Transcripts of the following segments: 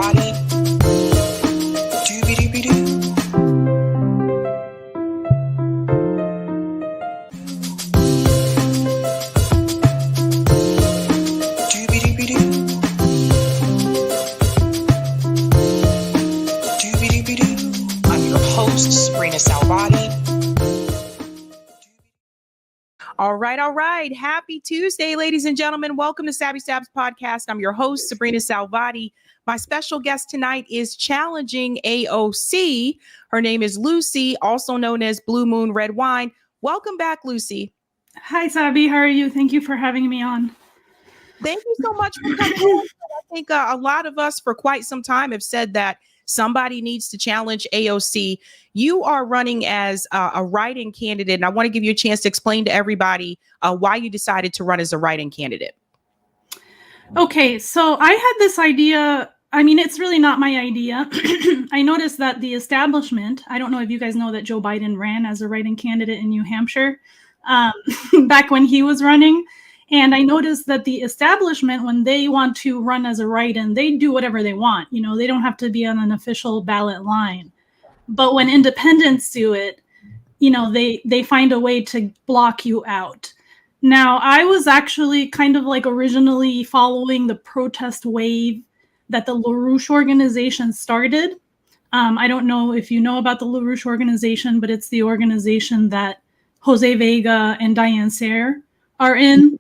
sabrinasalvati. Doobie-doobie-doo. All right. Happy Tuesday, ladies and gentlemen. Welcome to Sabby Sabs podcast. I'm your host, Sabrina Salvati. My special guest tonight is challenging AOC. Her name is Lucy, also known as Blue Moon Red Wine. Welcome back, Lucy. Hi, Sabby. How are you? Thank you for having me on. Thank you so much for coming on. I think a lot of us for quite some time have said that somebody needs to challenge AOC. You are running as a write-in candidate, and I want to give you a chance to explain to everybody why you decided to run as a write-in candidate. Okay, so I had this idea. I mean, it's really not my idea. I noticed that the establishment, I don't know if you guys know that Joe Biden ran as a write-in candidate in New Hampshire back when he was running. And I noticed that the establishment, when they want to run as a write-in, they do whatever they want. You know, they don't have to be on an official ballot line. But when independents do it, you know, they find a way to block you out. Now, I was actually kind of like originally following the protest wave that the LaRouche organization started. I don't know if you know about the LaRouche organization, but it's the organization that Jose Vega and Diane Sayre are in.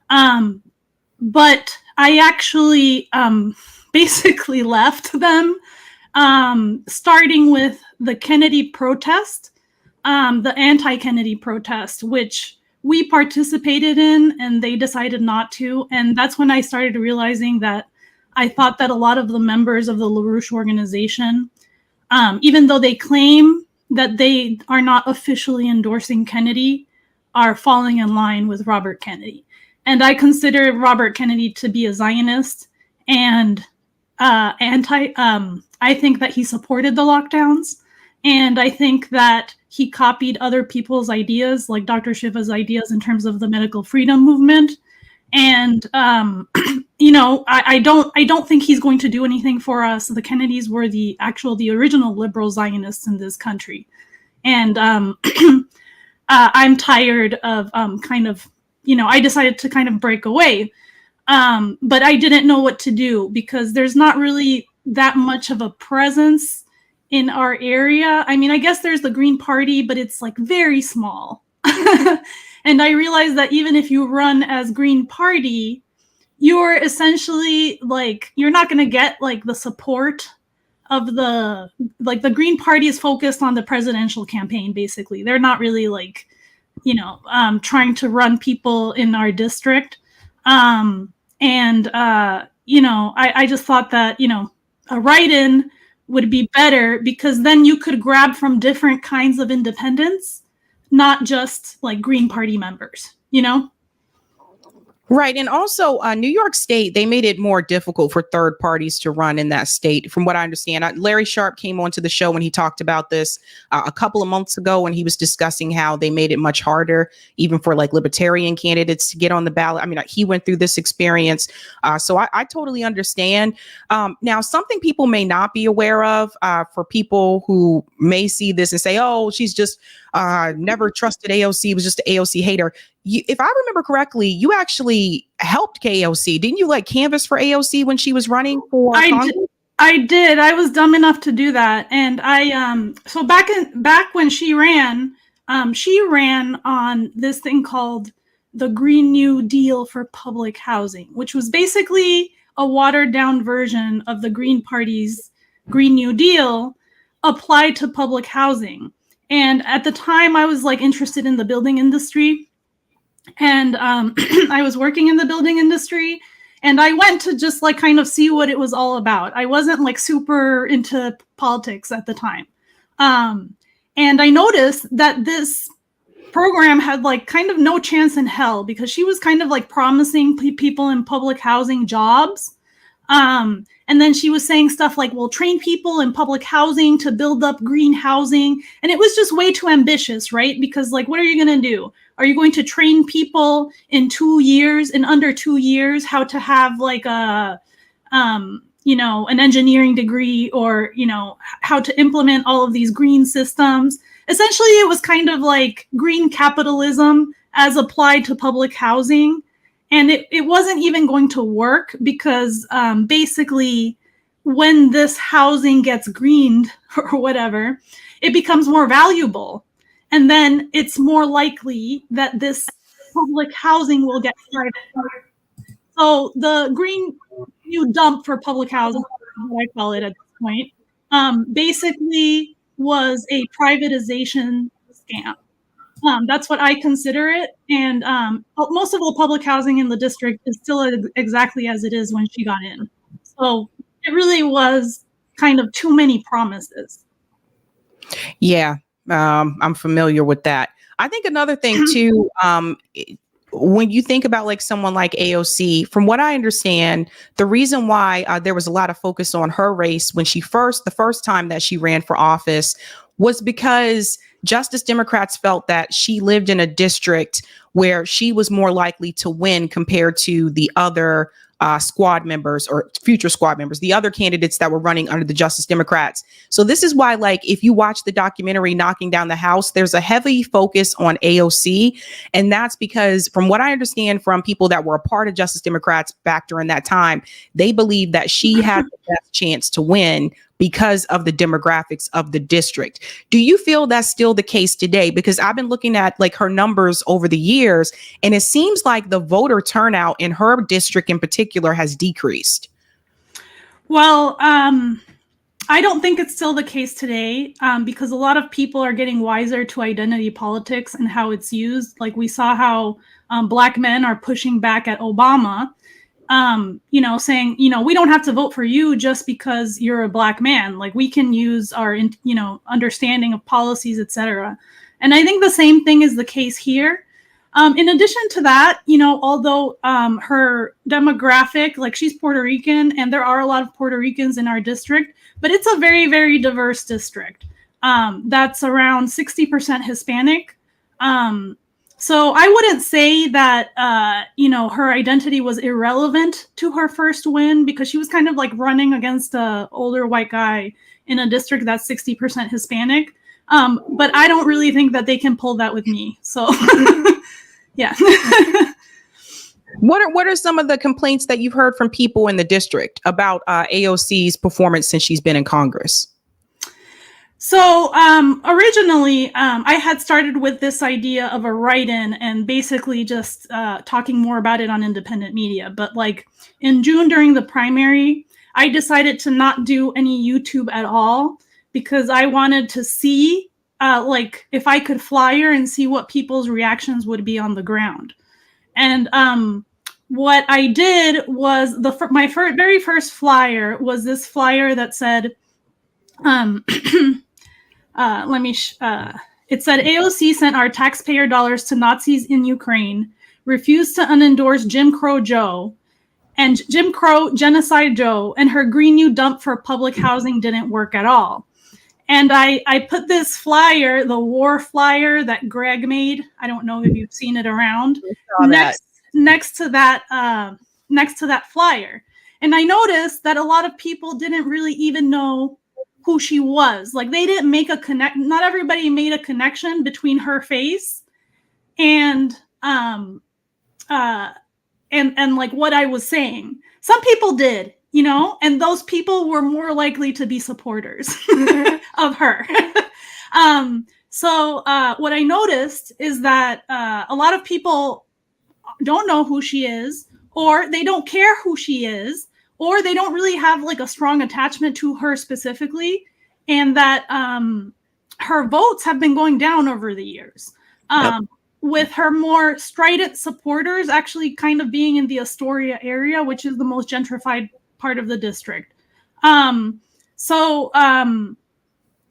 But I actually basically left them, starting with the Kennedy protest, the anti-Kennedy protest, which we participated in and they decided not to. And that's when I started realizing that I thought that a lot of the members of the LaRouche organization, even though they claim that they are not officially endorsing Kennedy, are falling in line with Robert Kennedy. And I consider Robert Kennedy to be a Zionist and I think that he supported the lockdowns. And I think that he copied other people's ideas, like Dr. Shiva's ideas in terms of the medical freedom movement. And, you know, I don't think he's going to do anything for us. The Kennedys were the original liberal Zionists in this country. And I'm tired of I decided to kind of break away. But I didn't know what to do because there's not really that much of a presence in our area. I mean, I guess there's the Green Party, but it's like very small. And I realized that even if you run as Green Party, you're essentially like, you're not going to get like the support of the Green Party is focused on the presidential campaign, basically. They're not really like, trying to run people in our district. I just thought that, a write-in would be better because then you could grab from different kinds of independents, not just like Green Party members, Right. And also New York State, they made it more difficult for third parties to run in that state. From what I understand, Larry Sharp came onto the show when he talked about this a couple of months ago when he was discussing how they made it much harder, even for like libertarian candidates to get on the ballot. I mean, he went through this experience. So I totally understand. Now, something people may not be aware of for people who may see this and say, oh, she's just never trusted AOC, was just an AOC hater. If I remember correctly, you actually helped KOC. Didn't you like canvass for AOC when she was running for Congress? I did. I was dumb enough to do that. And so back when she ran on this thing called the Green New Deal for public housing, which was basically a watered down version of the Green Party's Green New Deal applied to public housing. And at the time I was like interested in the building industry. And I was working in the building industry and I went to just like kind of see what it was all about. I wasn't like super into politics at the time. And I noticed that this program had like kind of no chance in hell because she was kind of like promising people in public housing jobs. And then she was saying stuff like, we'll train people in public housing to build up green housing. And it was just way too ambitious, right? Because like, what are you going to do? Are you going to train people in under 2 years, how to have like a, an engineering degree or, how to implement all of these green systems. Essentially, it was kind of like green capitalism as applied to public housing. And it wasn't even going to work because basically when this housing gets greened or whatever, it becomes more valuable. And then it's more likely that this public housing will get started. So the green new dump for public housing, what I call it at this point, basically was a privatization scam. That's what I consider it. And most of the public housing in the district is still exactly as it is when she got in. So it really was kind of too many promises. Yeah, I'm familiar with that. I think another thing too, when you think about like someone like AOC, from what I understand, the reason why there was a lot of focus on her race when the first time that she ran for office was because Justice Democrats felt that she lived in a district where she was more likely to win compared to the other squad members or future squad members, the other candidates that were running under the Justice Democrats. So this is why, like, if you watch the documentary Knocking Down the House, there's a heavy focus on AOC. And that's because from what I understand from people that were a part of Justice Democrats back during that time, they believed that she had the best chance to win because of the demographics of the district. Do you feel that's still the case today? Because I've been looking at like her numbers over the years, and it seems like the voter turnout in her district in particular has decreased. Well, I don't think it's still the case today because a lot of people are getting wiser to identity politics and how it's used. Like we saw how Black men are pushing back at Obama, saying, we don't have to vote for you just because you're a Black man. Like we can use our, understanding of policies, etc. And I think the same thing is the case here. In addition to that, although her demographic, like she's Puerto Rican and there are a lot of Puerto Ricans in our district, but it's a very, very diverse district. That's around 60% Hispanic. So I wouldn't say that, her identity was irrelevant to her first win because she was kind of like running against an older white guy in a district that's 60% Hispanic. But I don't really think that they can pull that with me. So, yeah. What are some of the complaints that you've heard from people in the district about AOC's performance since she's been in Congress? So originally, I had started with this idea of a write-in and basically just talking more about it on independent media. But like in June during the primary, I decided to not do any YouTube at all because I wanted to see like if I could flyer and see what people's reactions would be on the ground. And what I did was my very first flyer was this flyer that said, it said AOC sent our taxpayer dollars to Nazis in Ukraine, refused to unendorse Jim Crow Joe, and Jim Crow Genocide Joe, and her Green New Dump for public housing didn't work at all. And I put this flyer, the war flyer that Greg made. I don't know if you've seen it around. Next to that flyer. And I noticed that a lot of people didn't really even know who she was. Like they didn't make not everybody made a connection between her face and like what I was saying. Some people did, and those people were more likely to be supporters of her. So what I noticed is that a lot of people don't know who she is, or they don't care who she is, or they don't really have like a strong attachment to her specifically, and that her votes have been going down over the years. With her more strident supporters actually kind of being in the Astoria area, which is the most gentrified part of the district.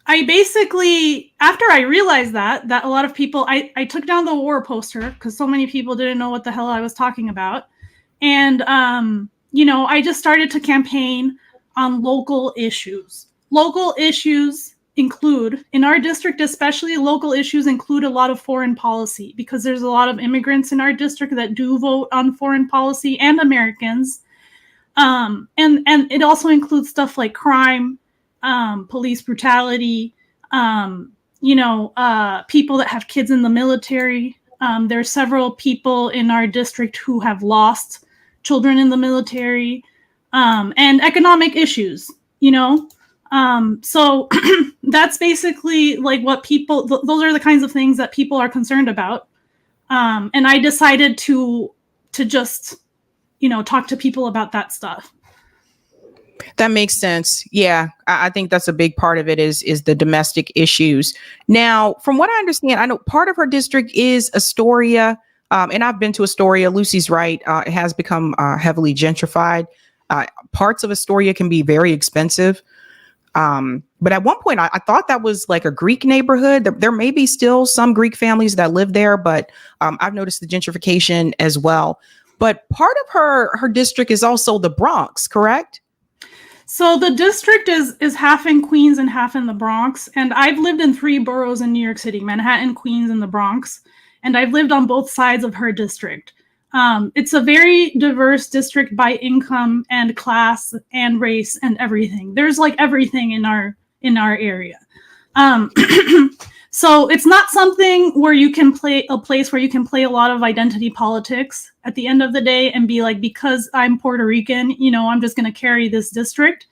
I basically, after I realized that a lot of people, I took down the war poster because so many people didn't know what the hell I was talking about. And, I just started to campaign on local issues. Local issues include, in our district especially, local issues include a lot of foreign policy because there's a lot of immigrants in our district that do vote on foreign policy and Americans. And it also includes stuff like crime, police brutality, people that have kids in the military. There are several people in our district who have lost children in the military, and economic issues, So that's basically like what people, those are the kinds of things that people are concerned about. And I decided to just, talk to people about that stuff. That makes sense. Yeah, I think that's a big part of it is the domestic issues. Now, from what I understand, I know part of her district is Astoria, and I've been to Astoria. Lucy's right; it has become heavily gentrified. Parts of Astoria can be very expensive. But at one point, I thought that was like a Greek neighborhood. There may be still some Greek families that live there, but I've noticed the gentrification as well. But part of her district is also the Bronx, correct? So the district is half in Queens and half in the Bronx. And I've lived in 3 boroughs in New York City, Manhattan, Queens, and the Bronx. And I've lived on both sides of her district. It's a very diverse district by income and class and race and everything. There's like everything in our area. So it's not something where you can play a lot of identity politics at the end of the day and be like, because I'm Puerto Rican, I'm just going to carry this district.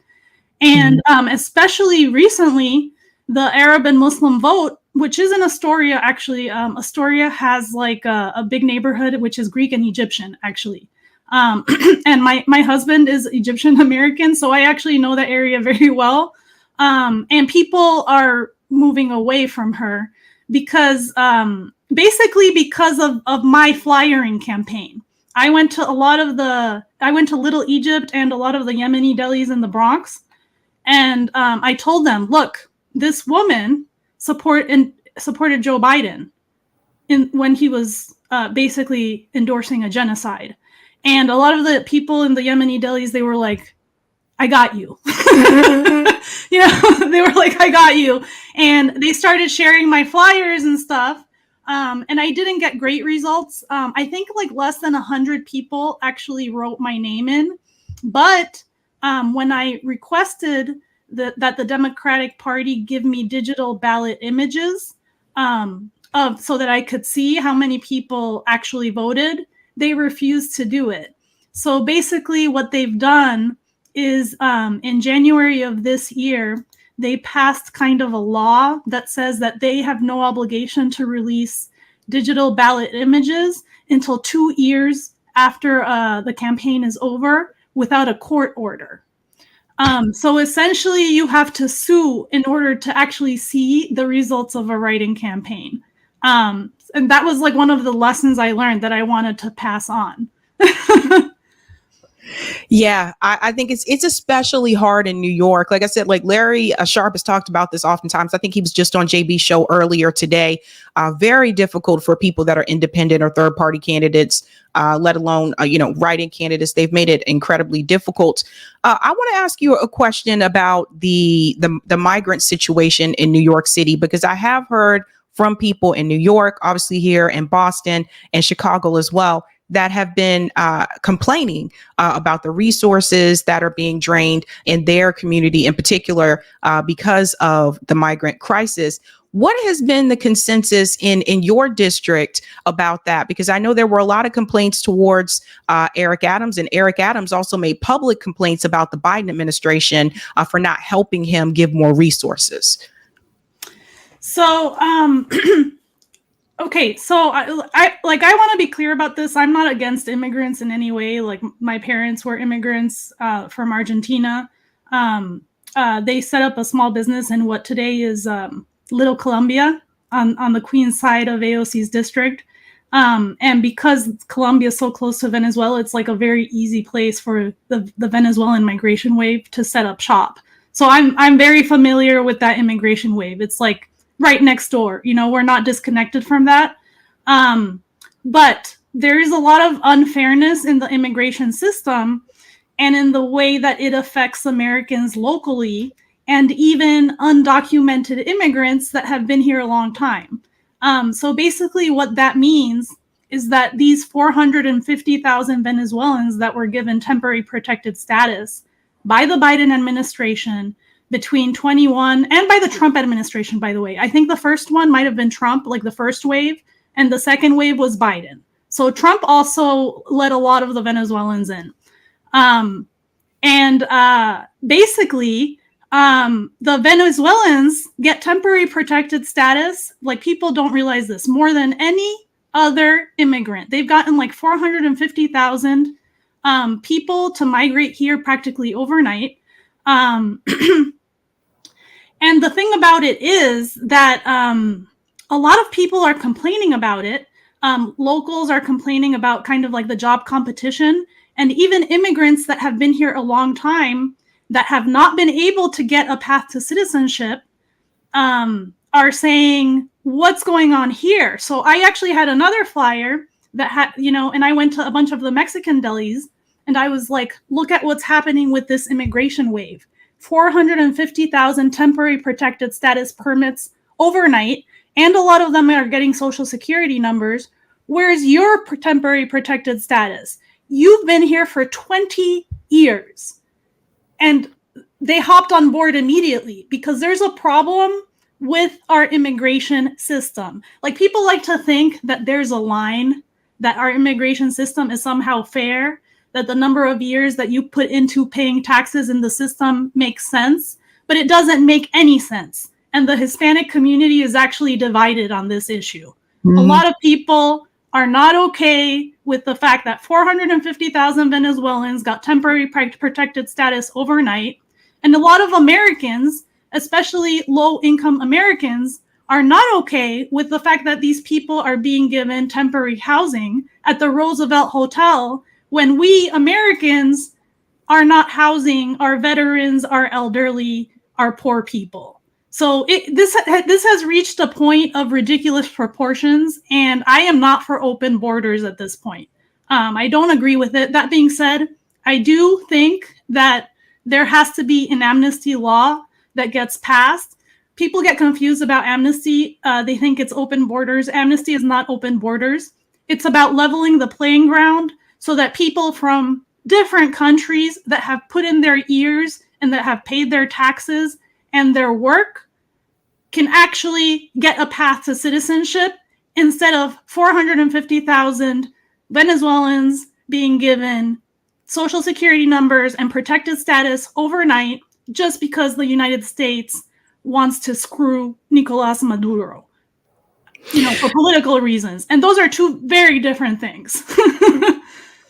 And especially recently, the Arab and Muslim vote, which is in Astoria, actually. Astoria has like a big neighborhood, which is Greek and Egyptian, actually. And my husband is Egyptian American, so I actually know that area very well. And people are moving away from her because basically because of my flyering campaign. I went to Little Egypt and a lot of the Yemeni delis in the Bronx. And I told them, look, this woman supported Joe Biden when he was basically endorsing a genocide. And a lot of the people in the Yemeni delis, they were like, I got you. They were like, I got you. And they started sharing my flyers and stuff. And I didn't get great results. I think like less than 100 people actually wrote my name in. But when I requested that the Democratic Party give me digital ballot images so that I could see how many people actually voted, they refused to do it. So basically what they've done is in January of this year, they passed kind of a law that says that they have no obligation to release digital ballot images until 2 years after the campaign is over without a court order. So essentially you have to sue in order to actually see the results of a write-in campaign. And that was like one of the lessons I learned that I wanted to pass on. Yeah, I think it's especially hard in New York. Like I said, like Larry Sharp has talked about this oftentimes. I think he was just on JB's show earlier today. Very difficult for people that are independent or third party candidates, let alone, write-in candidates. They've made it incredibly difficult. I want to ask you a question about the migrant situation in New York City, because I have heard from people in New York, obviously here in Boston and Chicago as well, that have been complaining about the resources that are being drained in their community in particular because of the migrant crisis. What has been the consensus in your district about that? Because I know there were a lot of complaints towards Eric Adams, and Eric Adams also made public complaints about the Biden administration for not helping him give more resources. So, okay, so I want to be clear about this. I'm not against immigrants in any way. Like my parents were immigrants from Argentina. They set up a small business in what today is Little Colombia on the Queens side of AOC's district. And because Colombia is so close to Venezuela, it's like a very easy place for the Venezuelan migration wave to set up shop. So I'm very familiar with that immigration wave. It's like right next door. We're not disconnected from that. But there is a lot of unfairness in the immigration system and in the way that it affects Americans locally and even undocumented immigrants that have been here a long time. So basically what that means is that these 450,000 Venezuelans that were given temporary protected status by the Biden administration between 21 and by the Trump administration, by the way. I think the first one might have been Trump, like the first wave, and the second wave was Biden. So Trump also let a lot of the Venezuelans in. Basically, the Venezuelans get temporary protected status. Like, people don't realize this, more than any other immigrant. They've gotten like 450,000 people to migrate here practically overnight. And the thing about it is that a lot of people are complaining about it. Locals are complaining about kind of like the job competition, and even immigrants that have been here a long time that have not been able to get a path to citizenship are saying, what's going on here? So I actually had another flyer that had, and I went to a bunch of the Mexican delis, and I was like, look at what's happening with this immigration wave. 450,000 temporary protected status permits overnight, and a lot of them are getting social security numbers. Where's your temporary protected status? You've been here for 20 years. And they hopped on board immediately because there's a problem with our immigration system. Like, people like to think that there's a line, that our immigration system is somehow fair, that the number of years that you put into paying taxes in the system makes sense, but it doesn't make any sense. And the Hispanic community is actually divided on this issue. Mm-hmm. A lot of people are not okay with the fact that 450,000 Venezuelans got temporary protected status overnight. And a lot of Americans, especially low-income Americans, are not okay with the fact that these people are being given temporary housing at the Roosevelt Hotel when we Americans are not housing our veterans, our elderly, our poor people. So this has reached a point of ridiculous proportions, and I am not for open borders at this point. I don't agree with it. That being said, I do think that there has to be an amnesty law that gets passed. People get confused about amnesty. They think it's open borders. Amnesty is not open borders. It's about leveling the playing ground so that people from different countries that have put in their ears and that have paid their taxes and their work can actually get a path to citizenship instead of 450,000 Venezuelans being given social security numbers and protected status overnight just because the United States wants to screw Nicolas Maduro, for political reasons. And those are two very different things.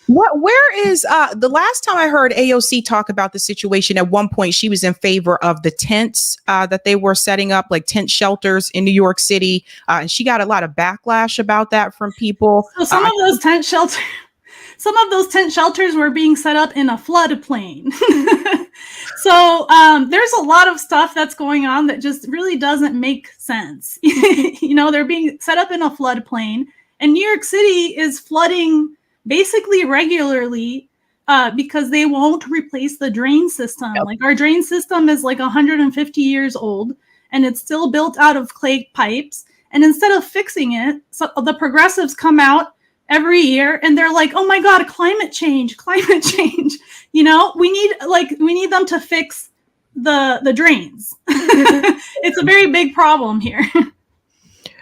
Where is the last time I heard AOC talk about the situation? At one point, she was in favor of the tents that they were setting up, like tent shelters in New York City. And she got a lot of backlash about that from people. So some of those tent shelters were being set up in a floodplain. So there's a lot of stuff that's going on that just really doesn't make sense. They're being set up in a floodplain, and New York City is flooding basically regularly because they won't replace the drain system. Yep. Like, our drain system is like 150 years old, and it's still built out of clay pipes. And instead of fixing it, so the progressives come out every year and they're like, oh my God, climate change. We need them to fix the drains. It's a very big problem here.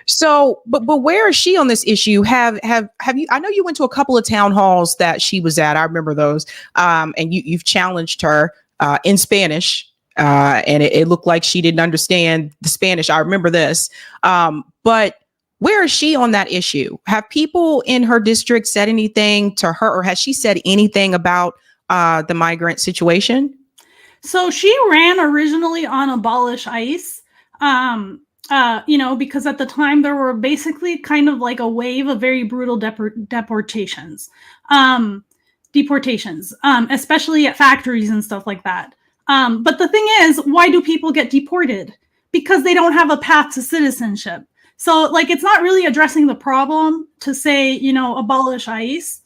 So, but where is she on this issue? Have you? I know you went to a couple of town halls that she was at. I remember those. And you've challenged her in Spanish, and it looked like she didn't understand the Spanish. I remember this. But where is she on that issue? Have people in her district said anything to her, or has she said anything about the migrant situation? So she ran originally on Abolish ICE. Because at the time there were basically kind of like a wave of very brutal deportations, especially at factories and stuff like that. But the thing is, why do people get deported? Because they don't have a path to citizenship. So, like, it's not really addressing the problem to say, abolish ICE.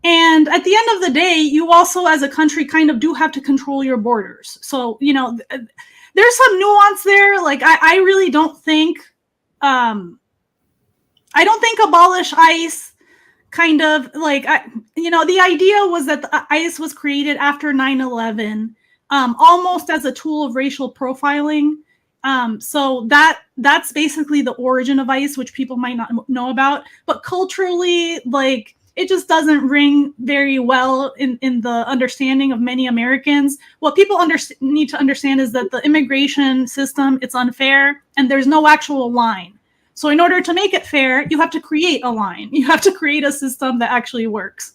And at the end of the day, you also, as a country, kind of do have to control your borders. So, there's some nuance there. Like, I really don't think, I don't think abolish ICE kind of like, the idea was that the ICE was created after 9/11, almost as a tool of racial profiling. So that's basically the origin of ICE, which people might not know about. But culturally, like, it just doesn't ring very well in the understanding of many Americans. What people need to understand is that the immigration system, it's unfair, and there's no actual line. So in order to make it fair, you have to create a line. You have to create a system that actually works.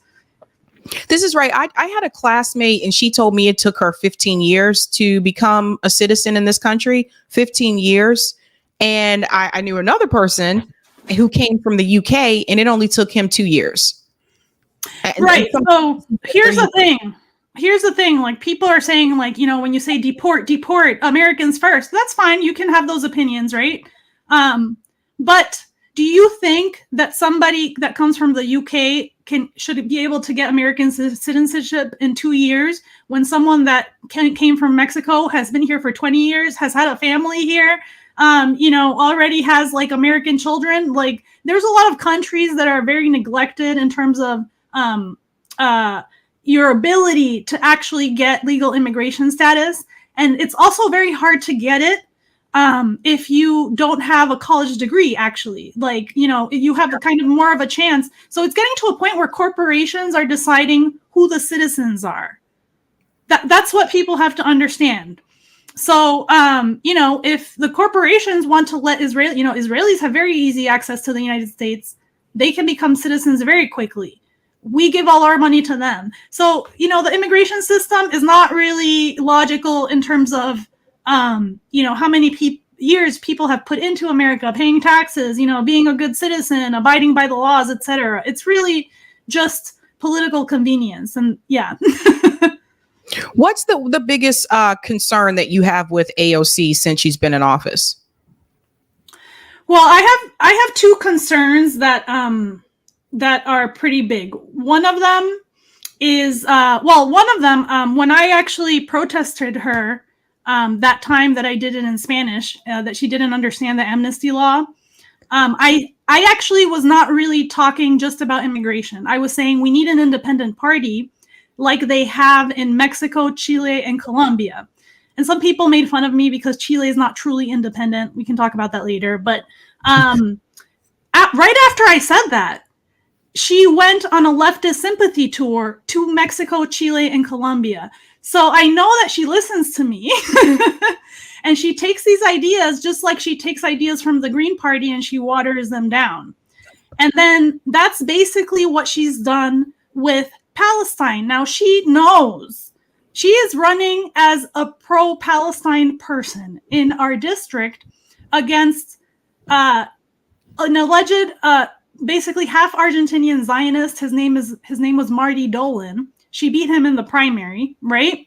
This is right. I had a classmate, and she told me it took her 15 years to become a citizen in this country. 15 years. And I knew another person who came from the UK, and it only took him 2 years. Right. So here's the thing. Like, people are saying, like, when you say deport Americans first, that's fine. You can have those opinions, right? But do you think that somebody that comes from the UK should be able to get American citizenship in 2 years when someone that came from Mexico has been here for 20 years, has had a family here, already has like American children? Like, there's a lot of countries that are very neglected in terms of your ability to actually get legal immigration status. And it's also very hard to get it if you don't have a college degree, actually. Like, you have a kind of more of a chance. So it's getting to a point where corporations are deciding who the citizens are. That's what people have to understand. So, if the corporations want to let Israelis have very easy access to the United States, they can become citizens very quickly. We give all our money to them. So, the immigration system is not really logical in terms of how many years people have put into America, paying taxes, being a good citizen, abiding by the laws, etc. It's really just political convenience. And yeah. What's the biggest concern that you have with AOC since she's been in office? Well, I have two concerns that are pretty big. One of them is when I actually protested her, that time that I did it in Spanish, that she didn't understand the amnesty law. I actually was not really talking just about immigration. I was saying we need an independent party like they have in Mexico, Chile, and Colombia. And some people made fun of me because Chile is not truly independent. We can talk about that later. But right after I said that, she went on a leftist sympathy tour to Mexico, Chile, and Colombia. So I know that she listens to me. And she takes these ideas just like she takes ideas from the Green Party and she waters them down. And then that's basically what she's done with Palestine. Now, she knows she is running as a pro-Palestine person in our district against an alleged basically half Argentinian Zionist. His name was Marty Dolan. She beat him in the primary, right?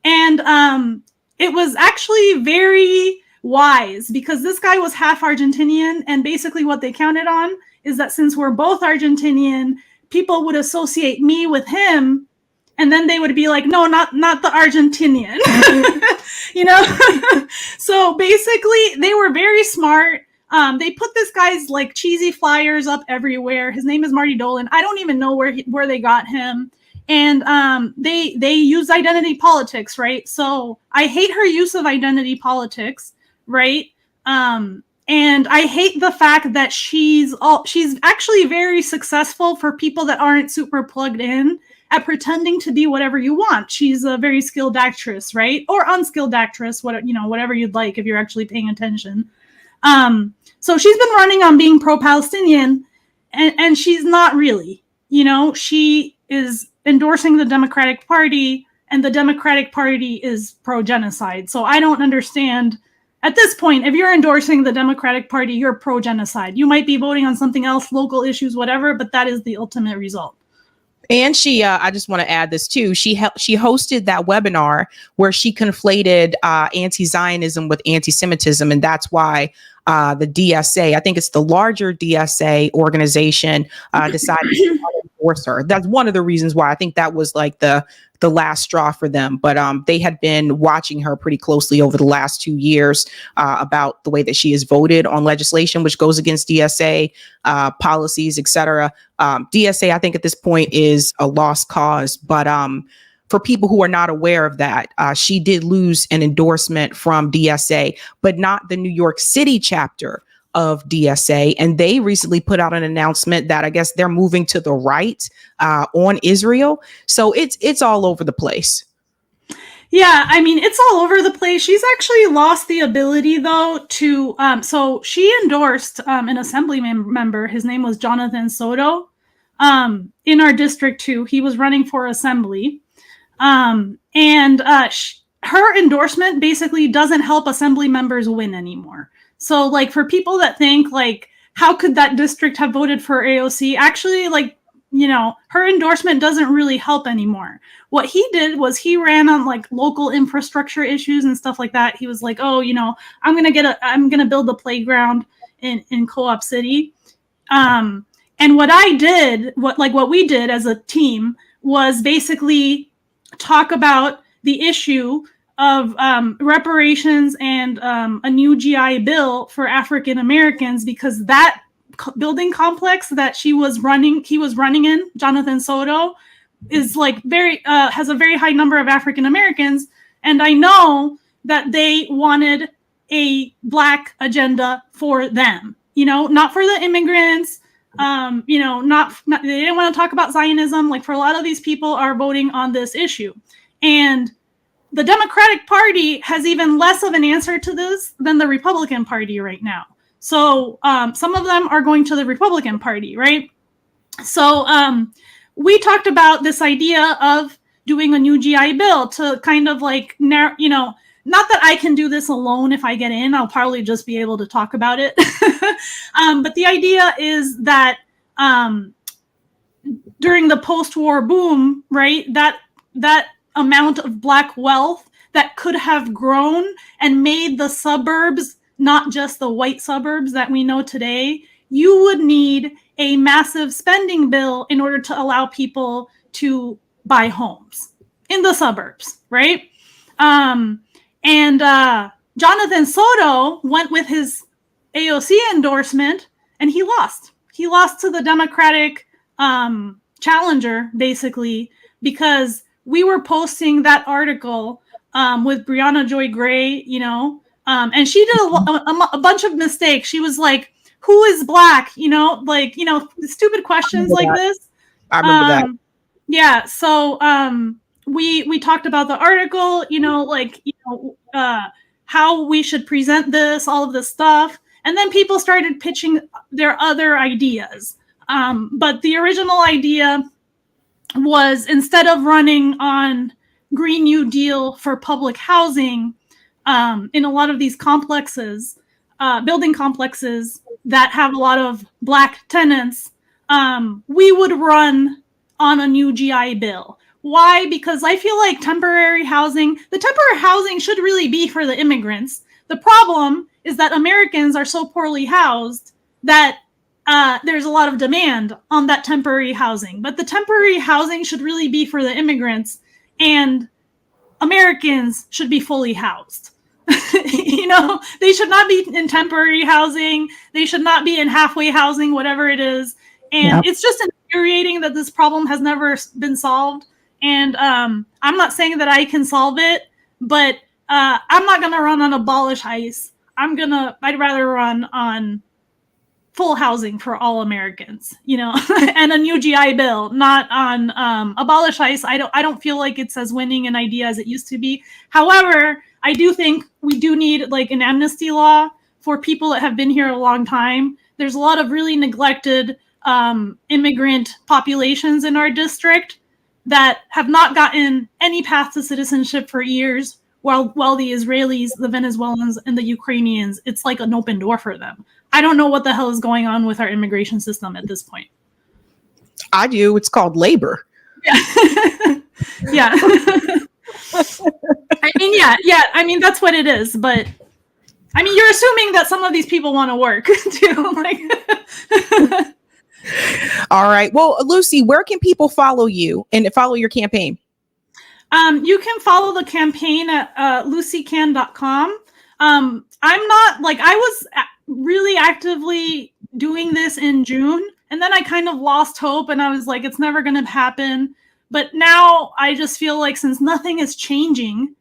And it was actually very wise because this guy was half Argentinian, and basically what they counted on is that since we're both Argentinian, people would associate me with him, and then they would be like, no, not the Argentinian. So basically they were very smart. They put this guy's like cheesy flyers up everywhere. His name is Marty Dolan. I don't even know where they got him. And they use identity politics, right? So I hate her use of identity politics, right? And I hate the fact that she's actually very successful for people that aren't super plugged in at pretending to be whatever you want. She's a very skilled actress, right? Or unskilled actress, whatever you'd like if you're actually paying attention. So she's been running on being pro-Palestinian, and she's not really. She is endorsing the Democratic Party, and the Democratic Party is pro-genocide. So I don't understand. At this point, if you're endorsing the Democratic Party, you're pro-genocide. You might be voting on something else, local issues, whatever, but that is the ultimate result. And she, I just want to add this too. She hosted that webinar where she conflated anti-Zionism with anti-Semitism, and that's why the DSA, I think it's the larger DSA organization, decided to endorse her. That's one of the reasons why I think that was like the last straw for them. But they had been watching her pretty closely over the last 2 years about the way that she has voted on legislation, which goes against DSA policies, etc. DSA, I think at this point is a lost cause. But for people who are not aware of that, she did lose an endorsement from DSA, but not the New York City chapter of DSA. And they recently put out an announcement that I guess they're moving to the right on Israel. So it's all over the place. Yeah, I mean, it's all over the place. She's actually lost the ability, though, to, so she endorsed an assembly member. His name was Jonathan Soto in our district, too. He was running for assembly. Her endorsement basically doesn't help assembly members win anymore. So, like, for people that think, like, how could that district have voted for AOC? Actually, like, you know, her endorsement doesn't really help anymore. What he did was he ran on, like, local infrastructure issues and stuff like that. He was like, oh, you know, I'm going to build a playground in Co-op City. And what we did as a team was basically talk about the issue of reparations and a new GI Bill for African Americans, because that building complex that he was running in, Jonathan Soto, is like has a very high number of African Americans, and I know that they wanted a Black agenda for them, you know, not for the immigrants. You know, not they didn't want to talk about Zionism. Like, for a lot of these people are voting on this issue, and the Democratic Party has even less of an answer to this than the Republican Party right now. So some of them are going to the Republican Party, right? So we talked about this idea of doing a new GI Bill to kind of like, you know, not that I can do this alone. If I get in, I'll probably just be able to talk about it. But the idea is that during the post-war boom, right, that amount of Black wealth that could have grown and made the suburbs not just the white suburbs that we know today, you would need a massive spending bill in order to allow people to buy homes in the suburbs, right? Jonathan Soto went with his AOC endorsement, and he lost. He lost to the Democratic challenger, basically, because we were posting that article with Brianna Joy Gray, you know, and she did a bunch of mistakes. She was like, who is Black? You know, like, you know, stupid questions like this. I remember that. Yeah. So we talked about the article, you know, like, you know, how we should present this, all of this stuff. And then people started pitching their other ideas. But the original idea was, instead of running on Green New Deal for public housing, in a lot of these complexes, building complexes that have a lot of Black tenants, we would run on a new GI Bill. Why? Because I feel like the temporary housing should really be for the immigrants. The problem is that Americans are so poorly housed that there's a lot of demand on that temporary housing. But the temporary housing should really be for the immigrants, and Americans should be fully housed. You know, they should not be in temporary housing. They should not be in halfway housing, whatever it is. And It's just infuriating that this problem has never been solved. And I'm not saying that I can solve it, but I'm not going to run on abolish ICE. I'd rather run on full housing for all Americans, you know, and a new GI Bill, not on abolish ICE. I don't feel like it's as winning an idea as it used to be. However, I do think we do need like an amnesty law for people that have been here a long time. There's a lot of really neglected immigrant populations in our district that have not gotten any path to citizenship for years, while the Israelis, the Venezuelans, and the Ukrainians, it's like an open door for them. I don't know what the hell is going on with our immigration system at this point. I do. It's called labor. Yeah. Yeah. I mean, yeah. I mean, that's what it is. But I mean, you're assuming that some of these people want to work too. Like, All right. Well, Lucy, where can people follow you and follow your campaign? You can follow the campaign at lucycan.com. I'm not like, I was really actively doing this in June, and then I kind of lost hope, and I was like, it's never going to happen. But now I just feel like, since nothing is changing,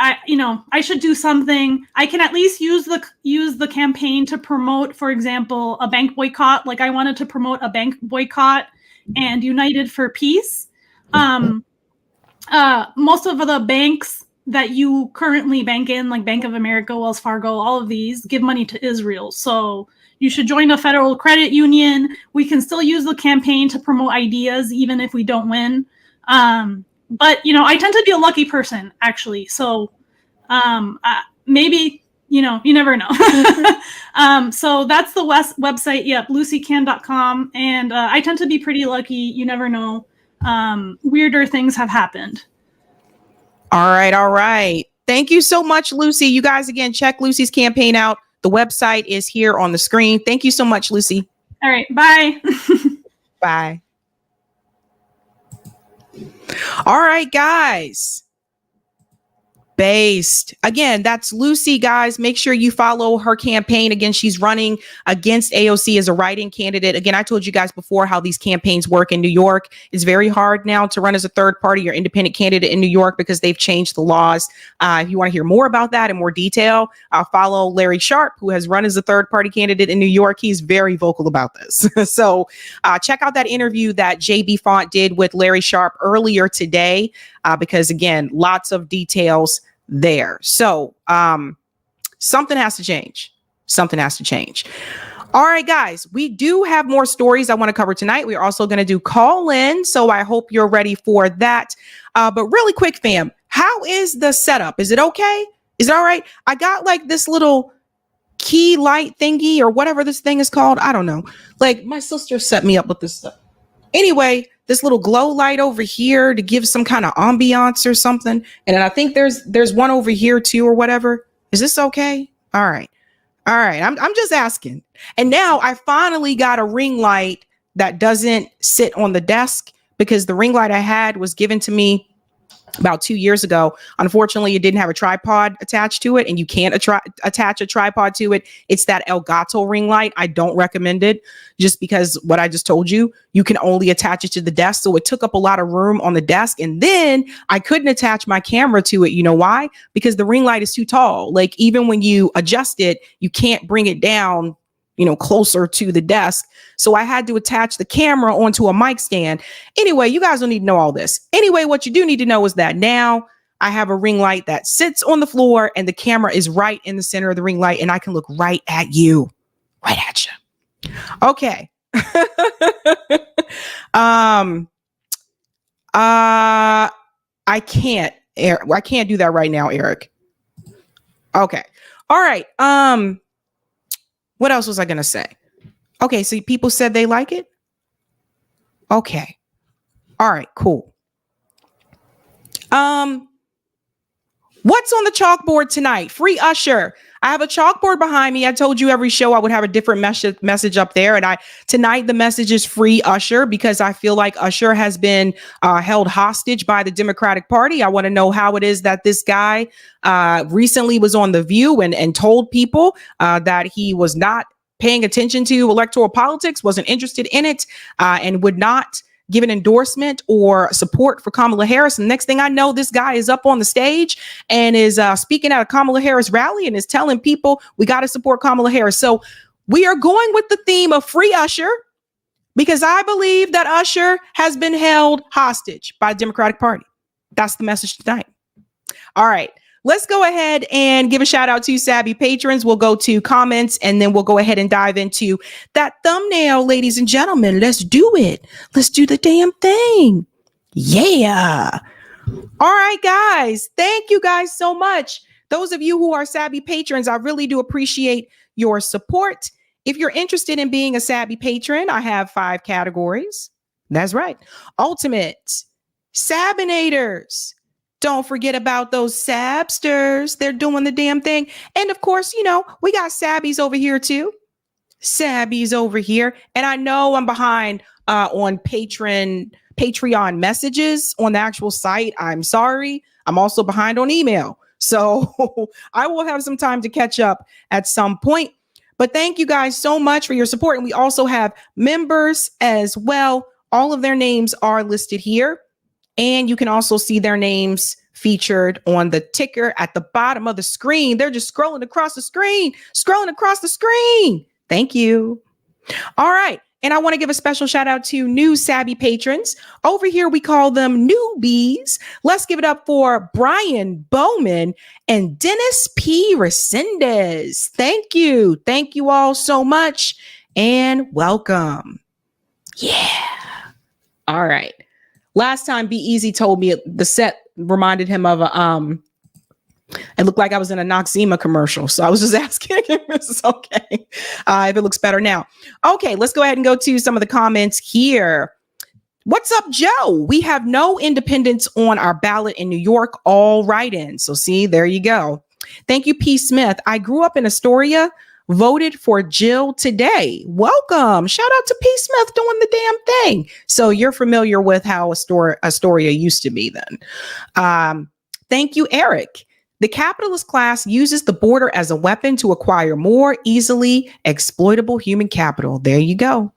I should do something. I can at least use the campaign to promote, for example, a bank boycott. Like, I wanted to promote a bank boycott and United for Peace. Most of the banks that you currently bank in, like Bank of America, Wells Fargo, all of these give money to Israel. So you should join a federal credit union. We can still use the campaign to promote ideas, even if we don't win. But, I tend to be a lucky person, actually. So maybe, you never know. So that's the website. Yep, lucycan.com. And I tend to be pretty lucky. You never know. Weirder things have happened. All right. Thank you so much, Lucy. You guys, again, check Lucy's campaign out. The website is here on the screen. Thank you so much, Lucy. All right. Bye. Bye. All right, guys. Based. Again, that's Lucy, guys. Make sure you follow her campaign. Again, she's running against AOC as a write-in candidate. Again, I told you guys before how these campaigns work in New York. It's very hard now to run as a third party or independent candidate in New York because they've changed the laws. If you want to hear more about that in more detail, follow Larry Sharp, who has run as a third party candidate in New York. He's very vocal about this. So check out that interview that JB Font did with Larry Sharp earlier today, because, again, lots of details there. So something has to change. All right, guys, we do have more stories I want to cover tonight. We're also going to do call in. So I hope you're ready for that. But really quick, fam, how is the setup? Is it okay? Is it all right? I got like this little key light thingy or whatever this thing is called. I don't know. Like, my sister set me up with this stuff. Anyway, this little glow light over here to give some kind of ambiance or something. And then I think there's one over here too or whatever. Is this okay? All right. I'm just asking. And now I finally got a ring light that doesn't sit on the desk, because the ring light I had was given to me about 2 years ago. Unfortunately, it didn't have a tripod attached to it, and you can't attach a tripod to it. It's that Elgato ring light. I don't recommend it, just because what I just told you, you can only attach it to the desk. So it took up a lot of room on the desk. And then I couldn't attach my camera to it. You know why? Because the ring light is too tall. Like, even when you adjust it, you can't bring it down, closer to the desk. So I had to attach the camera onto a mic stand. Anyway, you guys don't need to know all this. Anyway, what you do need to know is that now I have a ring light that sits on the floor, and the camera is right in the center of the ring light, and I can look right at you. Okay. I can't do that right now, Eric. Okay. All right. What else was I going to say? Okay. So people said they like it. Okay. All right, cool. What's on the chalkboard tonight? Free Usher. I have a chalkboard behind me. I told you every show I would have a different message up there. And tonight the message is free Usher, because I feel like Usher has been held hostage by the Democratic Party. I want to know how it is that this guy recently was on The View and told people that he was not paying attention to electoral politics, wasn't interested in it, and would not give an endorsement or support for Kamala Harris. And next thing I know, this guy is up on the stage and is speaking at a Kamala Harris rally and is telling people we got to support Kamala Harris. So we are going with the theme of free Usher, because I believe that Usher has been held hostage by the Democratic Party. That's the message tonight. All right. Let's go ahead and give a shout out to Sabby patrons. We'll go to comments, and then we'll go ahead and dive into that thumbnail, ladies and gentlemen. Let's do it. Let's do the damn thing. Yeah. All right, guys. Thank you guys so much. Those of you who are Sabby patrons, I really do appreciate your support. If you're interested in being a Sabby patron, I have 5 categories. That's right. Ultimate, Sabinators. Don't forget about those Sabsters. They're doing the damn thing. And of course, we got Sabbies over here too. Sabby's over here. And I know I'm behind on Patreon messages on the actual site. I'm sorry. I'm also behind on email. So I will have some time to catch up at some point. But thank you guys so much for your support. And we also have members as well. All of their names are listed here. And you can also see their names featured on the ticker at the bottom of the screen. They're just scrolling across the screen. Thank you. All right. And I want to give a special shout out to new Sabby patrons. Over here, we call them newbies. Let's give it up for Brian Bowman and Dennis P. Resendez. Thank you. Thank you all so much and welcome. Yeah. All right. Last time Be Easy told me the set reminded him of it looked like I was in a Noxzema commercial. So I was just asking if this is okay. If it looks better now. Okay, let's go ahead and go to some of the comments here. What's up, Joe? We have no independents on our ballot in New York, all write-ins. So see, there you go. Thank you, P. Smith. I grew up in Astoria, voted for Jill today. Welcome. Shout out to P. Smith doing the damn thing. So you're familiar with how Astoria used to be then. Thank you, Eric. The capitalist class uses the border as a weapon to acquire more easily exploitable human capital. There you go.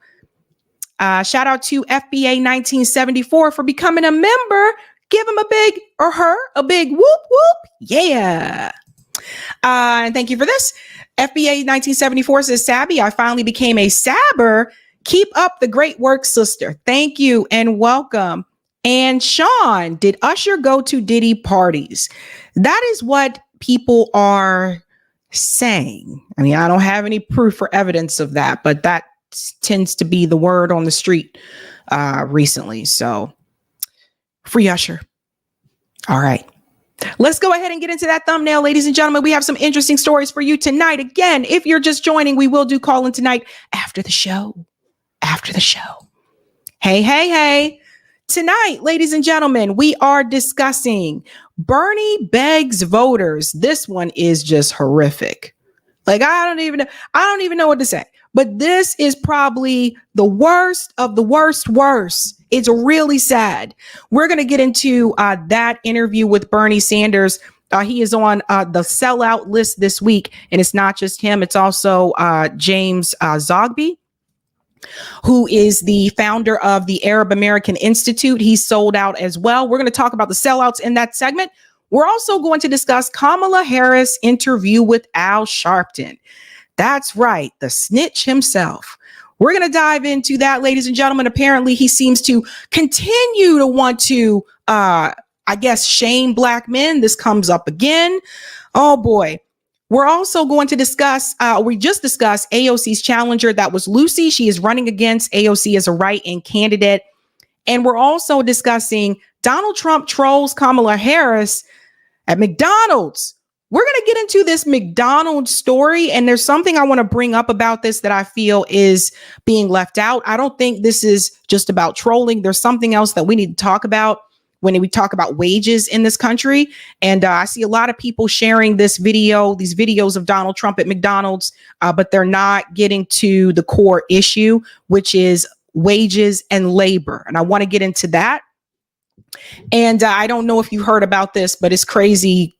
Shout out to FBA 1974 for becoming a member. Give him a big or her a big whoop whoop. Yeah. And thank you for this. FBA 1974 says, Sabby, I finally became a Sabber. Keep up the great work, sister. Thank you and welcome. And Sean, did Usher go to Diddy parties? That is what people are saying. I mean, I don't have any proof or evidence of that, but that tends to be the word on the street recently. So free Usher. All right. Let's go ahead and get into that thumbnail, ladies and gentlemen. We have some interesting stories for you tonight. Again, if you're just joining, we will do call in tonight after the show. Hey. Tonight, ladies and gentlemen, we are discussing Bernie begs voters. This one is just horrific. Like, I don't even know what to say, but this is probably the worst of the worst. It's really sad. We're going to get into that interview with Bernie Sanders. He is on the sellout list this week, and it's not just him. It's also James Zogby, who is the founder of the Arab American Institute. He's sold out as well. We're going to talk about the sellouts in that segment. We're also going to discuss Kamala Harris' interview with Al Sharpton. That's right, the snitch himself. We're going to dive into that, ladies and gentlemen. Apparently, he seems to continue to want to, shame black men. This comes up again. Oh, boy. We're also going to discuss, we just discussed AOC's challenger. That was Lucy. She is running against AOC as a write-in candidate. And we're also discussing Donald Trump trolls Kamala Harris at McDonald's. We're going to get into this McDonald's story. And there's something I want to bring up about this that I feel is being left out. I don't think this is just about trolling. There's something else that we need to talk about when we talk about wages in this country. And I see a lot of people sharing these videos of Donald Trump at McDonald's, but they're not getting to the core issue, which is wages and labor. And I want to get into that. And I don't know if you heard about this, but it's crazy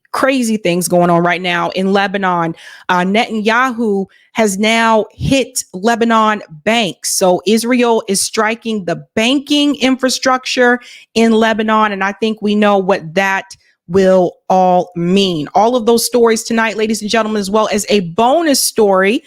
things going on right now in Lebanon. Netanyahu has now hit Lebanon banks. So Israel is striking the banking infrastructure in Lebanon. And I think we know what that will all mean. All of those stories tonight, ladies and gentlemen, as well as a bonus story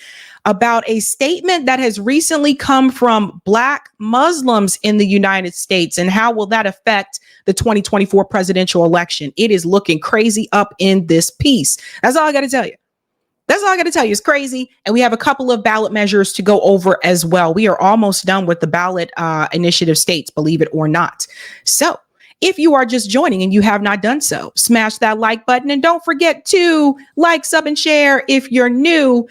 about a statement that has recently come from Black Muslims in the United States. And how will that affect the 2024 presidential election? It is looking crazy up in this piece. That's all I got to tell you. It's crazy. And we have a couple of ballot measures to go over as well. We are almost done with the ballot initiative states, believe it or not. So if you are just joining and you have not done so, smash that like button. And don't forget to like, sub, and share if you're new.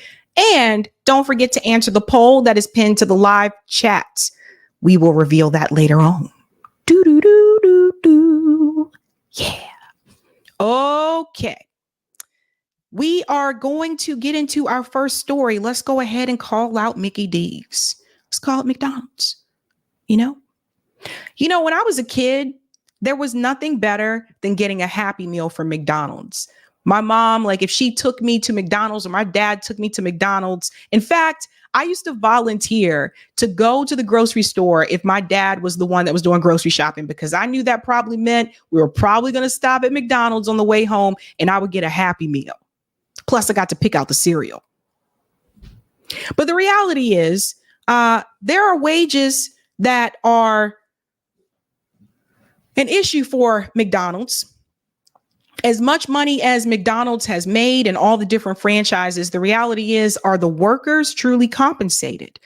And don't forget to answer the poll that is pinned to the live chat. We will reveal that later on. Yeah. Okay. we are going to get into our first story. Let's go ahead and call out Mickey D's. Let's call it McDonald's. You know, when I was a kid, there was nothing better than getting a Happy Meal from McDonald's. My mom, like if she took me to McDonald's or my dad took me to McDonald's. In fact, I used to volunteer to go to the grocery store if my dad was the one that was doing grocery shopping, because I knew that probably meant we were probably going to stop at McDonald's on the way home and I would get a Happy Meal. Plus, I got to pick out the cereal. But the reality is, there are wages that are an issue for McDonald's. As much money as McDonald's has made and all the different franchises, the reality is, are the workers truly compensated?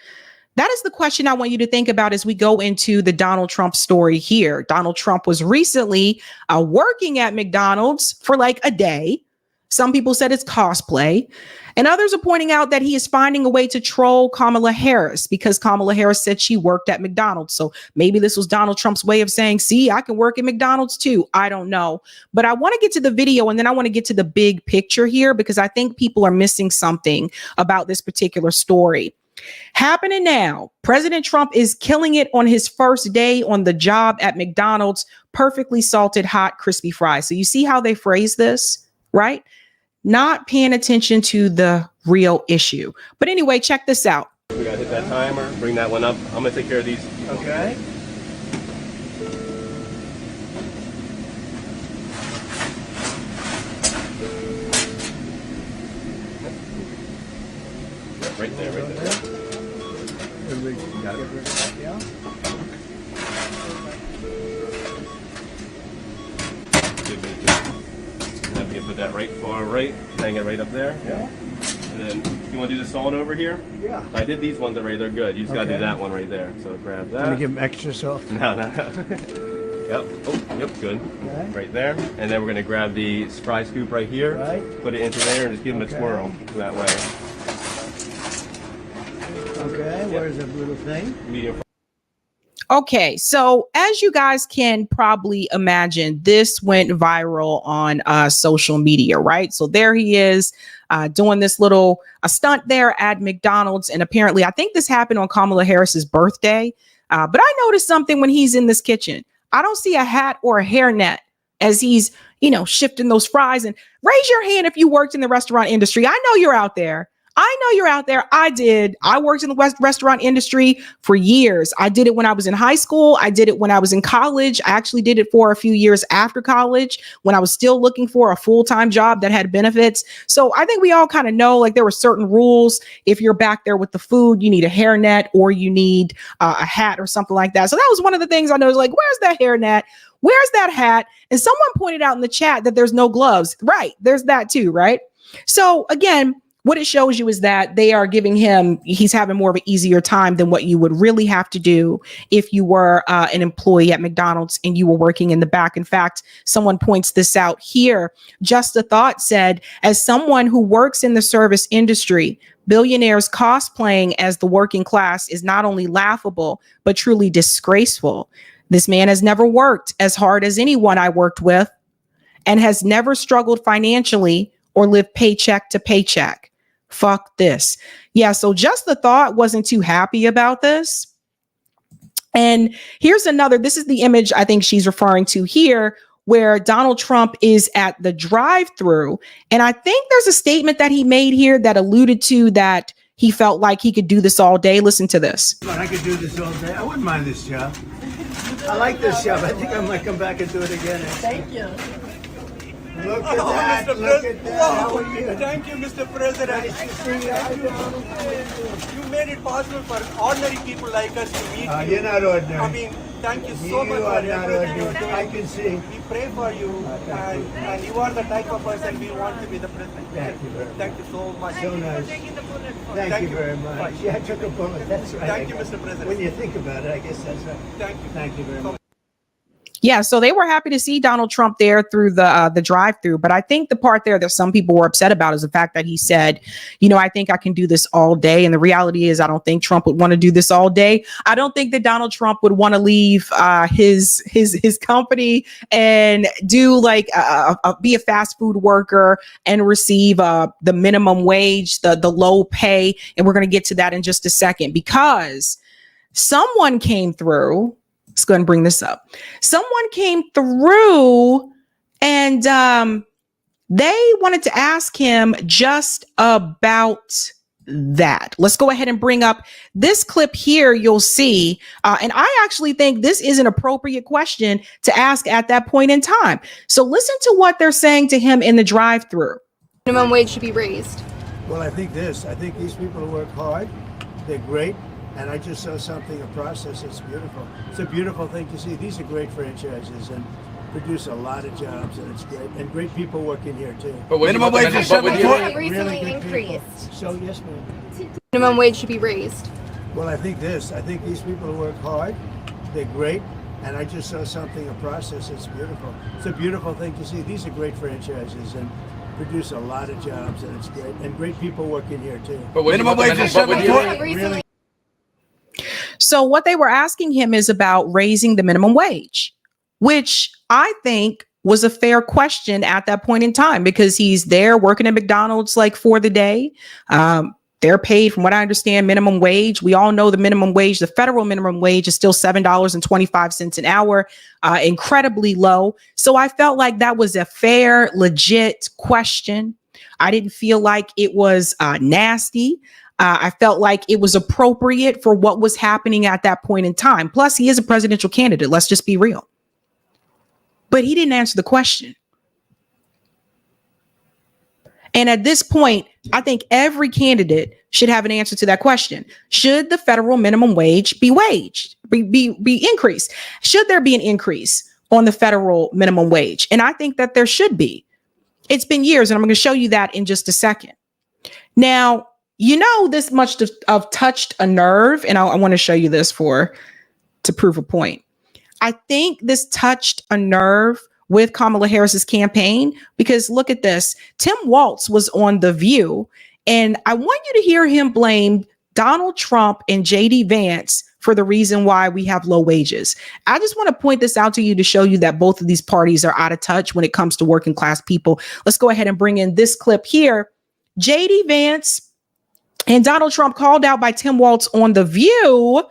That is the question I want you to think about as we go into the Donald Trump story here. Donald Trump was recently working at McDonald's for like a day. Some people said it's cosplay, and others are pointing out that he is finding a way to troll Kamala Harris because Kamala Harris said she worked at McDonald's. So maybe this was Donald Trump's way of saying, see, I can work at McDonald's too. I don't know. But I want to get to the video and then I want to get to the big picture here because I think people are missing something about this particular story. Happening now, President Trump is killing it on his first day on the job at McDonald's. Perfectly salted, hot, crispy fries. So you see how they phrase this, right? Not paying attention to the real issue. But anyway, check this out. We gotta hit that timer, bring that one up. I'm gonna take care of these. Okay. Right there, right there. You got it. Yeah. Good. You put that right far right, hang it right up there. Yeah. And then you want to do the salt over here? Yeah. I did these ones already, they're good. You just gotta do that one right there. So grab that. Let me give them extra salt. No. Yep. Oh, yep, good. Okay. Right there. And then we're gonna grab the fry scoop right here. Right. Put it into there and just give them a twirl that way. Okay, yep. Where's the little thing? Medium. Okay, so as you guys can probably imagine, this went viral on social media, right? So there he is doing this little stunt there at McDonald's. And apparently, I think this happened on Kamala Harris's birthday. But I noticed something when he's in this kitchen. I don't see a hat or a hairnet as he's, shifting those fries. And raise your hand if you worked in the restaurant industry. I know you're out there. I did. I worked in the restaurant industry for years. I did it when I was in high school. I did it when I was in college. I actually did it for a few years after college when I was still looking for a full-time job that had benefits. So I think we all kind of know, like, there were certain rules. If you're back there with the food, you need a hairnet or you need a hat or something like that. So that was one of the things I noticed, like, where's that hairnet? Where's that hat? And someone pointed out in the chat that there's no gloves. Right. There's that too, right? So again, what it shows you is that they are giving him, he's having more of an easier time than what you would really have to do if you were an employee at McDonald's and you were working in the back. In fact, someone points this out here. Just a Thought said, as someone who works in the service industry, billionaires cosplaying as the working class is not only laughable, but truly disgraceful. This man has never worked as hard as anyone I worked with and has never struggled financially or lived paycheck to paycheck. Fuck this. Yeah, so Just the Thought wasn't too happy about this. And here's another, this is the image I think she's referring to here, where Donald Trump is at the drive-thru. And I think there's a statement that he made here that alluded to that he felt like he could do this all day. Listen to this. I could do this all day. I wouldn't mind this job. I like this job. I think I might come back and do it again. Thank you. Look at that. Mr. Look at that. Wow. How are you? Thank you, Mr. President. Nice to see you. You made it possible for ordinary people like us to meet you. You're not ordinary. I mean, thank you so much for everything you're doing. I can see. We pray for you, and you are the type of person we want to be the president. Thank you very much. Thank you so much. So nice. Thank you very much. Yeah, I took a bullet. That's right. Thank you, Mr. President. When you think about it, I guess that's right. Thank you. Thank you very much. Yeah, so they were happy to see Donald Trump there through the drive-through, but I think the part there that some people were upset about is the fact that he said, you know, I think I can do this all day, and the reality is I don't think Trump would want to do this all day. I don't think that Donald Trump would want to leave his company and do like be a fast food worker and receive the minimum wage, the low pay, and we're going to get to that in just a second because someone came through. Let's go ahead and bring this up. Someone came through and they wanted to ask him just about that. Let's go ahead and bring up this clip here. You'll see. And I actually think this is an appropriate question to ask at that point in time. So listen to what they're saying to him in the drive-thru. Minimum wage should be raised. Well, I think these people who work hard, they're great. And I just saw something, a process that's beautiful. It's a beautiful thing to see. These are great franchises and produce a lot of jobs, and it's great. And great people working here too. But minimum wage is recently really increased. So yes, ma'am. Minimum wage should be raised. Well, I think these people who work hard, they're great. And I just saw something, a process that's beautiful. It's a beautiful thing to see. These are great franchises and produce a lot of jobs, and it's great. And great people working here too. But minimum wage is really. So what they were asking him is about raising the minimum wage, which I think was a fair question at that point in time because he's there working at McDonald's like for the day. They're paid, from what I understand, minimum wage. We all know the minimum wage, the federal minimum wage is still $7.25 an hour, incredibly low. So I felt like that was a fair, legit question. I didn't feel like it was nasty. I felt like it was appropriate for what was happening at that point in time. Plus, he is a presidential candidate. Let's just be real. But he didn't answer the question. And at this point, I think every candidate should have an answer to that question. Should the federal minimum wage be increased? Should there be an increase on the federal minimum wage? And I think that there should be. It's been years, and I'm going to show you that in just a second. Now, you know, this much of touched a nerve, and I want to show you this to prove a point. I think this touched a nerve with Kamala Harris's campaign because look at this. Tim Walz was on The View, and I want you to hear him blame Donald Trump and JD Vance for the reason why we have low wages. I just want to point this out to you to show you that both of these parties are out of touch when it comes to working class people. Let's go ahead and bring in this clip here. JD Vance and Donald Trump called out by Tim Walz on The View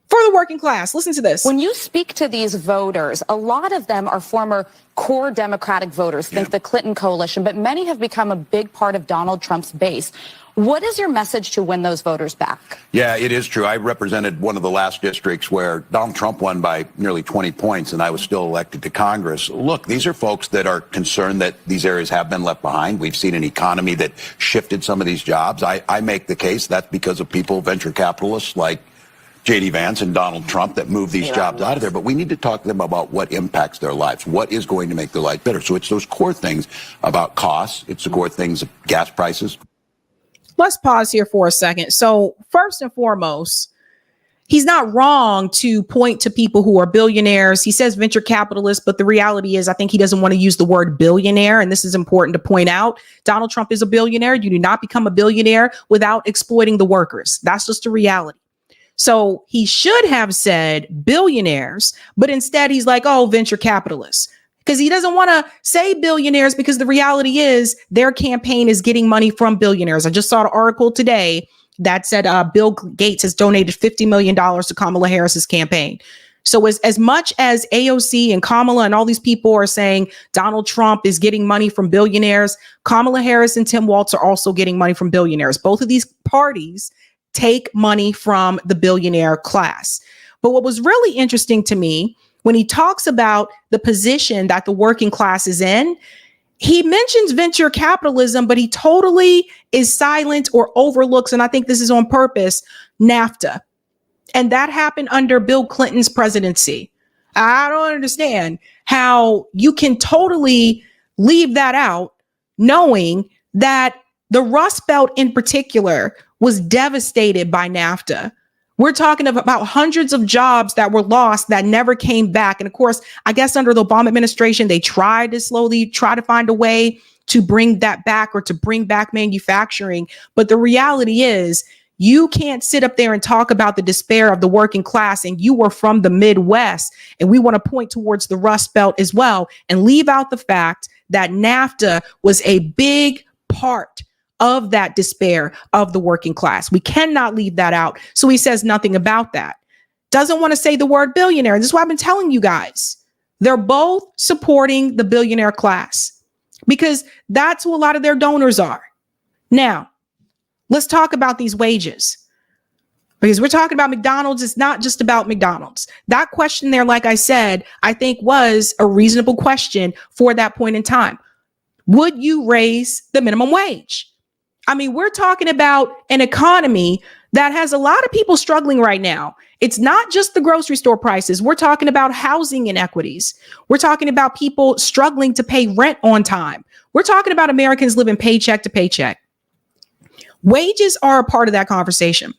for the working class. Listen to this. When you speak to these voters, a lot of them are former core Democratic voters, think the Clinton coalition, but many have become a big part of Donald Trump's base. What is your message to win those voters back? Yeah, it is true. I represented one of the last districts where Donald Trump won by nearly 20 points and I was still elected to Congress. Look, these are folks that are concerned that these areas have been left behind. We've seen an economy that shifted some of these jobs. I make the case that's because of people, venture capitalists like JD Vance and Donald Trump that move these jobs out of there. But we need to talk to them about what impacts their lives, what is going to make their life better. So it's those core things about costs. It's the core things of gas prices. Let's pause here for a second. So first and foremost, he's not wrong to point to people who are billionaires. He says venture capitalists, but the reality is I think he doesn't want to use the word billionaire. And this is important to point out. Donald Trump is a billionaire. You do not become a billionaire without exploiting the workers. That's just a reality. So he should have said billionaires, but instead he's like, oh, venture capitalists. Because he doesn't want to say billionaires because the reality is their campaign is getting money from billionaires. I just saw an article today that said Bill Gates has donated $50 million to Kamala Harris's campaign. So as much as AOC and Kamala and all these people are saying Donald Trump is getting money from billionaires, Kamala Harris and Tim Walz are also getting money from billionaires. Both of these parties take money from the billionaire class. But what was really interesting to me when he talks about the position that the working class is in, he mentions venture capitalism, but he totally is silent or overlooks, and I think this is on purpose, NAFTA. And that happened under Bill Clinton's presidency. I don't understand how you can totally leave that out, knowing that the Rust Belt in particular was devastated by NAFTA. We're talking about hundreds of jobs that were lost that never came back. And of course, I guess under the Obama administration, they tried to slowly try to find a way to bring that back or to bring back manufacturing. But the reality is, you can't sit up there and talk about the despair of the working class, and you were from the Midwest, and we want to point towards the Rust Belt as well and leave out the fact that NAFTA was a big part of that despair of the working class. We cannot leave that out. So he says nothing about that. Doesn't want to say the word billionaire. And this is why I've been telling you guys. They're both supporting the billionaire class because that's who a lot of their donors are. Now, let's talk about these wages. Because we're talking about McDonald's. It's not just about McDonald's. That question there, like I said, I think was a reasonable question for that point in time. Would you raise the minimum wage? I mean, we're talking about an economy that has a lot of people struggling right now. It's not just the grocery store prices. We're talking about housing inequities. We're talking about people struggling to pay rent on time. We're talking about Americans living paycheck to paycheck. Wages are a part of that conversation.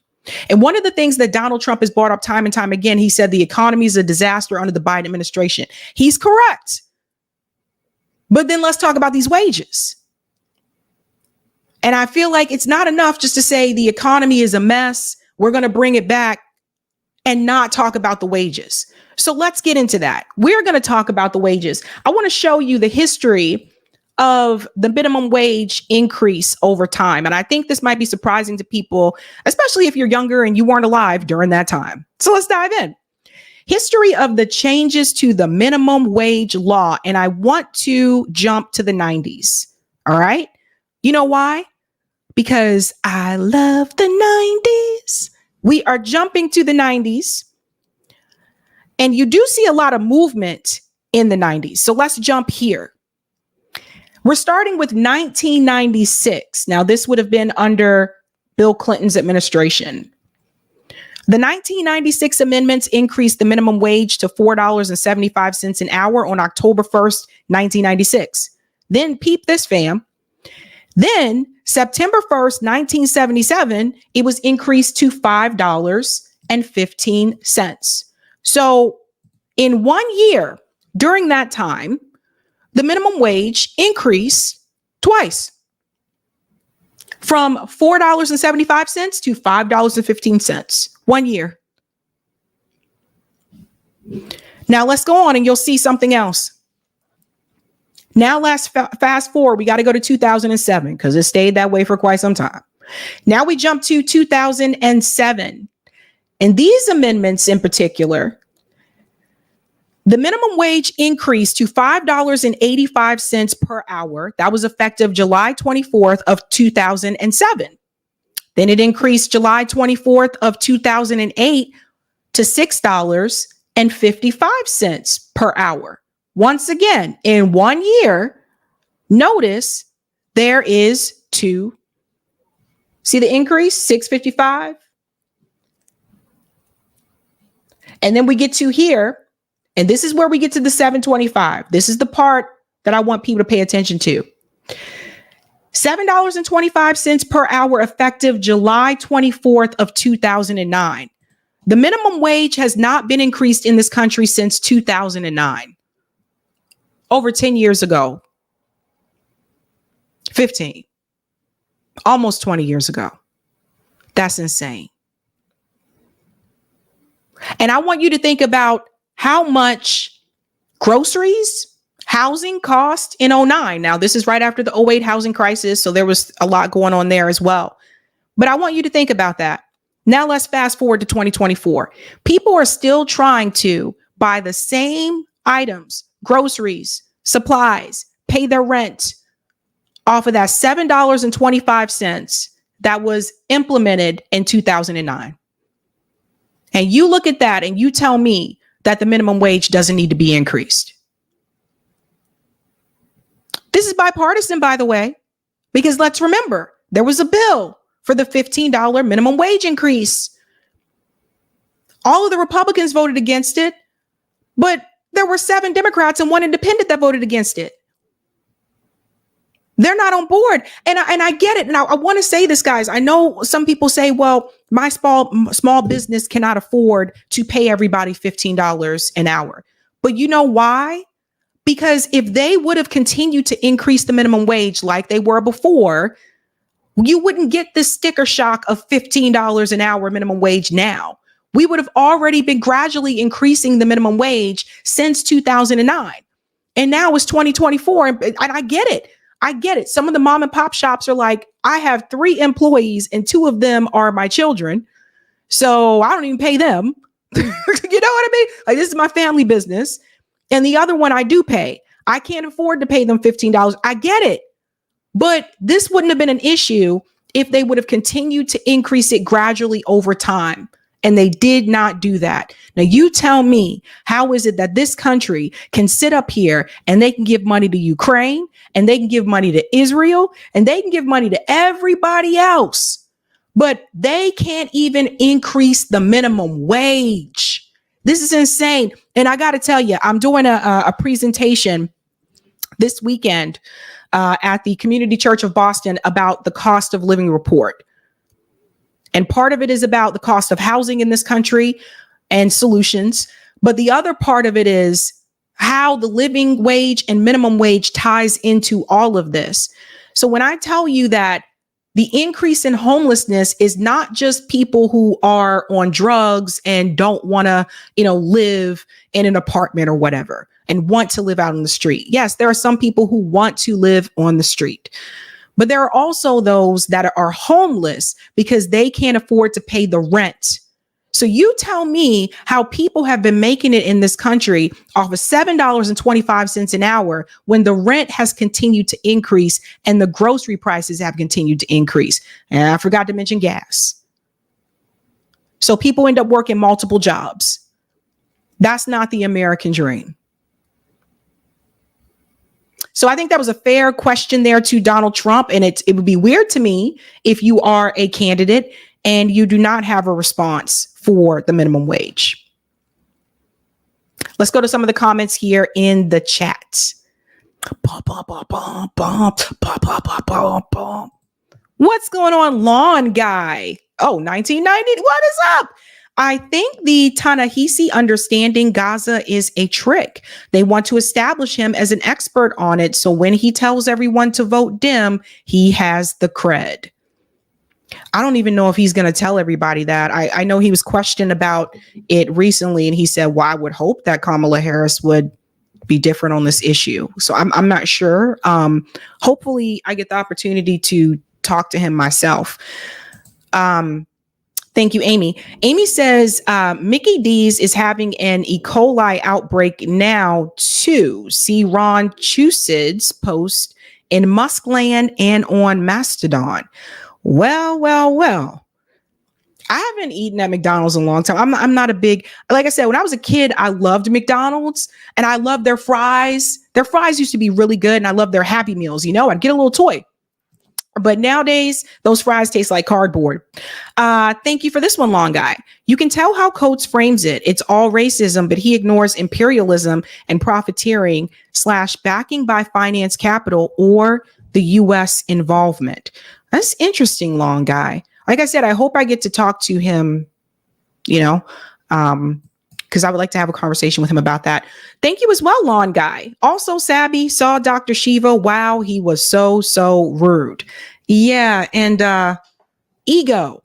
And one of the things that Donald Trump has brought up time and time again, he said the economy is a disaster under the Biden administration. He's correct. But then let's talk about these wages. And I feel like it's not enough just to say the economy is a mess. We're going to bring it back and not talk about the wages. So let's get into that. We're going to talk about the wages. I want to show you the history of the minimum wage increase over time. And I think this might be surprising to people, especially if you're younger and you weren't alive during that time. So let's dive in. History of the changes to the minimum wage law. And I want to jump to the 90s. All right. You know why? Because I love the 90s. We are jumping to the 90s. And you do see a lot of movement in the 90s. So let's jump here. We're starting with 1996. Now, this would have been under Bill Clinton's administration. The 1996 amendments increased the minimum wage to $4.75 an hour on October 1st, 1996. Then peep this, fam. Then September 1st, 1977, it was increased to $5.15. So in 1 year during that time, the minimum wage increased twice from $4.75 to $5.15. 1 year. Now let's go on and you'll see something else. Now let's fast forward. We got to go to 2007 because it stayed that way for quite some time. Now we jump to 2007. And these amendments in particular, the minimum wage increased to $5.85 per hour. That was effective July 24th of 2007. Then it increased July 24th of 2008 to $6.55 per hour. Once again, in 1 year, notice there is two. See the increase, $6.55. And then we get to here, and this is where we get to the $7.25. This is the part that I want people to pay attention to. $7.25 per hour effective July 24th of 2009. The minimum wage has not been increased in this country since 2009. Over 10 years ago. 15. Almost 20 years ago. That's insane. And I want you to think about how much groceries, housing cost in 2009. Now, this is right after the 2008 housing crisis, so there was a lot going on there as well. But I want you to think about that. Now, let's fast forward to 2024. People are still trying to buy the same items, groceries, supplies, pay their rent off of that $7.25 that was implemented in 2009. And you look at that and you tell me that the minimum wage doesn't need to be increased. This is bipartisan, by the way, because let's remember, there was a bill for the $15 minimum wage increase. All of the Republicans voted against it, but there were 7 Democrats and 1 independent that voted against it. They're not on board. And I get it. And I want to say this, guys. I know some people say, well, my small business cannot afford to pay everybody $15 an hour. But you know why? Because if they would have continued to increase the minimum wage like they were before, you wouldn't get this sticker shock of $15 an hour minimum wage now. We would have already been gradually increasing the minimum wage since 2009. And now it's 2024. And I get it. I get it. Some of the mom and pop shops are like, I have 3 employees and 2 of them are my children. So I don't even pay them. You know what I mean? Like, this is my family business. And the other one I do pay. I can't afford to pay them $15. I get it. But this wouldn't have been an issue if they would have continued to increase it gradually over time. And they did not do that. Now, you tell me, how is it that this country can sit up here and they can give money to Ukraine and they can give money to Israel and they can give money to everybody else, but they can't even increase the minimum wage? This is insane. And I got to tell you, I'm doing a presentation this weekend at the Community Church of Boston about the cost of living report. And part of it is about the cost of housing in this country and solutions. But the other part of it is how the living wage and minimum wage ties into all of this. So when I tell you that the increase in homelessness is not just people who are on drugs and don't want to, live in an apartment or whatever and want to live out on the street. Yes, there are some people who want to live on the street. But there are also those that are homeless because they can't afford to pay the rent. So you tell me how people have been making it in this country off of $7.25 an hour when the rent has continued to increase and the grocery prices have continued to increase. And I forgot to mention gas. So people end up working multiple jobs. That's not the American dream. So I think that was a fair question there to Donald Trump. And it would be weird to me if you are a candidate and you do not have a response for the minimum wage. Let's go to some of the comments here in the chat. What's going on, lawn guy? Oh, 1990. What is up? I think the Ta-Nehisi understanding Gaza is a trick. They want to establish him as an expert on it. So when he tells everyone to vote Dem, he has the cred. I don't even know if he's going to tell everybody that. I know he was questioned about it recently and he said, well, I would hope that Kamala Harris would be different on this issue. So I'm not sure. Hopefully I get the opportunity to talk to him myself. Thank you, Amy. Amy says Mickey D's is having an E. coli outbreak now too. See Ron Chusid's post in Muskland and on Mastodon. Well. I haven't eaten at McDonald's in a long time. I'm not a big, like I said, when I was a kid, I loved McDonald's and I loved their fries. Their fries used to be really good and I loved their Happy Meals. I'd get a little toy. But nowadays, those fries taste like cardboard. Thank you for this one, long guy. You can tell how Coates frames it. It's all racism, but he ignores imperialism and profiteering / backing by finance capital or the U.S. involvement. That's interesting, long guy. Like I said, I hope I get to talk to him, because I would like to have a conversation with him about that. Thank you as well, lawn guy. Also, Sabby saw Dr. Shiva. Wow, he was so rude. Yeah, and ego.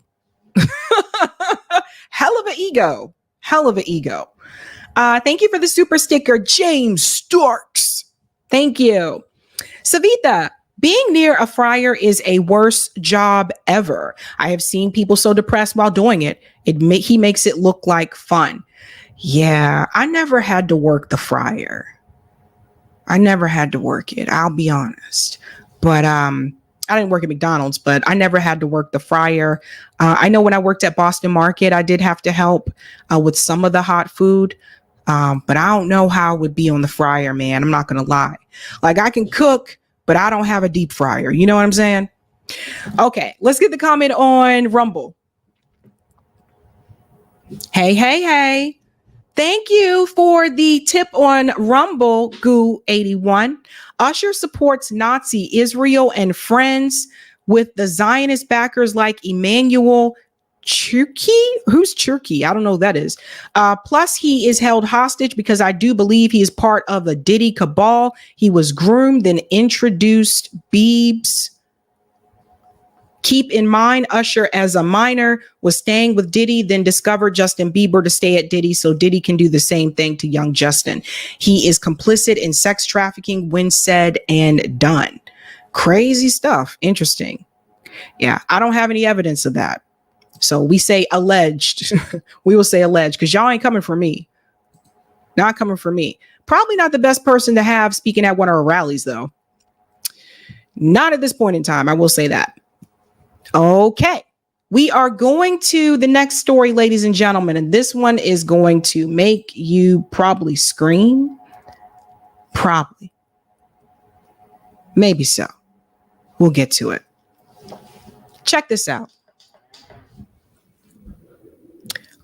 Hell of an ego. Thank you for the super sticker, James Starks. Thank you. Savita, being near a fryer is a worst job ever. I have seen people so depressed while doing it. He makes it look like fun. Yeah, I never had to work the fryer. I never had to work it. I'll be honest. But I didn't work at McDonald's, but I never had to work the fryer. I know when I worked at Boston Market, I did have to help with some of the hot food. But I don't know how it would be on the fryer, man. I'm not going to lie. Like, I can cook, but I don't have a deep fryer. You know what I'm saying? Okay, let's get the comment on Rumble. Hey. Thank you for the tip on Rumble, Goo81. Usher supports Nazi Israel and friends with the Zionist backers like Emmanuel Churki. Who's Churki? I don't know who that is. Plus, he is held hostage because I do believe he is part of the Diddy cabal. He was groomed and introduced Biebs. Keep in mind, Usher, as a minor, was staying with Diddy, then discovered Justin Bieber to stay at Diddy, so Diddy can do the same thing to young Justin. He is complicit in sex trafficking when said and done. Crazy stuff. Interesting. Yeah, I don't have any evidence of that. So we say alleged. We will say alleged because y'all ain't coming for me. Not coming for me. Probably not the best person to have speaking at one of our rallies, though. Not at this point in time. I will say that. Okay, we are going to the next story, ladies and gentlemen, and this one is going to make you probably scream. Probably. Maybe so. We'll get to it. Check this out.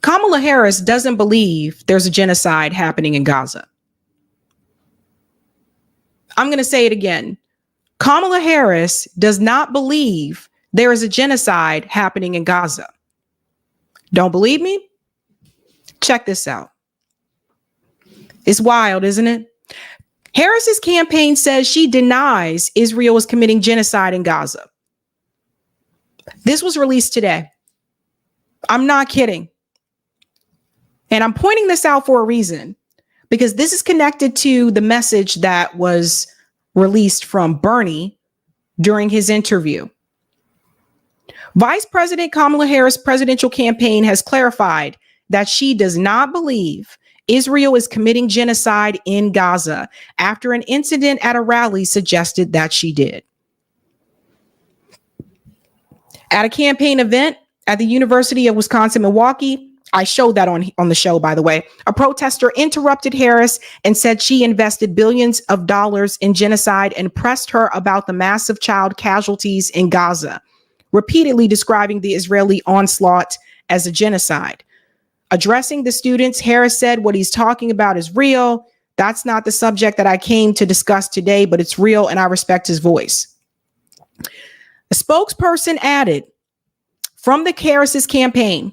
Kamala Harris doesn't believe there's a genocide happening in Gaza. I'm going to say it again. Kamala Harris does not believe there is a genocide happening in Gaza. Don't believe me? Check this out. It's wild, isn't it? Harris's campaign says she denies Israel is committing genocide in Gaza. This was released today. I'm not kidding. And I'm pointing this out for a reason, because this is connected to the message that was released from Bernie during his interview. Vice President Kamala Harris' presidential campaign has clarified that she does not believe Israel is committing genocide in Gaza after an incident at a rally suggested that she did. At a campaign event at the University of Wisconsin-Milwaukee, I showed that on the show, by the way, a protester interrupted Harris and said she invested billions of dollars in genocide and pressed her about the massive child casualties in Gaza, repeatedly describing the Israeli onslaught as a genocide. Addressing the students, Harris said, "What he's talking about is real. That's not the subject that I came to discuss today, but it's real and I respect his voice." A spokesperson added from the Harris's campaign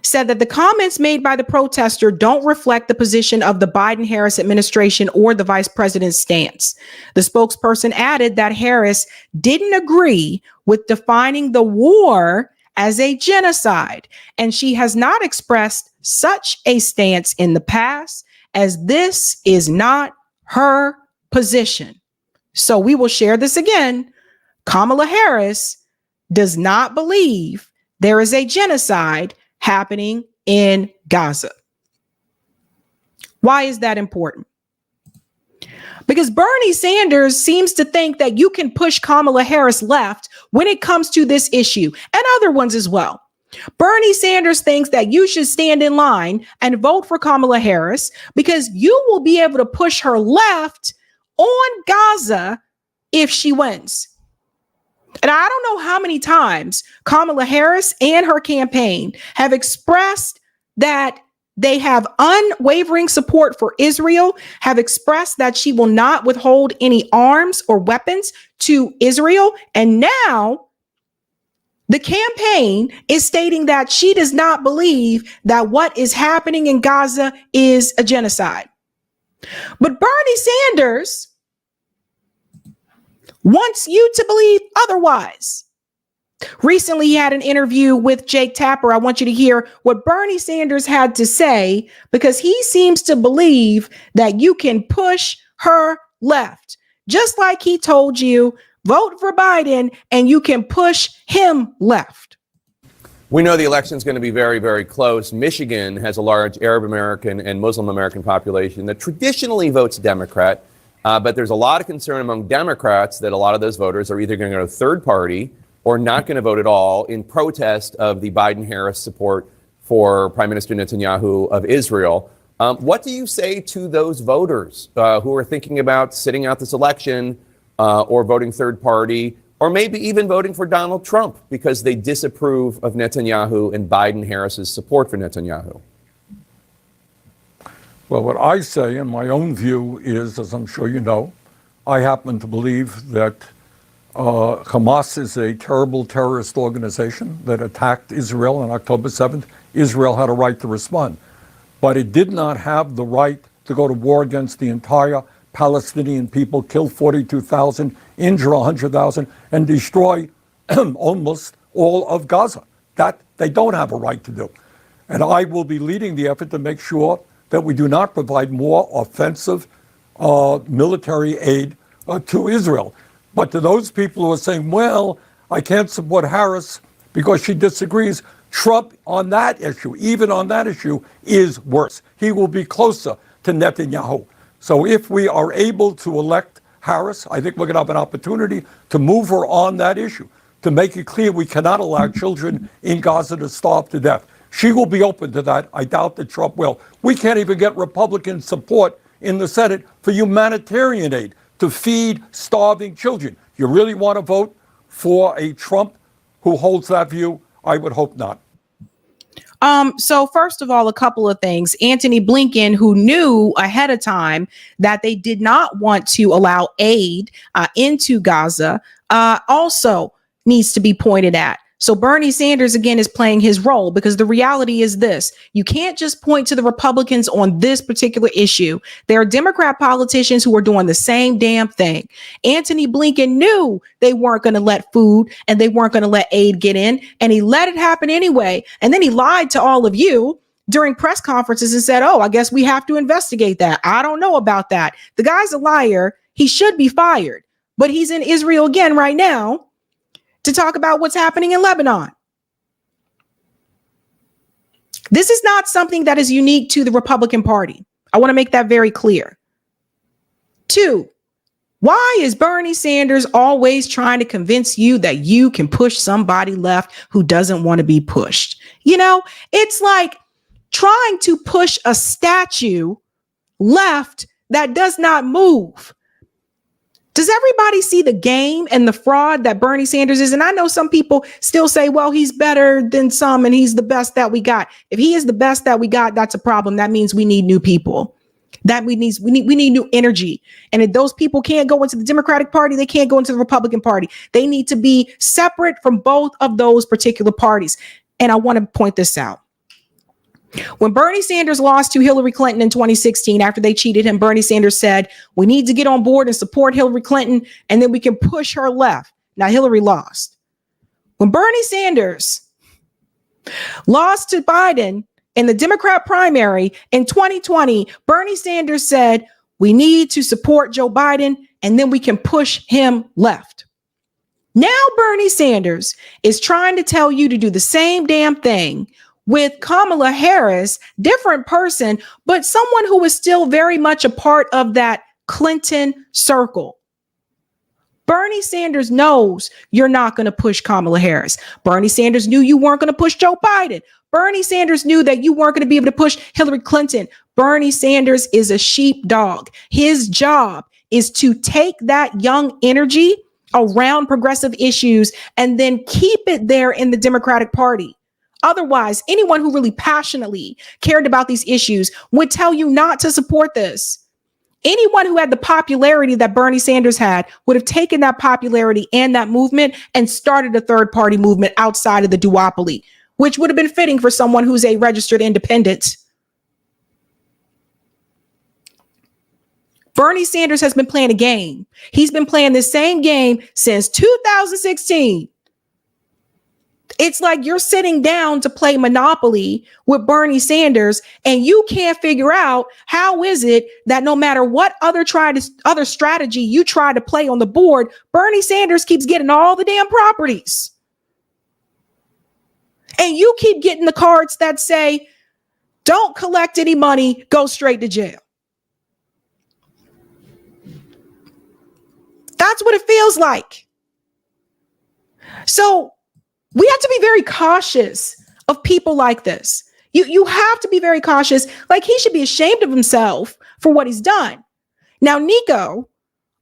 said that the comments made by the protester don't reflect the position of the Biden-Harris administration or the vice president's stance. The spokesperson added that Harris didn't agree with defining the war as a genocide, and she has not expressed such a stance in the past, as this is not her position. So we will share this again. Kamala Harris does not believe there is a genocide happening in Gaza. Why is that important? Because Bernie Sanders seems to think that you can push Kamala Harris left when it comes to this issue, and other ones as well. Bernie Sanders thinks that you should stand in line and vote for Kamala Harris because you will be able to push her left on Gaza if she wins. And I don't know how many times Kamala Harris and her campaign have expressed that they have unwavering support for Israel, have expressed that she will not withhold any arms or weapons to Israel. And now the campaign is stating that she does not believe that what is happening in Gaza is a genocide. But Bernie Sanders wants you to believe otherwise. Recently, he had an interview with Jake Tapper. I want you to hear what Bernie Sanders had to say, because he seems to believe that you can push her left. Just like he told you, vote for Biden and you can push him left. We know the election is going to be very, very close. Michigan has a large Arab American and Muslim American population that traditionally votes Democrat. But there's a lot of concern among Democrats that a lot of those voters are either going to go to third party or not going to vote at all in protest of the Biden-Harris support for Prime Minister Netanyahu of Israel. What do you say to those voters who are thinking about sitting out this election or voting third party, or maybe even voting for Donald Trump because they disapprove of Netanyahu and Biden-Harris's support for Netanyahu? Well, what I say in my own view is, as I'm sure you know, I happen to believe that Hamas is a terrible terrorist organization that attacked Israel on October 7th. Israel had a right to respond, but it did not have the right to go to war against the entire Palestinian people, kill 42,000, injure 100,000, and destroy almost all of Gaza. That they don't have a right to do. And I will be leading the effort to make sure that we do not provide more offensive military aid to Israel. But to those people who are saying, well, I can't support Harris because she disagrees, Trump on that issue, even on that issue, is worse. He will be closer to Netanyahu. So if we are able to elect Harris, I think we're going to have an opportunity to move her on that issue, to make it clear we cannot allow children in Gaza to starve to death. She will be open to that. I doubt that Trump will. We can't even get Republican support in the Senate for humanitarian aid to feed starving children. You really want to vote for a Trump who holds that view? I would hope not. So first of all, a couple of things. Antony Blinken, who knew ahead of time that they did not want to allow aid into Gaza, also needs to be pointed at. So Bernie Sanders, again, is playing his role, because the reality is this: you can't just point to the Republicans on this particular issue. There are Democrat politicians who are doing the same damn thing. Antony Blinken knew they weren't going to let food and they weren't going to let aid get in, and he let it happen anyway. And then he lied to all of you during press conferences and said, oh, I guess we have to investigate that. I don't know about that. The guy's a liar. He should be fired, but he's in Israel again right now to talk about what's happening in Lebanon. This is not something that is unique to the Republican Party. I want to make that very clear. 2, why is Bernie Sanders always trying to convince you that you can push somebody left who doesn't want to be pushed? You know, it's like trying to push a statue left that does not move. Does everybody see the game and the fraud that Bernie Sanders is? And I know some people still say, well, he's better than some and he's the best that we got. If he is the best that we got, that's a problem. That means we need new people. That we need new energy. And if those people can't go into the Democratic Party, they can't go into the Republican Party. They need to be separate from both of those particular parties. And I want to point this out. When Bernie Sanders lost to Hillary Clinton in 2016, after they cheated him, Bernie Sanders said, we need to get on board and support Hillary Clinton, and then we can push her left. Now, Hillary lost. When Bernie Sanders lost to Biden in the Democrat primary in 2020, Bernie Sanders said, we need to support Joe Biden, and then we can push him left. Now, Bernie Sanders is trying to tell you to do the same damn thing with Kamala Harris, different person, but someone who is still very much a part of that Clinton circle. Bernie Sanders knows you're not going to push Kamala Harris. Bernie Sanders knew you weren't going to push Joe Biden. Bernie Sanders knew that you weren't going to be able to push Hillary Clinton. Bernie Sanders is a sheepdog. His job is to take that young energy around progressive issues and then keep it there in the Democratic Party. Otherwise, anyone who really passionately cared about these issues would tell you not to support this. Anyone who had the popularity that Bernie Sanders had would have taken that popularity and that movement and started a third party movement outside of the duopoly, which would have been fitting for someone who's a registered independent. Bernie Sanders has been playing a game. He's been playing the same game since 2016. It's like you're sitting down to play Monopoly with Bernie Sanders and you can't figure out how is it that no matter what other strategy you try to play on the board, Bernie Sanders keeps getting all the damn properties. And you keep getting the cards that say, don't collect any money, go straight to jail. That's what it feels like. So we have to be very cautious of people like this. You have to be very cautious. Like, he should be ashamed of himself for what he's done. Now, Nico,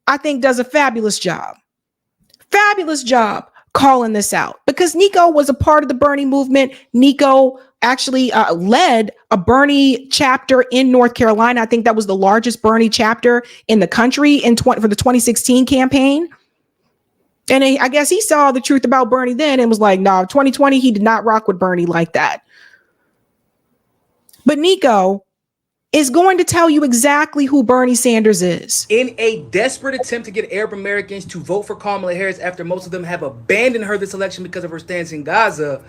I think, does a fabulous job calling this out, because Nico was a part of the Bernie movement. Nico actually led a Bernie chapter in North Carolina. I think that was the largest Bernie chapter in the country for the 2016 campaign. And I guess he saw the truth about Bernie then and was like, no, 2020, he did not rock with Bernie like that. But Nico is going to tell you exactly who Bernie Sanders is. In a desperate attempt to get Arab Americans to vote for Kamala Harris after most of them have abandoned her this election because of her stance in Gaza,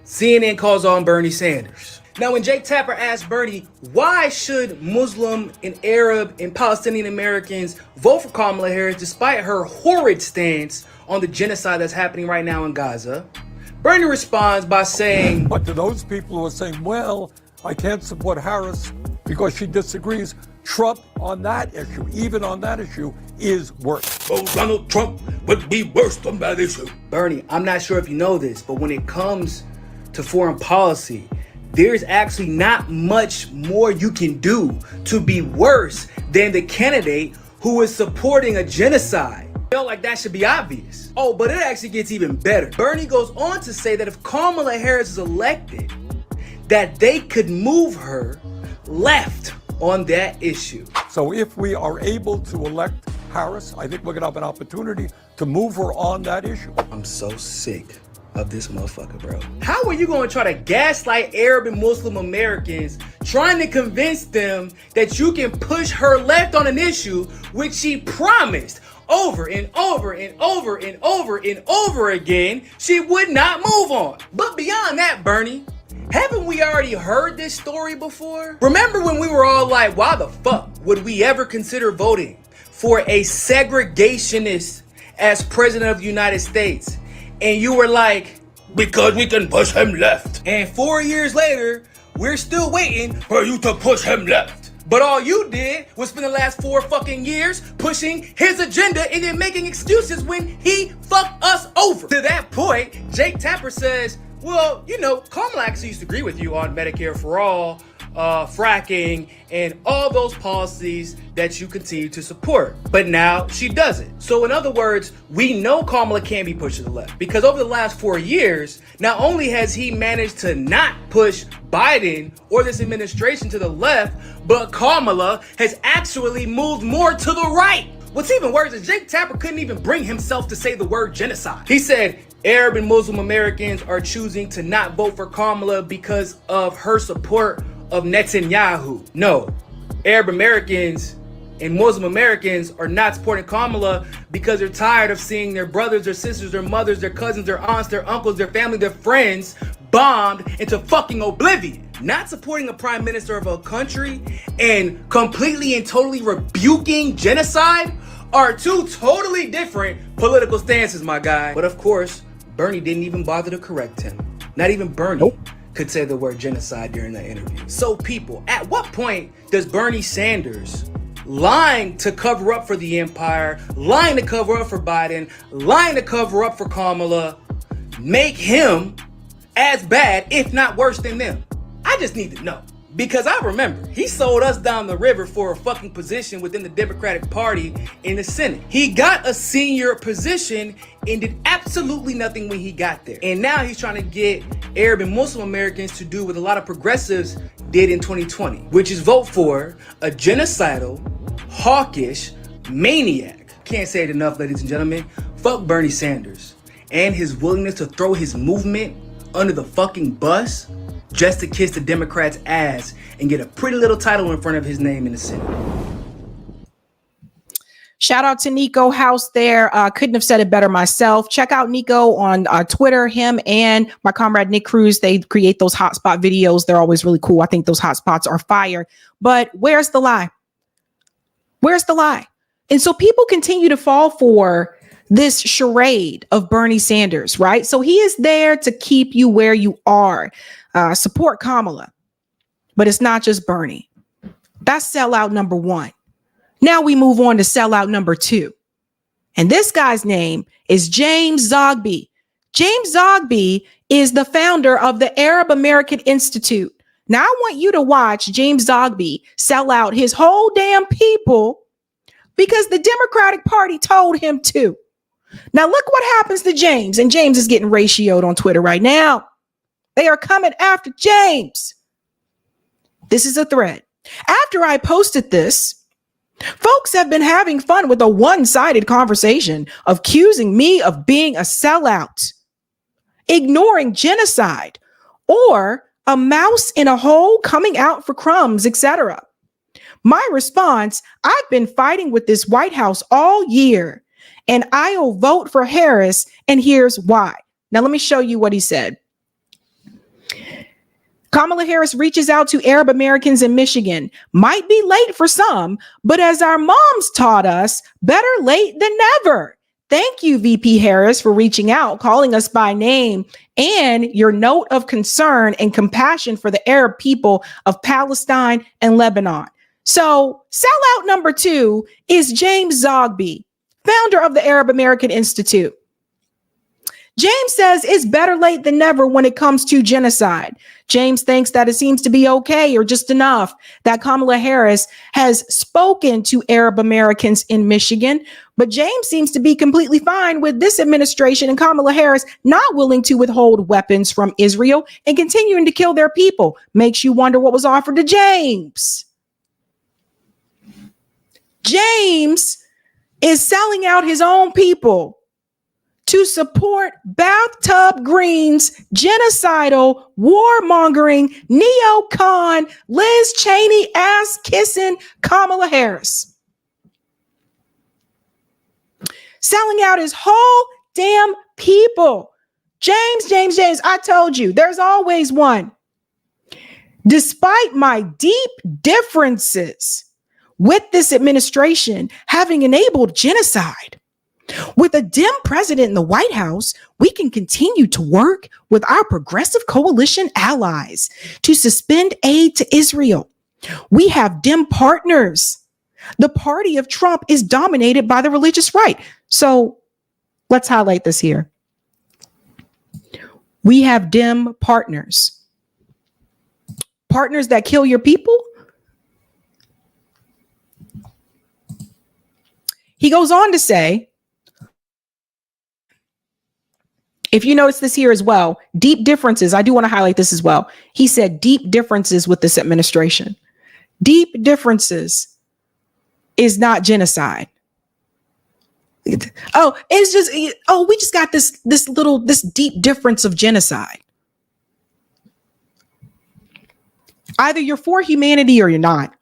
CNN calls on Bernie Sanders. Now, when Jake Tapper asked Bernie, why should Muslim and Arab and Palestinian Americans vote for Kamala Harris despite her horrid stance on the genocide that's happening right now in Gaza, Bernie responds by saying, but to those people who are saying, well, I can't support Harris because she disagrees, Trump on that issue, even on that issue, is worse. Oh, Donald Trump would be worse on that issue. Bernie, I'm not sure if you know this, but when it comes to foreign policy, there's actually not much more you can do to be worse than the candidate who is supporting a genocide. I felt like that should be obvious. Oh, but it actually gets even better. Bernie goes on to say that if Kamala Harris is elected, that they could move her left on that issue. So if we are able to elect Harris, I think we're going to have an opportunity to move her on that issue. I'm so sick of this motherfucker, bro. How are you going to try to gaslight Arab and Muslim Americans, trying to convince them that you can push her left on an issue which she promised over and over and over and over and over again she would not move on? But beyond that, Bernie, haven't we already heard this story before? Remember when we were all like, why the fuck would we ever consider voting for a segregationist as president of the United States? And you were like, because we can push him left. And 4 years later, we're still waiting for you to push him left. But all you did was spend the last 4 fucking years pushing his agenda and then making excuses when he fucked us over. To that point, Jake Tapper says, well, you know, Kamala actually used to agree with you on Medicare for all, fracking, and all those policies that you continue to support. But now she doesn't. So in other words, we know Kamala can't be pushed to the left because over the last 4 years, not only has he managed to not push Biden or this administration to the left, but Kamala has actually moved more to the right. What's even worse is Jake Tapper couldn't even bring himself to say the word genocide. He said Arab and Muslim Americans are choosing to not vote for Kamala because of her support of Netanyahu. No, Arab Americans and Muslim Americans are not supporting Kamala because they're tired of seeing their brothers, their sisters, their mothers, their cousins, their aunts, their uncles, their family, their friends bombed into fucking oblivion. Not supporting a prime minister of a country and completely and totally rebuking genocide are two totally different political stances, my guy. But of course, Bernie didn't even bother to correct him. Not even Bernie could say the word genocide during that interview. So people, at what point does Bernie Sanders lying to cover up for the empire, lying to cover up for Biden, lying to cover up for Kamala, make him as bad, if not worse than them? I just need to know. Because I remember, he sold us down the river for a fucking position within the Democratic Party in the Senate. He got a senior position and did absolutely nothing when he got there. And now he's trying to get Arab and Muslim Americans to do what a lot of progressives did in 2020, which is vote for a genocidal, hawkish maniac. Can't say it enough, ladies and gentlemen. Fuck Bernie Sanders and his willingness to throw his movement under the fucking bus just to kiss the Democrats' ass and get a pretty little title in front of his name in the Senate. Shout out to Nico House there. Couldn't have said it better myself. Check out Nico on Twitter. Him and my comrade Nick Cruz, they create those hotspot videos. They're always really cool. I think those hotspots are fire. But where's the lie? Where's the lie? And so people continue to fall for this charade of Bernie Sanders, right? So he is there to keep you where you are. Support Kamala. But it's not just Bernie. That's sellout number one. Now we move on to sellout number two. And this guy's name is James Zogby. James Zogby is the founder of the Arab American Institute. Now I want you to watch James Zogby sell out his whole damn people because the Democratic Party told him to. Now look what happens to James. And James is getting ratioed on Twitter right now. They are coming after James. This is a thread. After I posted this, folks have been having fun with a one-sided conversation of accusing me of being a sellout, ignoring genocide, or a mouse in a hole coming out for crumbs, etc. My response, I've been fighting with this White House all year, and I'll vote for Harris, and here's why. Now, let me show you what he said. Kamala Harris reaches out to Arab Americans in Michigan. Might be late for some, but as our moms taught us, better late than never. Thank you, VP Harris, for reaching out, calling us by name, and your note of concern and compassion for the Arab people of Palestine and Lebanon. So, sellout number 2 is James Zogby, founder of the Arab American Institute. James says it's better late than never when it comes to genocide. James thinks that it seems to be okay or just enough that Kamala Harris has spoken to Arab Americans in Michigan, but James seems to be completely fine with this administration and Kamala Harris not willing to withhold weapons from Israel and continuing to kill their people. Makes you wonder what was offered to James. James is selling out his own people to support Bathtub Green's genocidal, warmongering, neocon, Liz Cheney ass-kissing Kamala Harris. Selling out his whole damn people. James, I told you, there's always one. Despite my deep differences with this administration having enabled genocide, with a dim president in the White House, we can continue to work with our progressive coalition allies to suspend aid to Israel. We have dim partners. The party of Trump is dominated by the religious right. So let's highlight this here. We have dim partners. Partners that kill your people. He goes on to say, if you notice this here as well, deep differences. I do want to highlight this as well. He said deep differences with this administration. Deep differences is not genocide. Oh, it's just, we just got this deep difference of genocide. Either you're for humanity or you're not.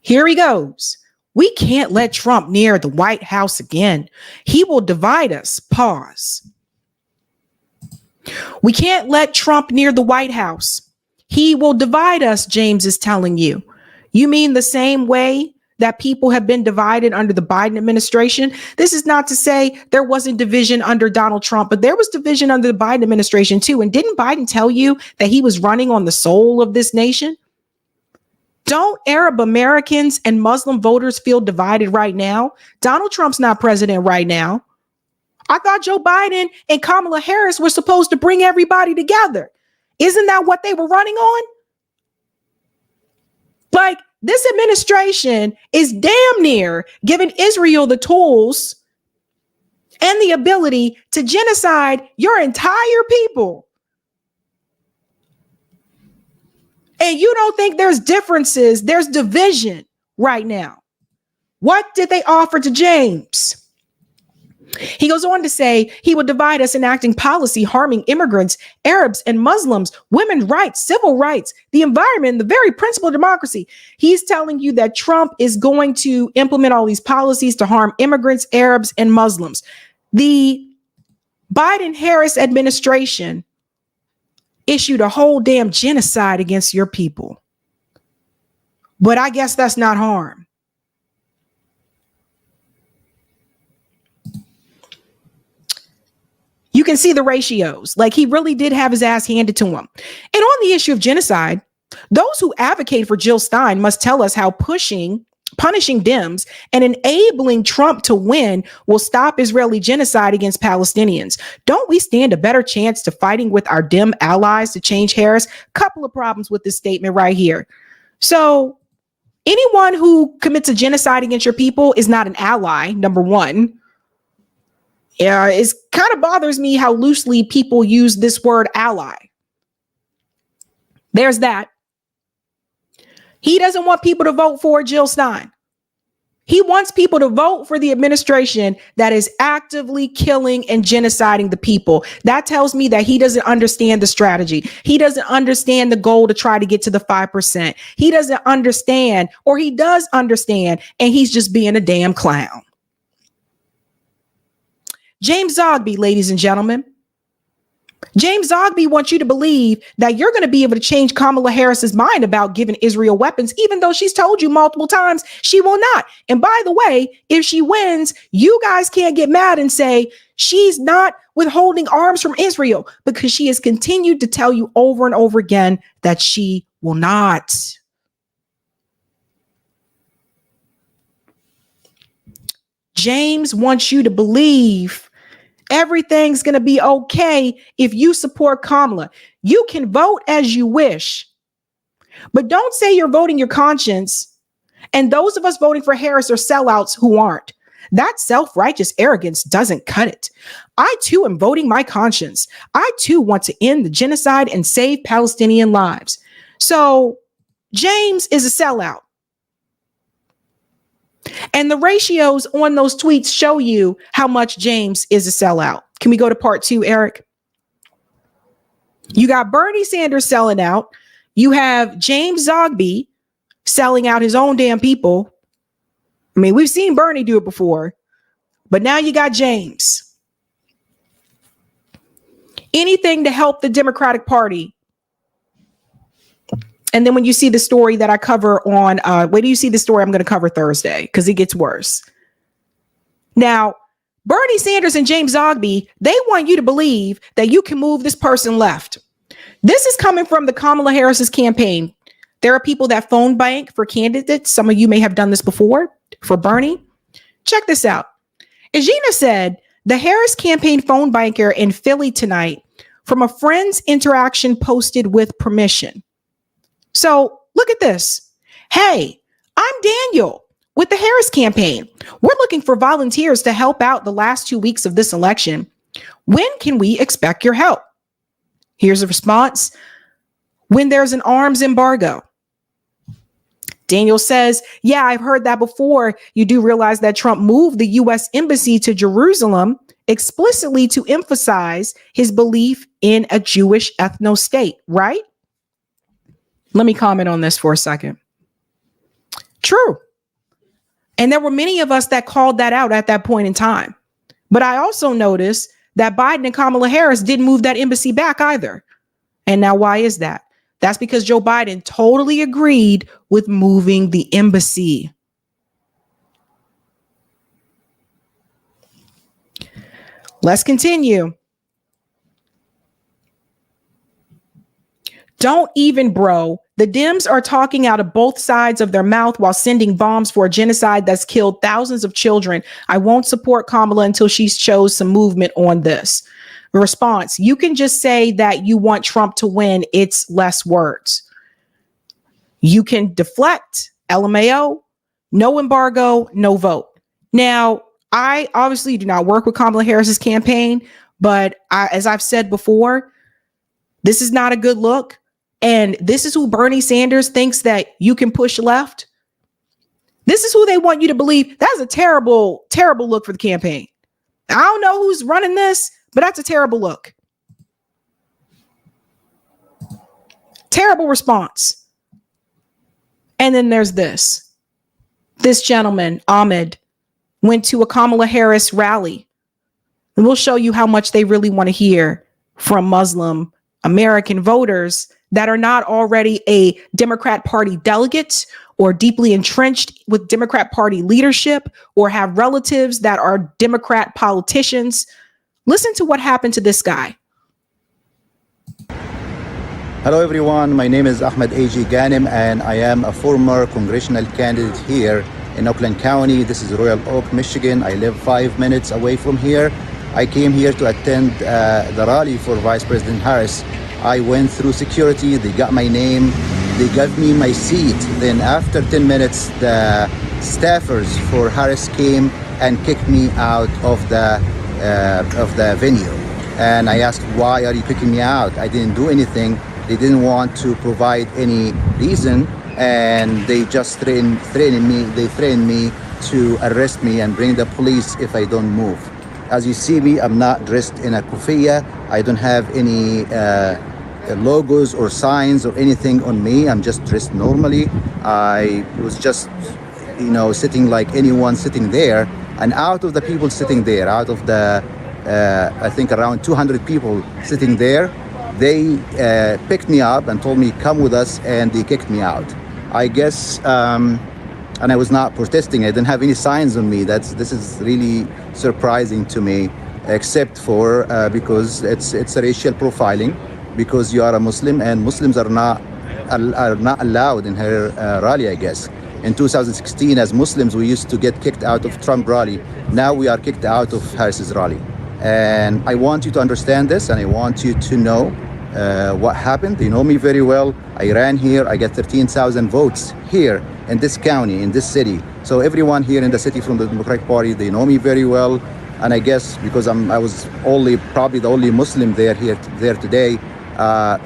Here he goes. We can't let Trump near the White House again. He will divide us. Pause. We can't let Trump near the White House. He will divide us, James is telling you. You mean the same way that people have been divided under the Biden administration? This is not to say there wasn't division under Donald Trump, but there was division under the Biden administration too. And didn't Biden tell you that he was running on the soul of this nation? Don't Arab Americans and Muslim voters feel divided right now? Donald Trump's not president right now. I thought Joe Biden and Kamala Harris were supposed to bring everybody together. Isn't that what they were running on? Like, this administration is damn near giving Israel the tools and the ability to genocide your entire people. And you don't think there's differences, there's division right now. What did they offer to James? He goes on to say he would divide us enacting policy harming immigrants, Arabs and Muslims, women's rights, civil rights, the environment, the very principle of democracy. He's telling you that Trump is going to implement all these policies to harm immigrants, Arabs, and Muslims. The Biden-Harris administration issued a whole damn genocide against your people. But I guess that's not harm. You can see the ratios. Like, he really did have his ass handed to him. And on the issue of genocide, those who advocate for Jill Stein must tell us how punishing Dems and enabling Trump to win will stop Israeli genocide against Palestinians. Don't we stand a better chance to fighting with our Dem allies to change Harris? Couple of problems with this statement right here. So anyone who commits a genocide against your people is not an ally, number one. It kind of bothers me how loosely people use this word ally. There's that. He doesn't want people to vote for Jill Stein. He wants people to vote for the administration that is actively killing and genociding the people. That tells me that he doesn't understand the strategy. He doesn't understand the goal to try to get to the 5%. He doesn't understand, or he does understand, and he's just being a damn clown. James Zogby, ladies and gentlemen. James Zogby wants you to believe that you're going to be able to change Kamala Harris's mind about giving Israel weapons, even though she's told you multiple times she will not. And by the way, if she wins, you guys can't get mad and say she's not withholding arms from Israel, because she has continued to tell you over and over again that she will not. James wants you to believe everything's going to be okay if you support Kamala. You can vote as you wish, but don't say you're voting your conscience. And those of us voting for Harris are sellouts who aren't. That self-righteous arrogance doesn't cut it. I too am voting my conscience. I too want to end the genocide and save Palestinian lives. So James is a sellout. And the ratios on those tweets show you how much James is a sellout. Can we go to part 2, Eric? You got Bernie Sanders selling out. You have James Zogby selling out his own damn people. I mean, we've seen Bernie do it before, but now you got James. Anything to help the Democratic Party. And then when you see the story that I cover on, wait till you see the story I'm going to cover Thursday, because it gets worse. Now, Bernie Sanders and James Zogby, they want you to believe that you can move this person left. This is coming from the Kamala Harris's campaign. There are people that phone bank for candidates. Some of you may have done this before for Bernie. Check this out. Agina said the Harris campaign phone banker in Philly tonight from a friend's interaction posted with permission. So look at this. Hey, I'm Daniel with the Harris campaign. We're looking for volunteers to help out the last 2 weeks of this election. When can we expect your help? Here's a response. When there's an arms embargo. Daniel says, yeah, I've heard that before. You do realize that Trump moved the U.S. embassy to Jerusalem explicitly to emphasize his belief in a Jewish ethno-state, right? Let me comment on this for a second. True. And there were many of us that called that out at that point in time. But I also noticed that Biden and Kamala Harris didn't move that embassy back either. And now why is that? That's because Joe Biden totally agreed with moving the embassy. Let's continue. Don't even, bro. The Dems are talking out of both sides of their mouth while sending bombs for a genocide that's killed thousands of children. I won't support Kamala until she shows some movement on this. Response. You can just say that you want Trump to win. It's less words. You can deflect. LMAO. No embargo. No vote. Now, I obviously do not work with Kamala Harris's campaign, but as I've said before, this is not a good look. And this is who Bernie Sanders thinks that you can push left. This is who they want you to believe. That's a terrible, terrible look for the campaign. I don't know who's running this, but that's a terrible look. Terrible response. And then there's this. This gentleman, Ahmed, went to a Kamala Harris rally. And we'll show you how much they really want to hear from Muslim American voters that are not already a Democrat Party delegate or deeply entrenched with Democrat Party leadership or have relatives that are Democrat politicians. Listen to what happened to this guy. Hello everyone, my name is Ahmed A.G. Ghanem and I am a former congressional candidate here in Oakland County. This is Royal Oak, Michigan. I live 5 minutes away from here. I came here to attend the rally for Vice President Harris. I went through security, they got my name, they gave me my seat. Then after 10 minutes, the staffers for Harris came and kicked me out of the the venue. And I asked, why are you kicking me out? I didn't do anything. They didn't want to provide any reason, and they just threatened me to arrest me and bring the police if I don't move. As you see me, I'm not dressed in a kufiya. I don't have any logos or signs or anything on me. I'm just dressed normally. I was just, sitting like anyone sitting there. And out of the people sitting there, out of the, I think around 200 people sitting there, they picked me up and told me, come with us, and they kicked me out. I guess, and I was not protesting. I didn't have any signs on me. This is really surprising to me, except for because it's a racial profiling, because you are a Muslim and Muslims are not allowed in her rally, I guess. In 2016, as Muslims, we used to get kicked out of Trump rally. Now we are kicked out of Harris's rally. And I want you to understand this, and I want you to know what happened. They know me very well. I ran here. I got 13,000 votes here in this county, in this city. So everyone here in the city from the Democratic Party, they know me very well. And I guess because I was probably the only Muslim there today,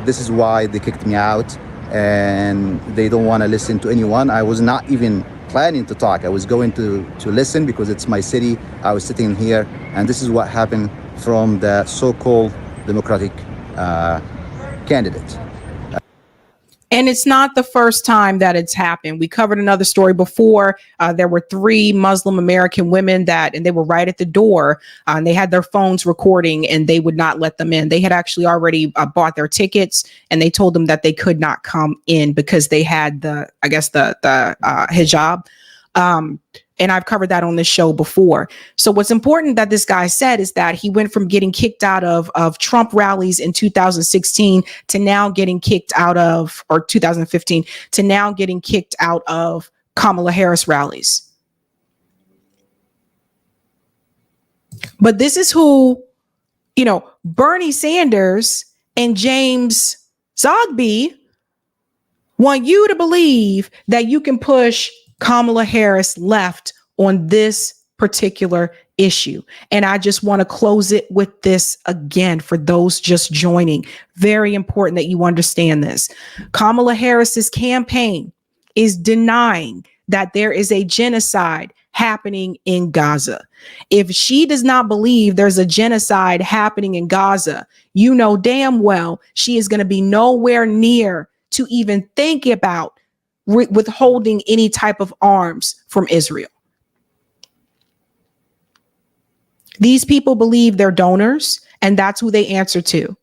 this is why they kicked me out. And they don't want to listen to anyone. I was not even planning to talk. I was going to listen because it's my city. I was sitting here, and this is what happened from the so-called Democratic candidate. And it's not the first time that it's happened. We covered another story before. There were 3 Muslim American women and they were right at the door, and they had their phones recording, and they would not let them in. They had actually already bought their tickets, and they told them that they could not come in because they had the hijab. And I've covered that on this show before. So what's important that this guy said is that he went from getting kicked out of Trump rallies in 2016 to now getting kicked out of, or 2015, to now getting kicked out of Kamala Harris rallies. But this is who, Bernie Sanders and James Zogby want you to believe that you can push Kamala Harris left on this particular issue. And I just want to close it with this again for those just joining. Very important that you understand this. Kamala Harris's campaign is denying that there is a genocide happening in Gaza. If she does not believe there's a genocide happening in Gaza, you know damn well she is going to be nowhere near to even think about withholding any type of arms from Israel. These people believe they're donors, and that's who they answer to.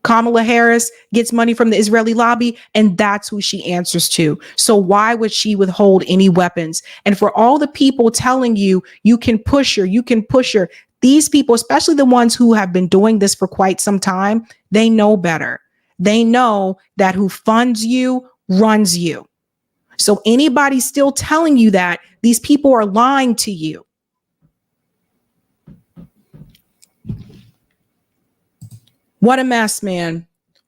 Kamala Harris gets money from the Israeli lobby, and that's who she answers to. So why would she withhold any weapons? And for all the people telling you, you can push her, these people, especially the ones who have been doing this for quite some time, they know better. They know that who funds you runs you. So anybody still telling you that, these people are lying to you. What a mess, man.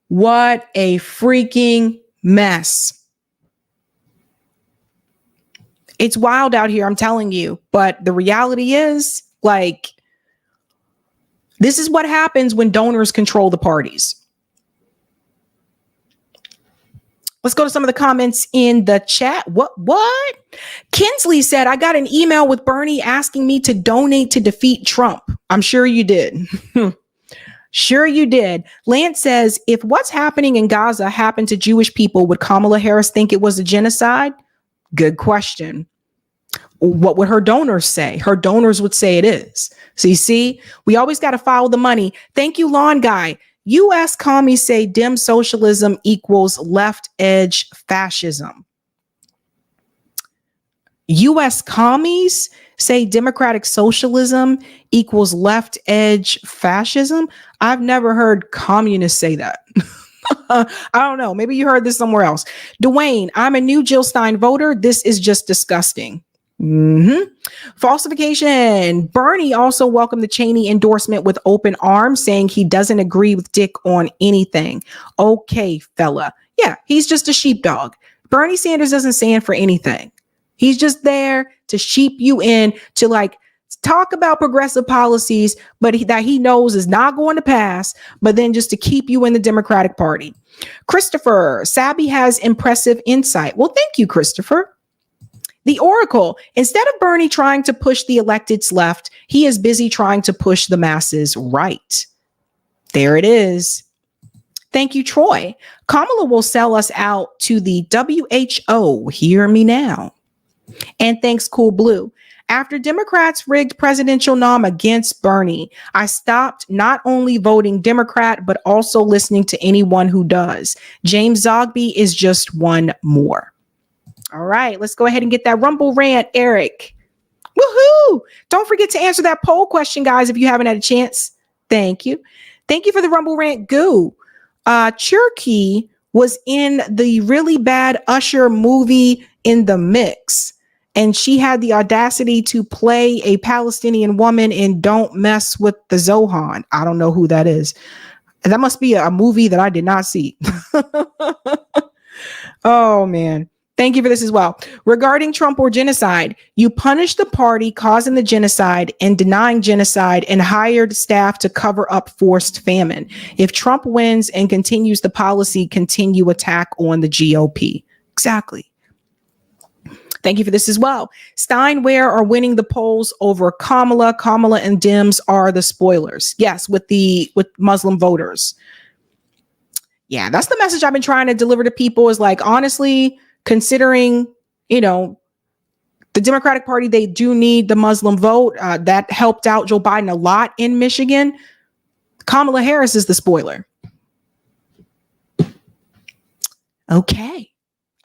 What a freaking mess. It's wild out here, I'm telling you. But the reality is, this is what happens when donors control the parties. Let's go to some of the comments in the chat. What? Kinsley said, I got an email with Bernie asking me to donate to defeat Trump. I'm sure you did. Sure you did. Lance says, if what's happening in Gaza happened to Jewish people, would Kamala Harris think it was a genocide? Good question. What would her donors say? Her donors would say it is. So you see, we always got to follow the money. Thank you, Lawn Guy. U.S. commies say dim socialism equals left edge fascism. U.S. commies say democratic socialism equals left edge fascism. I've never heard communists say that. I don't know. Maybe you heard this somewhere else. Dwayne, I'm a new Jill Stein voter. This is just disgusting. Falsification. Bernie also welcomed the Cheney endorsement with open arms, saying he doesn't agree with Dick on anything. Okay, fella. Yeah, he's just a sheepdog. Bernie Sanders doesn't stand for anything. He's just there to sheep you in to talk about progressive policies, but that he knows is not going to pass, but then just to keep you in the Democratic Party. Christopher, Sabby has impressive insight. Well, thank you, Christopher. The Oracle, instead of Bernie trying to push the electeds left, he is busy trying to push the masses right. There it is. Thank you, Troy. Kamala will sell us out to the WHO. Hear me now. And thanks, Cool Blue. After Democrats rigged presidential nom against Bernie, I stopped not only voting Democrat, but also listening to anyone who does. James Zogby is just one more. All right, let's go ahead and get that Rumble rant, Eric. Woohoo! Don't forget to answer that poll question, guys, if you haven't had a chance. Thank you. Thank you for the Rumble rant, Goo. Cherokee was in the really bad Usher movie In the Mix, and she had the audacity to play a Palestinian woman in Don't Mess with the Zohan. I don't know who that is. That must be a movie that I did not see. Oh, man. Thank you for this as well. Regarding Trump or genocide, you punished the party causing the genocide and denying genocide and hired staff to cover up forced famine. If Trump wins and continues the policy, continue attack on the GOP. Exactly. Thank you for this as well. Steinware are winning the polls over Kamala. Kamala and Dems are the spoilers. Yes, with Muslim voters. Yeah, that's the message I've been trying to deliver to people is like, honestly, considering, the Democratic Party, they do need the Muslim vote. That helped out Joe Biden a lot in Michigan. Kamala Harris is the spoiler. Okay.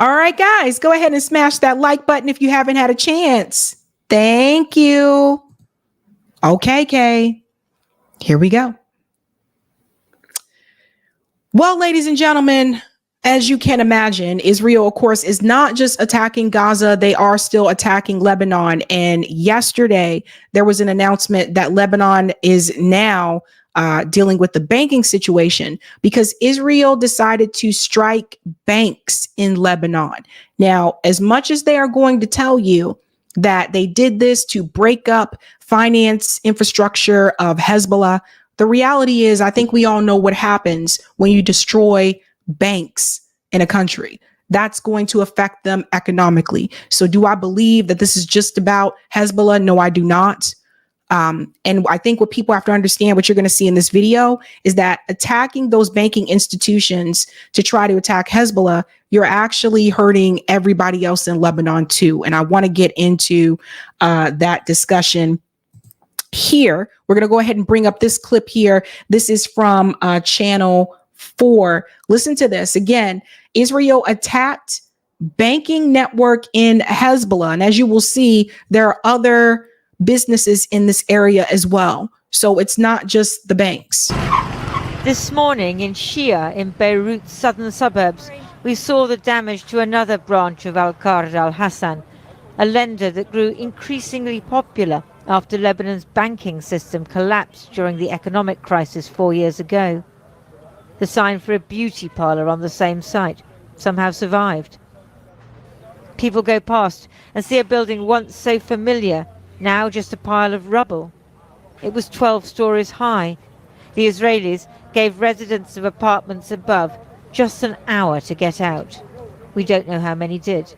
All right, guys, go ahead and smash that like button if you haven't had a chance. Thank you. Okay, Kay. Here we go. Well, ladies and gentlemen, as you can imagine, Israel, of course, is not just attacking Gaza. They are still attacking Lebanon. And yesterday, there was an announcement that Lebanon is now dealing with the banking situation because Israel decided to strike banks in Lebanon. Now, as much as they are going to tell you that they did this to break up finance infrastructure of Hezbollah, the reality is, I think we all know what happens when you destroy banks in a country. That's going to affect them economically. So do I believe that this is just about Hezbollah? No, I do not. And I think what people have to understand, what you're going to see in this video, is that attacking those banking institutions to try to attack Hezbollah, you're actually hurting everybody else in Lebanon too. And I want to get into that discussion here. We're going to go ahead and bring up this clip here. This is from channel 4. Listen to this. Again, Israel attacked banking network in Hezbollah. And as you will see, there are other businesses in this area as well. So it's not just the banks. This morning in Shia, in Beirut's southern suburbs, we saw the damage to another branch of Al-Qard al-Hassan, a lender that grew increasingly popular after Lebanon's banking system collapsed during the economic crisis 4 years ago. The sign for a beauty parlor on the same site somehow survived. People go past and see a building once so familiar, now just a pile of rubble. It was 12 stories high. The Israelis gave residents of apartments above just an hour to get out. We don't know how many did.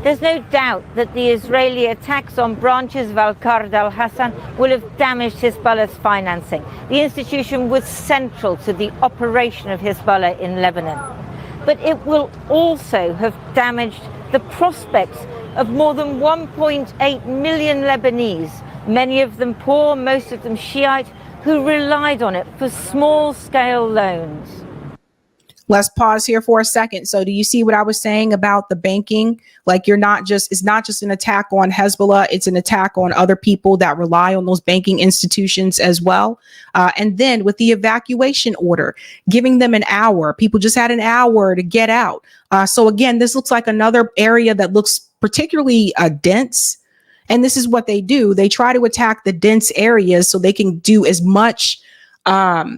There's no doubt that the Israeli attacks on branches of Al-Qard al-Hassan will have damaged Hezbollah's financing. The institution was central to the operation of Hezbollah in Lebanon. But it will also have damaged the prospects of more than 1.8 million Lebanese, many of them poor, most of them Shiite, who relied on it for small-scale loans. Let's pause here for a second. So do you see what I was saying about the banking? Like it's not just an attack on Hezbollah, it's an attack on other people that rely on those banking institutions as well. And then with the evacuation order, giving them an hour, people just had an hour to get out. So again, this looks like another area that looks particularly dense. And this is what they do. They try to attack the dense areas so they can do as much, have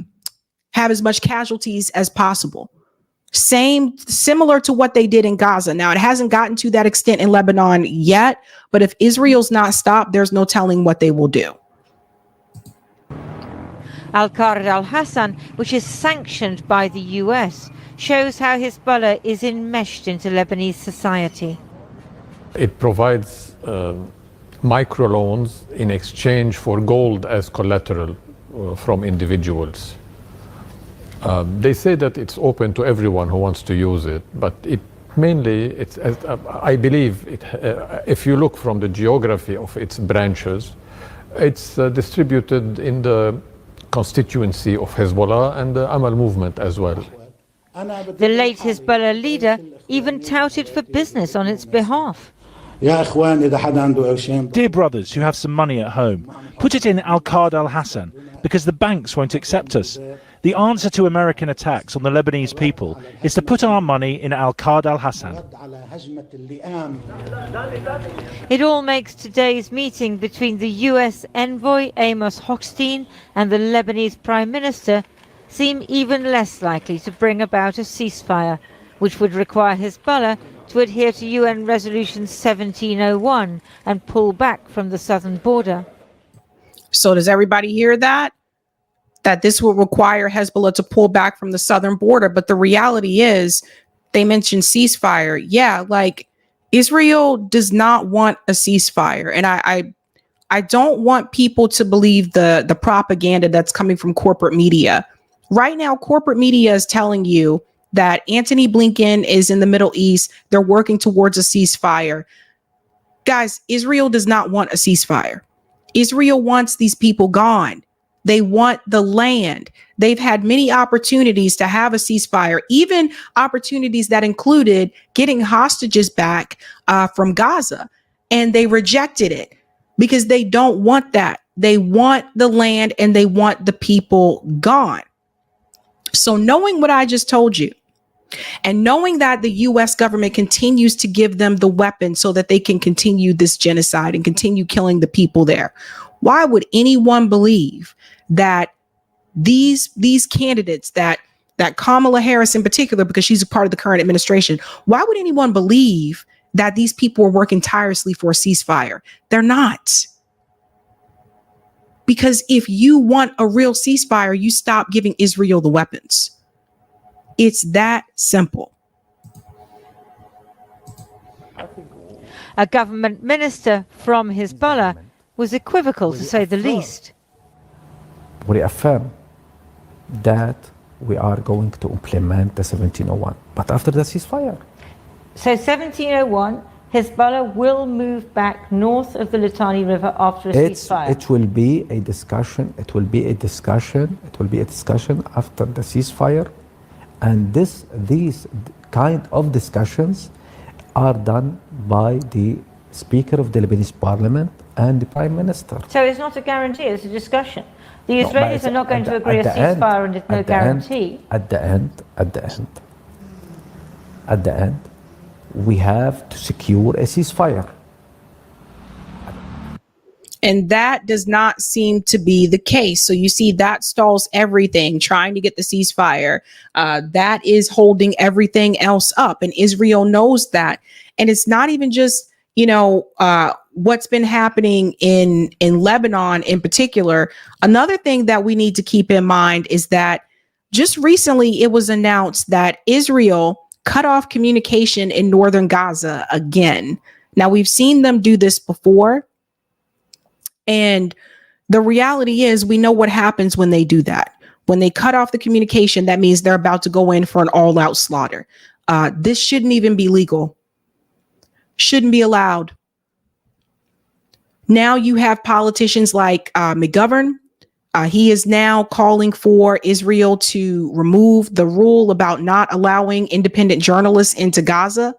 as much casualties as possible. Similar to what they did in Gaza. Now, it hasn't gotten to that extent in Lebanon yet, but if Israel's not stopped, there's no telling what they will do. Al-Qard al-Hassan, which is sanctioned by the US, shows how Hezbollah is enmeshed into Lebanese society. It provides microloans in exchange for gold as collateral from individuals. They say that it's open to everyone who wants to use it, but I believe if you look from the geography of its branches, it's distributed in the constituency of Hezbollah and the Amal movement as well. The late Hezbollah leader even touted for business on its behalf. Dear brothers who have some money at home, put it in Al-Qard al-Hassan, because the banks won't accept us. The answer to American attacks on the Lebanese people is to put our money in Al-Qard al-Hassan. It all makes today's meeting between the US envoy Amos Hochstein and the Lebanese Prime Minister seem even less likely to bring about a ceasefire, which would require Hezbollah to adhere to UN Resolution 1701 and pull back from the southern border. So does everybody hear that? That this will require Hezbollah to pull back from the southern border. But the reality is, they mentioned ceasefire. Yeah, like Israel does not want a ceasefire. And I don't want people to believe the propaganda that's coming from corporate media. Right now, corporate media is telling you that Antony Blinken is in the Middle East. They're working towards a ceasefire. Guys, Israel does not want a ceasefire. Israel wants these people gone. They want the land. They've had many opportunities to have a ceasefire, even opportunities that included getting hostages back from Gaza. And they rejected it because they don't want that. They want the land and they want the people gone. So knowing what I just told you, and knowing that the US government continues to give them the weapons so that they can continue this genocide and continue killing the people there, why would anyone believe that these candidates, that Kamala Harris in particular, because she's a part of the current administration, why would anyone believe that these people are working tirelessly for a ceasefire? They're not. Because if you want a real ceasefire, you stop giving Israel the weapons. It's that simple. A government minister from Hezbollah was equivocal, to say the least. We affirm that we are going to implement the 1701, but after the ceasefire. So 1701, Hezbollah will move back north of the Litani River after a ceasefire. It will be a discussion. It will be a discussion after the ceasefire. And these kind of discussions are done by the Speaker of the Lebanese Parliament and the Prime Minister. So it's not a guarantee, it's a discussion. The Israelis are not going to agree a ceasefire and it's no guarantee. At the end, we have to secure a ceasefire. And that does not seem to be the case. So you see, that stalls everything, trying to get the ceasefire. That is holding everything else up. And Israel knows that. And it's not even just, what's been happening in Lebanon in particular. Another thing that we need to keep in mind is that just recently it was announced that Israel cut off communication in northern Gaza again. Now, we've seen them do this before. And the reality is, we know what happens when they do that. When they cut off the communication, that means they're about to go in for an all-out slaughter. This shouldn't even be legal. Shouldn't be allowed. Now you have politicians like McGovern. He is now calling for Israel to remove the rule about not allowing independent journalists into Gaza.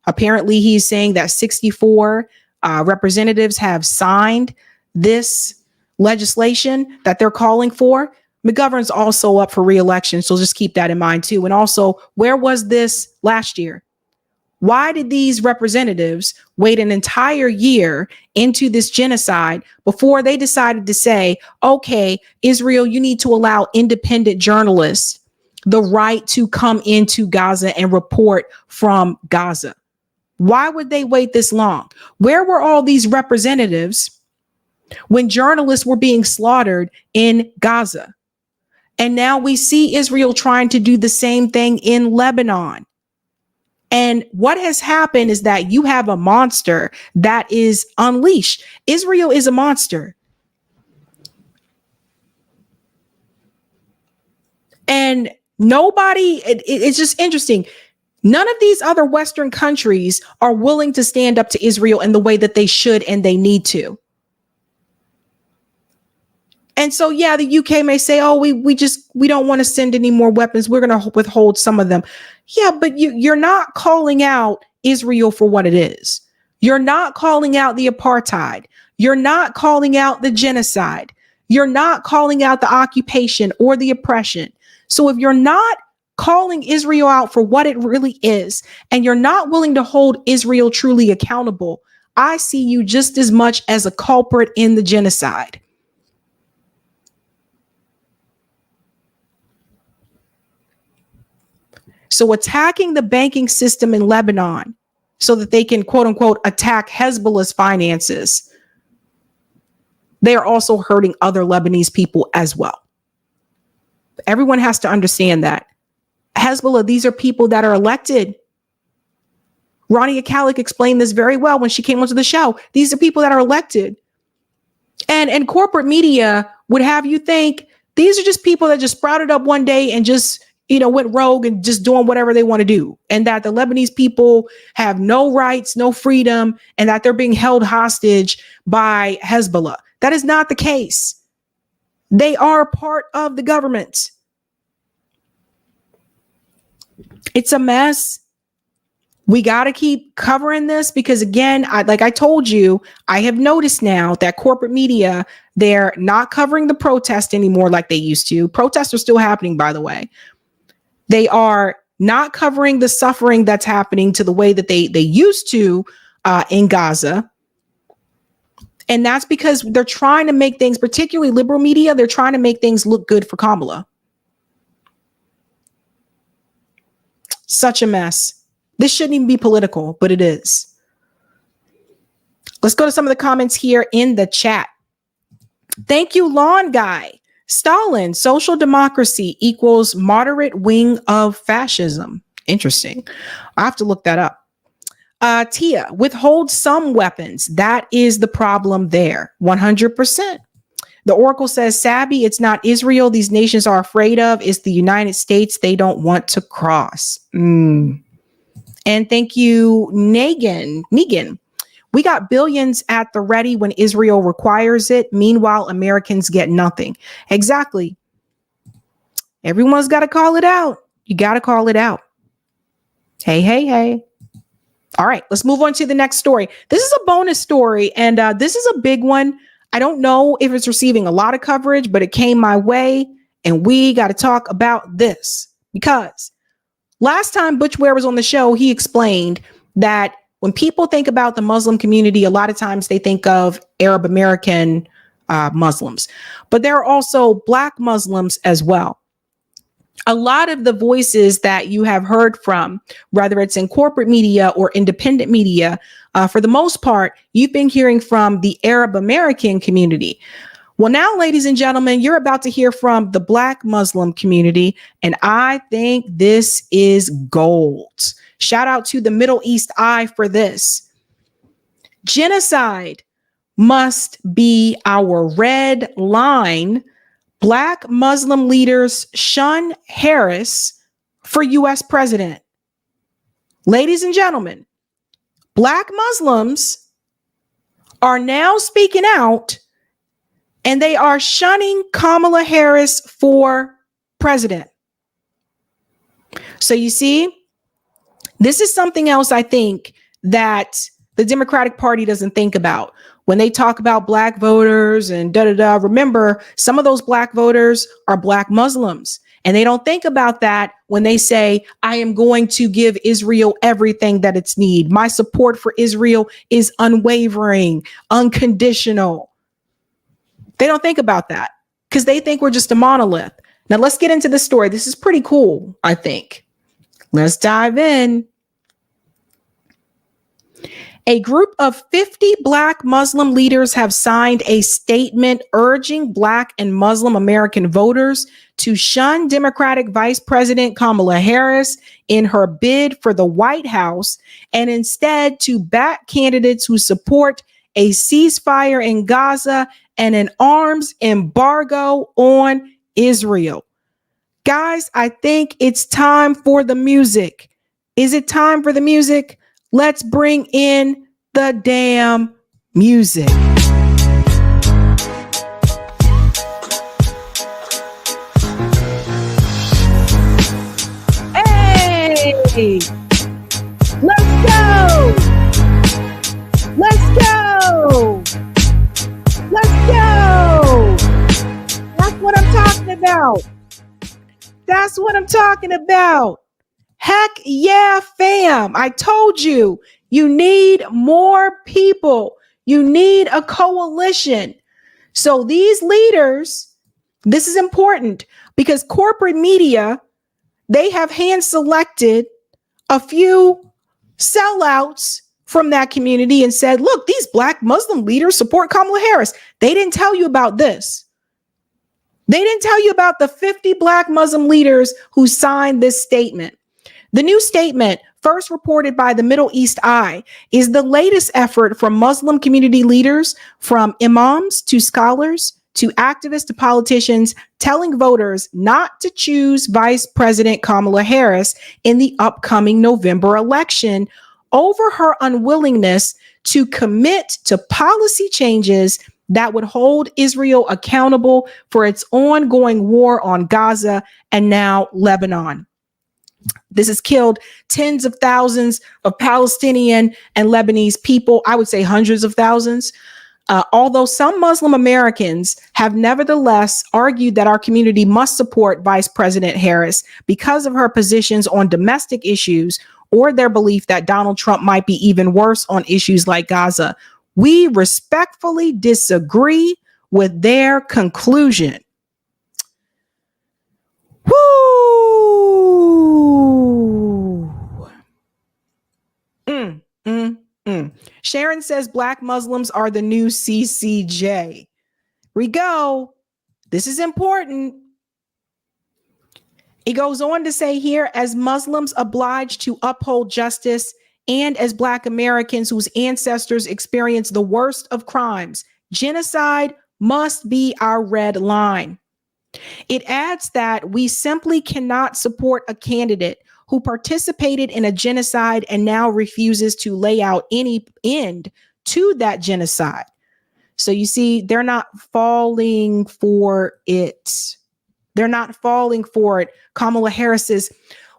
Apparently, he's saying that 64 representatives have signed this legislation that they're calling for. McGovern's also up for re-election, so just keep that in mind too. And also, where was this last year? Why did these representatives wait an entire year into this genocide before they decided to say, okay, Israel, you need to allow independent journalists the right to come into Gaza and report from Gaza. Why would they wait this long? Where were all these representatives when journalists were being slaughtered in Gaza? And now we see Israel trying to do the same thing in Lebanon. And what has happened is that you have a monster that is unleashed. Israel is a monster. And nobody, it's just interesting. None of these other Western countries are willing to stand up to Israel in the way that they should and they need to. And so, yeah, the UK may say, oh, we don't want to send any more weapons. We're going to withhold some of them. Yeah, but you're not calling out Israel for what it is. You're not calling out the apartheid. You're not calling out the genocide. You're not calling out the occupation or the oppression. So if you're not calling Israel out for what it really is, and you're not willing to hold Israel truly accountable, I see you just as much as a culprit in the genocide. So attacking the banking system in Lebanon so that they can, quote unquote, attack Hezbollah's finances, they are also hurting other Lebanese people as well. Everyone has to understand that. Hezbollah, these are people that are elected. Rania Khalek explained this very well when she came onto the show. These are people that are elected. And corporate media would have you think these are just people that just sprouted up one day and just, went rogue and just doing whatever they want to do. And that the Lebanese people have no rights, no freedom, and that they're being held hostage by Hezbollah. That is not the case. They are part of the government. It's a mess. We got to keep covering this because, again, like I told you, I have noticed now that corporate media, they're not covering the protest anymore like they used to. Protests are still happening, by the way. They are not covering the suffering that's happening to the way that they used to in Gaza. And that's because they're trying to make things, particularly liberal media, they're trying to make things look good for Kamala. Such a mess. This shouldn't even be political, but it is. Let's go to some of the comments here in the chat. Thank you, Lawn Guy. Stalin, social democracy equals moderate wing of fascism. Interesting. I have to look that up. Tia, withhold some weapons. That is the problem there. 100%. The Oracle says, Sabby, it's not Israel these nations are afraid of. It's the United States they don't want to cross. And thank you, Negan. We got billions at the ready when Israel requires it. Meanwhile, Americans get nothing. Exactly. Everyone's got to call it out. You got to call it out. Hey. All right, let's move on to the next story. This is a bonus story, and this is a big one. I don't know if it's receiving a lot of coverage, but it came my way, and we got to talk about this because last time Butch Ware was on the show, he explained that when people think about the Muslim community, a lot of times they think of Arab American Muslims, but there are also Black Muslims as well. A lot of the voices that you have heard from, whether it's in corporate media or independent media, for the most part, you've been hearing from the Arab American community. Well, now, ladies and gentlemen, you're about to hear from the Black Muslim community, and I think this is gold. Shout out to the Middle East Eye for this. Genocide must be our red line. Black Muslim leaders shun Harris for U.S. president. Ladies and gentlemen, Black Muslims are now speaking out and they are shunning Kamala Harris for president. So you see, this is something else I think that the Democratic Party doesn't think about. When they talk about Black voters and remember, some of those Black voters are Black Muslims. And they don't think about that when they say, I am going to give Israel everything that it's need. My support for Israel is unwavering, unconditional. They don't think about that because they think we're just a monolith. Now let's get into the story. This is pretty cool, I think. Let's dive in. A group of 50 Black Muslim leaders have signed a statement urging Black and Muslim American voters to shun Democratic Vice President Kamala Harris in her bid for the White House and instead to back candidates who support a ceasefire in Gaza and an arms embargo on Israel. Guys, I think it's time for the music. Is it time for the music? Let's bring in the damn music. Hey! Let's go! Let's go! Let's go! That's what I'm talking about. That's what I'm talking about. Heck yeah, fam. I told you, you need more people. You need a coalition. So these leaders, this is important because corporate media, they have hand selected a few sellouts from that community and said, look, these Black Muslim leaders support Kamala Harris. They didn't tell you about this. They didn't tell you about the 50 Black Muslim leaders who signed this statement. The new statement, first reported by the Middle East Eye, is the latest effort from Muslim community leaders, from imams to scholars to activists to politicians, telling voters not to choose Vice President Kamala Harris in the upcoming November election over her unwillingness to commit to policy changes that would hold Israel accountable for its ongoing war on Gaza and now Lebanon. This has killed tens of thousands of Palestinian and Lebanese people. I would say hundreds of thousands. Although some Muslim Americans have nevertheless argued that our community must support Vice President Harris because of her positions on domestic issues or their belief that Donald Trump might be even worse on issues like Gaza, we respectfully disagree with their conclusion. Woo! Sharon says Black Muslims are the new CCJ. We go. This is important. It goes on to say here, as Muslims obliged to uphold justice and as Black Americans whose ancestors experienced the worst of crimes, genocide must be our red line. It adds that we simply cannot support a candidate who participated in a genocide and now refuses to lay out any end to that genocide. So you see, they're not falling for it. They're not falling for it. Kamala Harris says,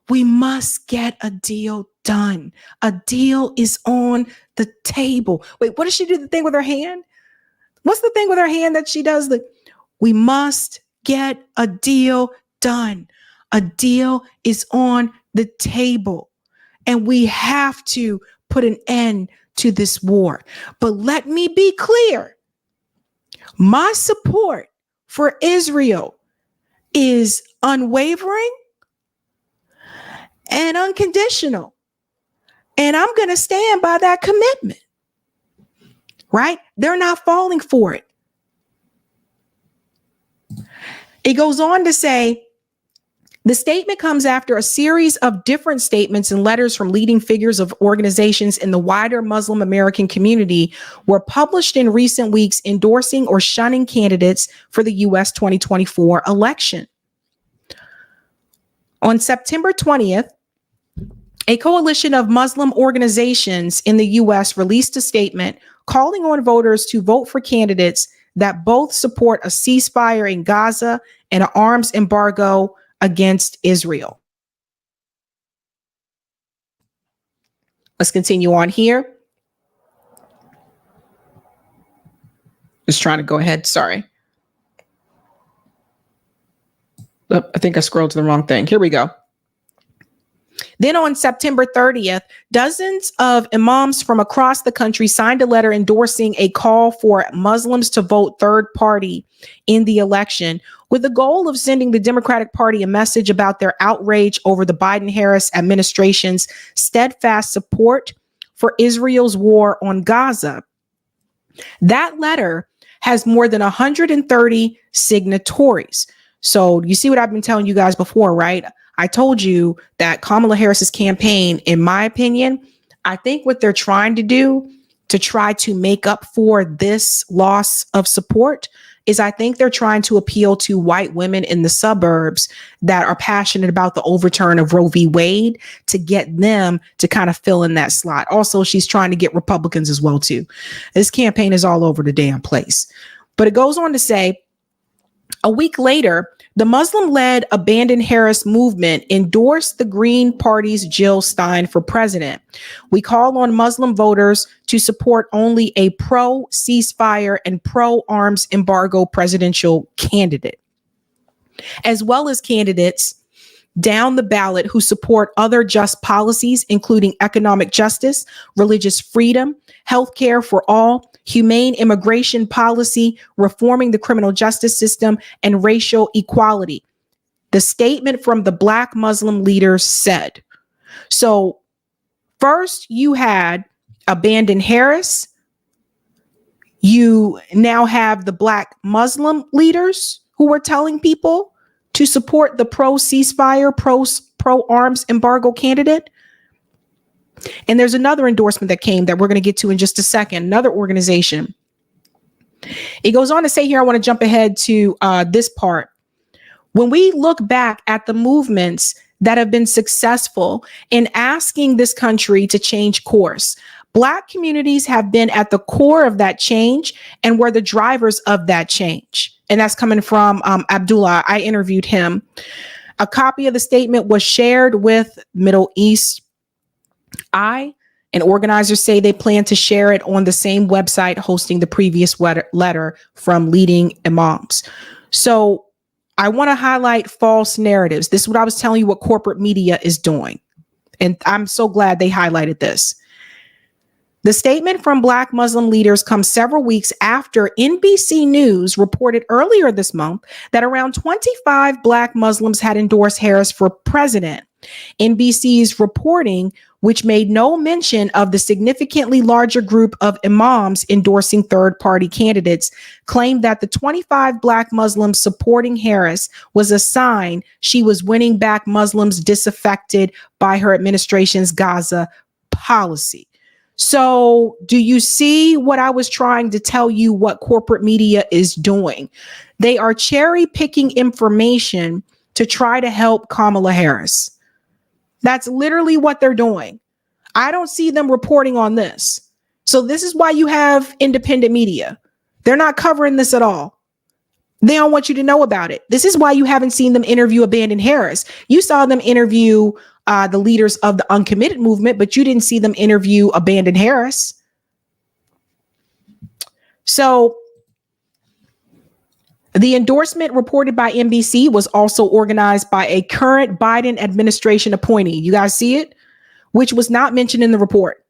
we must get a deal done. A deal is on the table. Wait, what does she do? The thing with her hand? What's the thing with her hand that she does? We must get a deal done. A deal is on the table. And we have to put an end to this war. But let me be clear. My support for Israel is unwavering and unconditional. And I'm going to stand by that commitment. Right? They're not falling for it. It goes on to say, the statement comes after a series of different statements and letters from leading figures of organizations in the wider Muslim American community were published in recent weeks endorsing or shunning candidates for the U.S. 2024 election. On September 20th, a coalition of Muslim organizations in the U.S. released a statement calling on voters to vote for candidates that both support a ceasefire in Gaza and an arms embargo against Israel. Let's continue on here. Just trying to go ahead. Sorry. Oh, I think I scrolled to the wrong thing. Here we go. Then on September 30th, dozens of imams from across the country signed a letter endorsing a call for Muslims to vote third party in the election, with the goal of sending the Democratic Party a message about their outrage over the Biden-Harris administration's steadfast support for Israel's war on Gaza. That letter has more than 130 signatories. So you see what I've been telling you guys before, right? I told you that Kamala Harris's campaign, in my opinion, I think what they're trying to do to try to make up for this loss of support is I think they're trying to appeal to white women in the suburbs that are passionate about the overturn of Roe v. Wade to get them to kind of fill in that slot. Also, she's trying to get Republicans as well, too. This campaign is all over the damn place. But it goes on to say, a week later, the Muslim-led Abandon Harris movement endorsed the Green Party's Jill Stein for president. We call on Muslim voters to support only a pro-ceasefire and pro-arms embargo presidential candidate, as well as candidates down the ballot who support other just policies, including economic justice, religious freedom, healthcare for all, humane immigration policy, reforming the criminal justice system, and racial equality. The statement from the Black Muslim leaders said. So first you had Abandon Harris. You now have the Black Muslim leaders who were telling people to support the pro-ceasefire, pro-arms embargo candidate. And there's another endorsement that came that we're going to get to in just a second, another organization. It goes on to say here, I want to jump ahead to this part. When we look back at the movements that have been successful in asking this country to change course, Black communities have been at the core of that change and were the drivers of that change. And that's coming from Abdullah. I interviewed him. A copy of the statement was shared with Middle East Eye, and organizers say they plan to share it on the same website hosting the previous letter from leading imams. So I want to highlight false narratives. This is what I was telling you what corporate media is doing. And I'm so glad they highlighted this. The statement from Black Muslim leaders comes several weeks after NBC News reported earlier this month that around 25 Black Muslims had endorsed Harris for president. NBC's reporting, which made no mention of the significantly larger group of imams endorsing third-party candidates, claimed that the 25 Black Muslims supporting Harris was a sign she was winning back Muslims disaffected by her administration's Gaza policy. So do you see what I was trying to tell you what corporate media is doing? They are cherry picking information to try to help Kamala Harris. That's literally what they're doing. I don't see them reporting on this. So this is why you have independent media. They're not covering this at all. They don't want you to know about it. This is why you haven't seen them interview Abandon Harris. You saw them interview the leaders of the uncommitted movement, but you didn't see them interview Abandon Harris. So the endorsement reported by NBC was also organized by a current Biden administration appointee. You guys see it? Which was not mentioned in the report.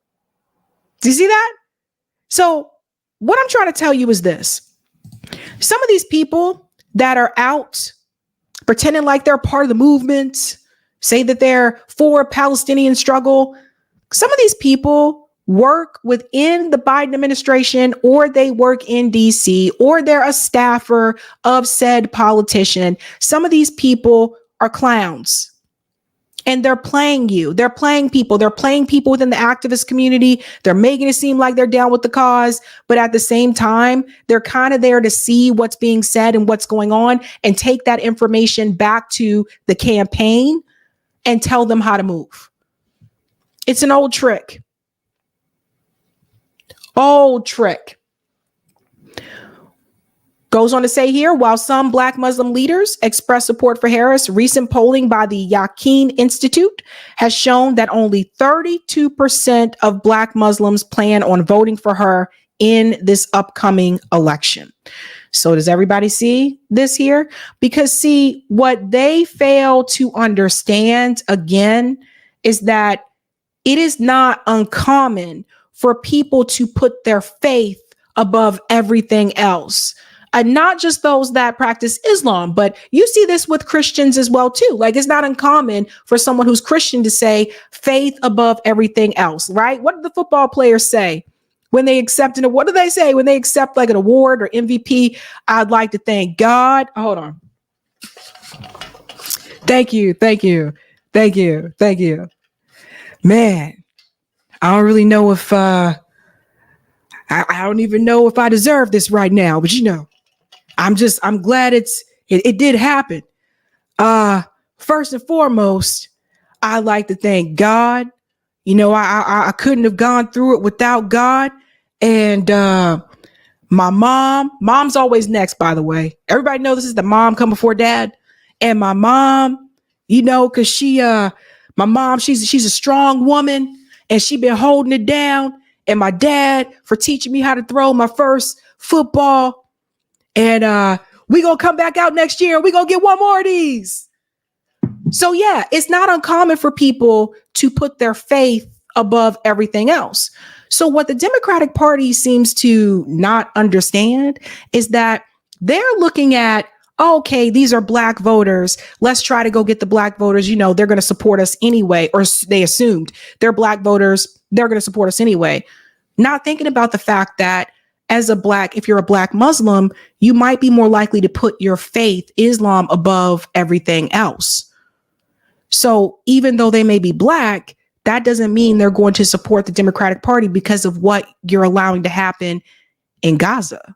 Do you see that? So what I'm trying to tell you is this. Some of these people that are out pretending like they're part of the movement, say that they're for Palestinian struggle. Some of these people work within the Biden administration, or they work in DC, or they're a staffer of said politician. Some of these people are clowns. And they're playing you. They're playing people. They're playing people within the activist community. They're making it seem like they're down with the cause. But at the same time, they're kind of there to see what's being said and what's going on and take that information back to the campaign and tell them how to move. It's an old trick. Old trick. Goes on to say here, while some Black Muslim leaders express support for Harris, recent polling by the Yaqeen Institute has shown that only 32% of Black Muslims plan on voting for her in this upcoming election. So does everybody see this here? Because see, what they fail to understand, again, is that it is not uncommon for people to put their faith above everything else. not just those that practice Islam, but you see this with Christians as well too. Like, it's not uncommon for someone who's Christian to say faith above everything else, right? What do the football players say when they accept it? What do they say when they accept like an award or MVP? I'd like to thank God. Hold on. Thank you. Man, I don't really know if I don't even know if I deserve this right now, but I'm glad it did happen. First and foremost, I'd like to thank God. I couldn't have gone through it without God. And my mom's always next, by the way. Everybody know this is the mom come before dad. And my mom, because my mom, she's a strong woman and she been holding it down. And my dad for teaching me how to throw my first football. And we gonna come back out next year. We gonna get one more of these. So yeah, it's not uncommon for people to put their faith above everything else. So what the Democratic Party seems to not understand is that they're looking at, okay, these are black voters. Let's try to go get the black voters. They're going to support us anyway, or they assumed they're black voters. They're going to support us anyway. Not thinking about the fact that if you're a black Muslim, you might be more likely to put your faith, Islam, above everything else. So even though they may be black, that doesn't mean they're going to support the Democratic Party because of what you're allowing to happen in Gaza.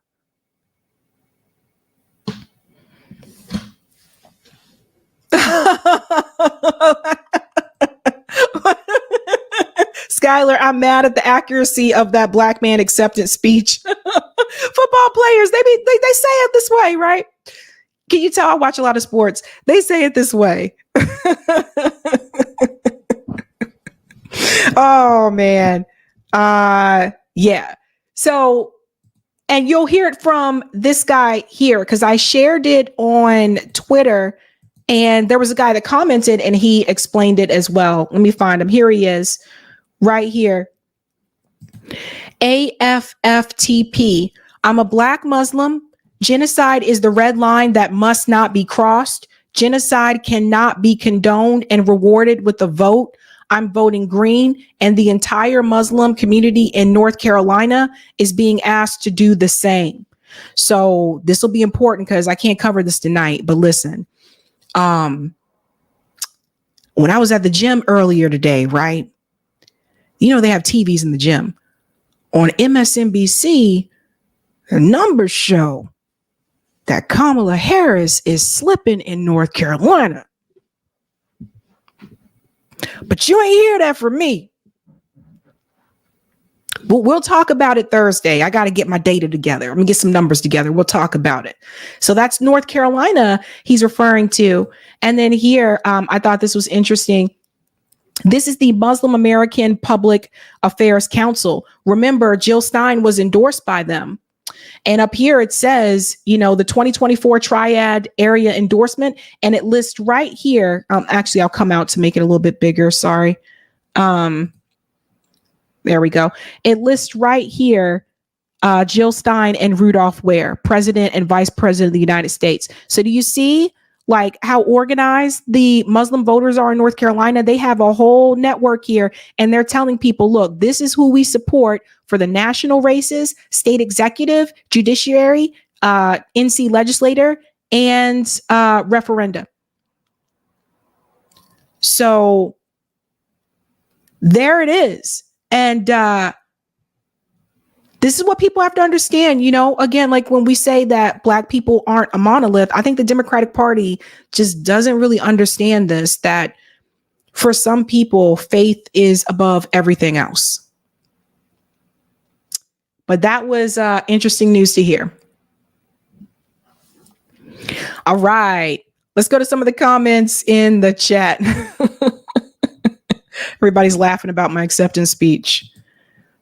Skylar, I'm mad at the accuracy of that black man acceptance speech. Football players, they say it this way, right? Can you tell I watch a lot of sports? They say it this way. Oh man. Yeah. So, and you'll hear it from this guy here, because I shared it on Twitter and there was a guy that commented and he explained it as well. Let me find him. Here he is right here. AFFTP. I'm a black Muslim. Genocide is the red line that must not be crossed. Genocide cannot be condoned and rewarded with a vote. I'm voting green, and the entire Muslim community in North Carolina is being asked to do the same. So this will be important because I can't cover this tonight, but listen, when I was at the gym earlier today, right? They have TVs in the gym. On MSNBC, the numbers show that Kamala Harris is slipping in North Carolina. But you ain't hear that from me. But we'll talk about it Thursday. I got to get my data together. I'm going to get some numbers together. We'll talk about it. So that's North Carolina he's referring to. And then here, I thought this was interesting. This is the Muslim American Public Affairs Council. Remember, Jill Stein was endorsed by them. And up here it says, the 2024 Triad area endorsement, and it lists right here. Actually, I'll come out to make it a little bit bigger. Sorry. There we go. It lists right here, Jill Stein and Rudolph Ware, President and Vice President of the United States. So do you see like how organized the Muslim voters are in North Carolina? They have a whole network here, and they're telling people, look, this is who we support for the national races, state executive, judiciary, NC legislator, and referenda. So there it is. And this is what people have to understand. Again, like when we say that black people aren't a monolith, I think the Democratic Party just doesn't really understand this, that for some people, faith is above everything else. But that was interesting news to hear. All right, let's go to some of the comments in the chat. Everybody's laughing about my acceptance speech.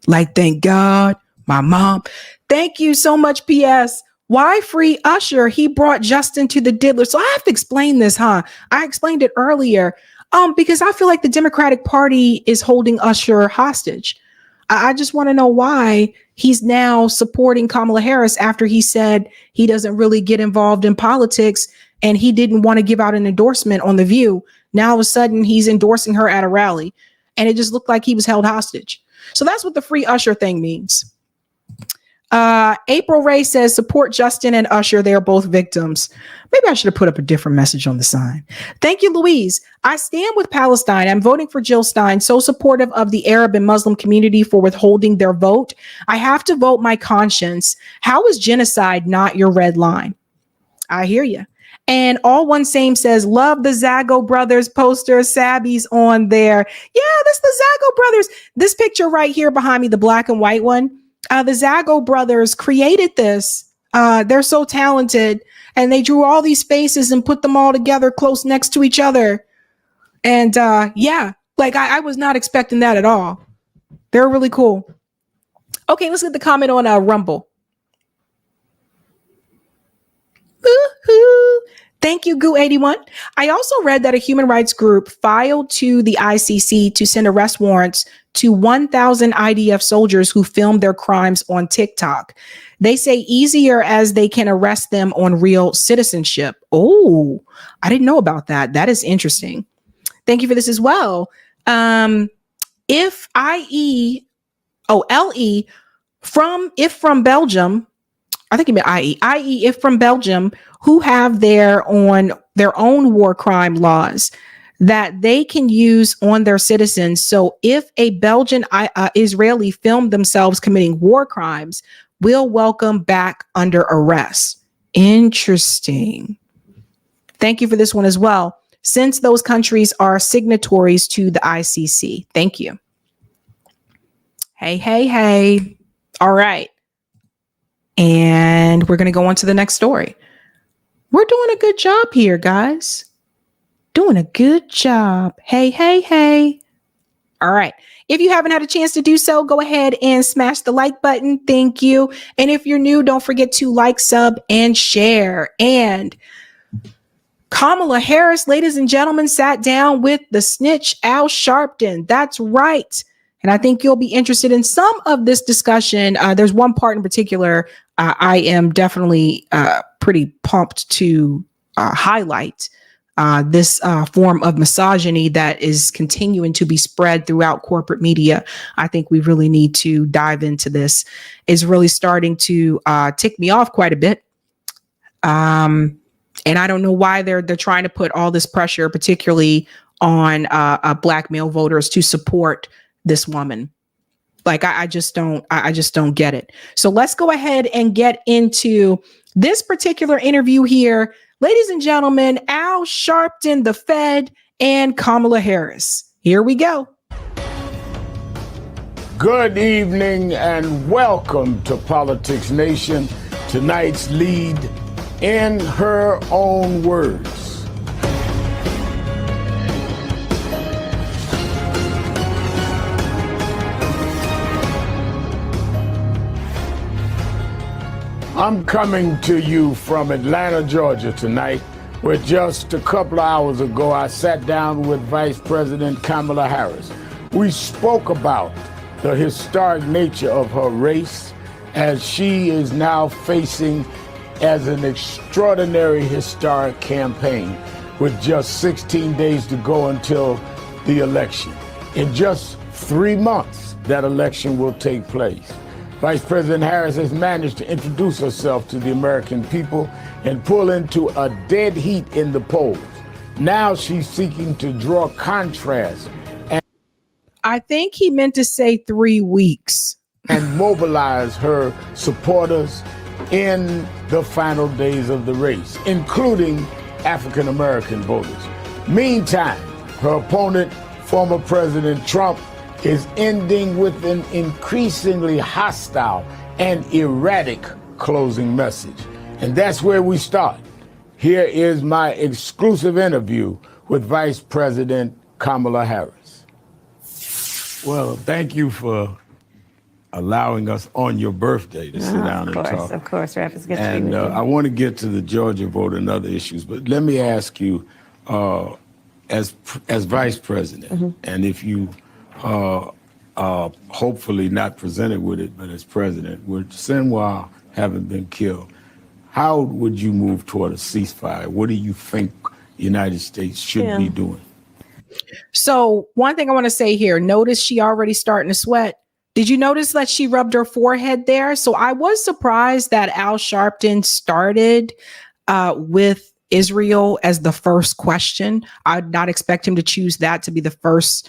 Like, thank God, my mom. Thank you so much, PS. Why free Usher? He brought Justin to the diddler. So I have to explain this, huh? I explained it earlier because I feel like the Democratic Party is holding Usher hostage. I just want to know why he's now supporting Kamala Harris after he said he doesn't really get involved in politics and he didn't want to give out an endorsement on The View. Now all of a sudden he's endorsing her at a rally, and it just looked like he was held hostage. So that's what the free Usher thing means. April Ray says, support Justin and Usher. They are both victims. Maybe I should have put up a different message on the sign. Thank you, Louise. I stand with Palestine. I'm voting for Jill Stein, so supportive of the Arab and Muslim community for withholding their vote. I have to vote my conscience. How is genocide not your red line? I hear you. And All One Same says, love the Zago Brothers poster. Sabby's on there. Yeah, that's the Zago Brothers. This picture right here behind me, the black and white one, the Zago Brothers created this. They're so talented, and they drew all these faces and put them all together close next to each other. And yeah, like I was not expecting that at all. They're really cool. Okay, let's get the comment on Rumble. Woo-hoo. Thank you, Goo81. I also read that a human rights group filed to the ICC to send arrest warrants to 1,000 IDF soldiers who filmed their crimes on TikTok. They say easier as they can arrest them on real citizenship. Oh, I didn't know about that. That is interesting. Thank you for this as well. If from Belgium, I think you meant i.e. if from Belgium, who have their own war crime laws that they can use on their citizens. So if a Belgian Israeli filmed themselves committing war crimes, we'll welcome back under arrest. Interesting. Thank you for this one as well, since those countries are signatories to the ICC. Thank you. Hey. All right. And we're going to go on to the next story. We're doing a good job here, guys. Doing a good job. Hey. All right. If you haven't had a chance to do so, go ahead and smash the like button. Thank you. And if you're new, don't forget to like, sub, and share. And Kamala Harris, ladies and gentlemen, sat down with the snitch Al Sharpton. That's right. And I think you'll be interested in some of this discussion. There's one part in particular I am definitely pretty pumped to highlight. This form of misogyny that is continuing to be spread throughout corporate media. I think we really need to dive into this. It's really starting to tick me off quite a bit. And I don't know why they're trying to put all this pressure, particularly on Black male voters, to support this woman. Like, I just don't get it. So let's go ahead and get into this particular interview here. Ladies and gentlemen, Al Sharpton, the Fed, and Kamala Harris. Here we go. Good evening and welcome to Politics Nation. Tonight's lead, in her own words. I'm coming to you from Atlanta, Georgia tonight, where just a couple of hours ago I sat down with Vice President Kamala Harris. We spoke about the historic nature of her race as she is now facing as an extraordinary historic campaign with just 16 days to go until the election. In just 3 months, that election will take place. Vice President Harris has managed to introduce herself to the American people and pull into a dead heat in the polls. Now she's seeking to draw contrast. I think he meant to say 3 weeks. And mobilize her supporters in the final days of the race, including African American voters. Meantime, her opponent, former President Trump, is ending with an increasingly hostile and erratic closing message. And that's where we start. Here is my exclusive interview with Vice President Kamala Harris. Well, thank you for allowing us on your birthday to sit down and talk. Of course, Rap, it's good to be with you. I want to get to the Georgia vote and other issues, but let me ask you, as Vice President, and if you hopefully not presented with it, but as president, with Sinwar having been killed, how would you move toward a ceasefire? What do you think the United States should be doing? So one thing I want to say here, notice she already starting to sweat. Did you notice that she rubbed her forehead there? So I was surprised that Al Sharpton started with Israel as the first question. I'd not expect him to choose that to be the first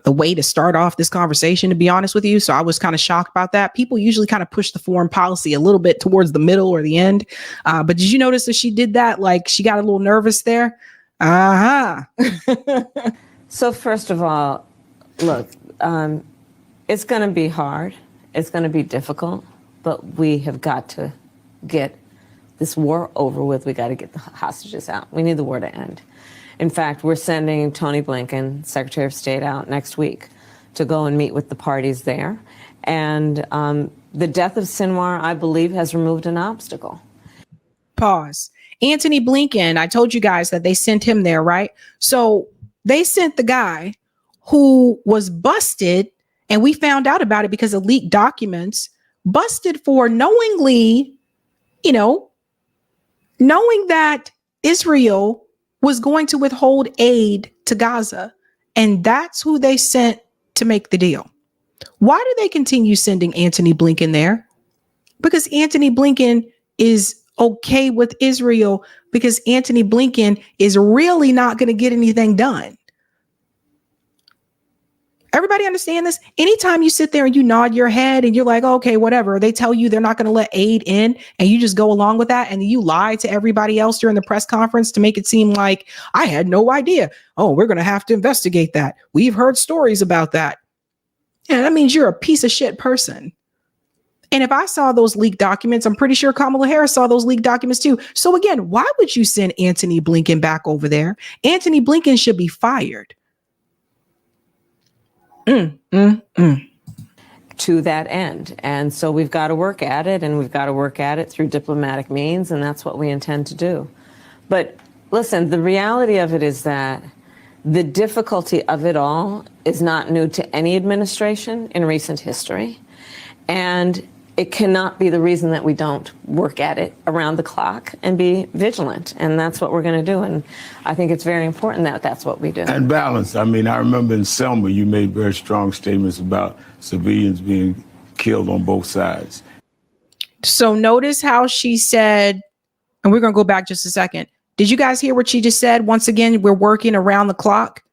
the way to start off this conversation, to be honest with you. So I was kind of shocked about that. People usually kind of push the foreign policy a little bit towards the middle or the end. But did you notice that she did that? Like she got a little nervous there. So first of all, look, it's going to be hard. It's going to be difficult, but we have got to get this war over with. We got to get the hostages out. We need the war to end. In fact, we're sending Tony Blinken, Secretary of State, out next week to go and meet with the parties there. And the death of Sinwar, I believe, has removed an obstacle. Pause. Antony Blinken, I told you guys that they sent him there, right? So they sent the guy who was busted, and we found out about it because of leaked documents, busted for knowingly, knowing that Israel was going to withhold aid to Gaza. And that's who they sent to make the deal. Why do they continue sending Antony Blinken there? Because Antony Blinken is okay with Israel, because Antony Blinken is really not going to get anything done. Everybody understand this? Anytime you sit there and you nod your head and you're like, okay, whatever, they tell you they're not going to let aid in and you just go along with that and you lie to everybody else during the press conference to make it seem like I had no idea. Oh, we're going to have to investigate that. We've heard stories about that. Yeah, that means you're a piece of shit person. And if I saw those leaked documents, I'm pretty sure Kamala Harris saw those leaked documents too. So again, why would you send Antony Blinken back over there? Antony Blinken should be fired. To that end. And so we've got to work at it, and we've got to work at it through diplomatic means, and that's what we intend to do. But listen, the reality of it is that the difficulty of it all is not new to any administration in recent history. And it cannot be the reason that we don't work at it around the clock and be vigilant. And that's what we're going to do. And I think it's very important that that's what we do. And balance. I mean, I remember in Selma, you made very strong statements about civilians being killed on both sides. So notice how she said, and we're going to go back just a second. Did you guys hear what she just said? Once again, we're working around the clock.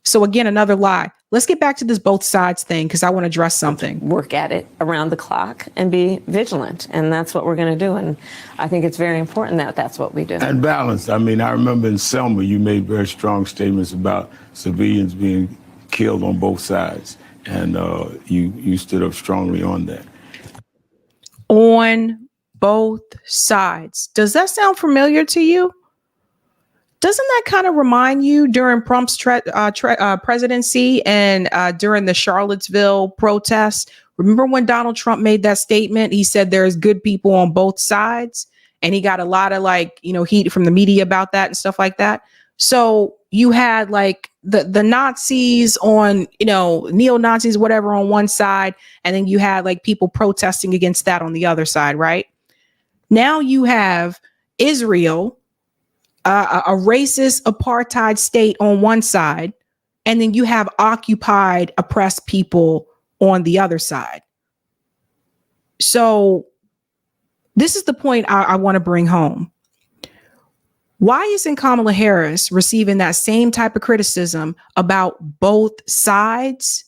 So again, another lie. Let's get back to this both sides thing, because I want to address something. Work at it around the clock and be vigilant. And that's what we're going to do. And I think it's very important that that's what we do. And balance. I mean, I remember in Selma, you made very strong statements about civilians being killed on both sides. And you stood up strongly on that. On both sides. Does that sound familiar to you? Doesn't that kind of remind you during Trump's presidency and during the Charlottesville protests? Remember when Donald Trump made that statement? He said there's good people on both sides, and he got a lot of heat from the media about that and stuff like that. So you had like the Nazis on, neo-Nazis, whatever, on one side, and then you had like people protesting against that on the other side, right? Now you have Israel, a racist apartheid state on one side, and then you have occupied, oppressed people on the other side. So this is the point I want to bring home. Why isn't Kamala Harris receiving that same type of criticism about both sides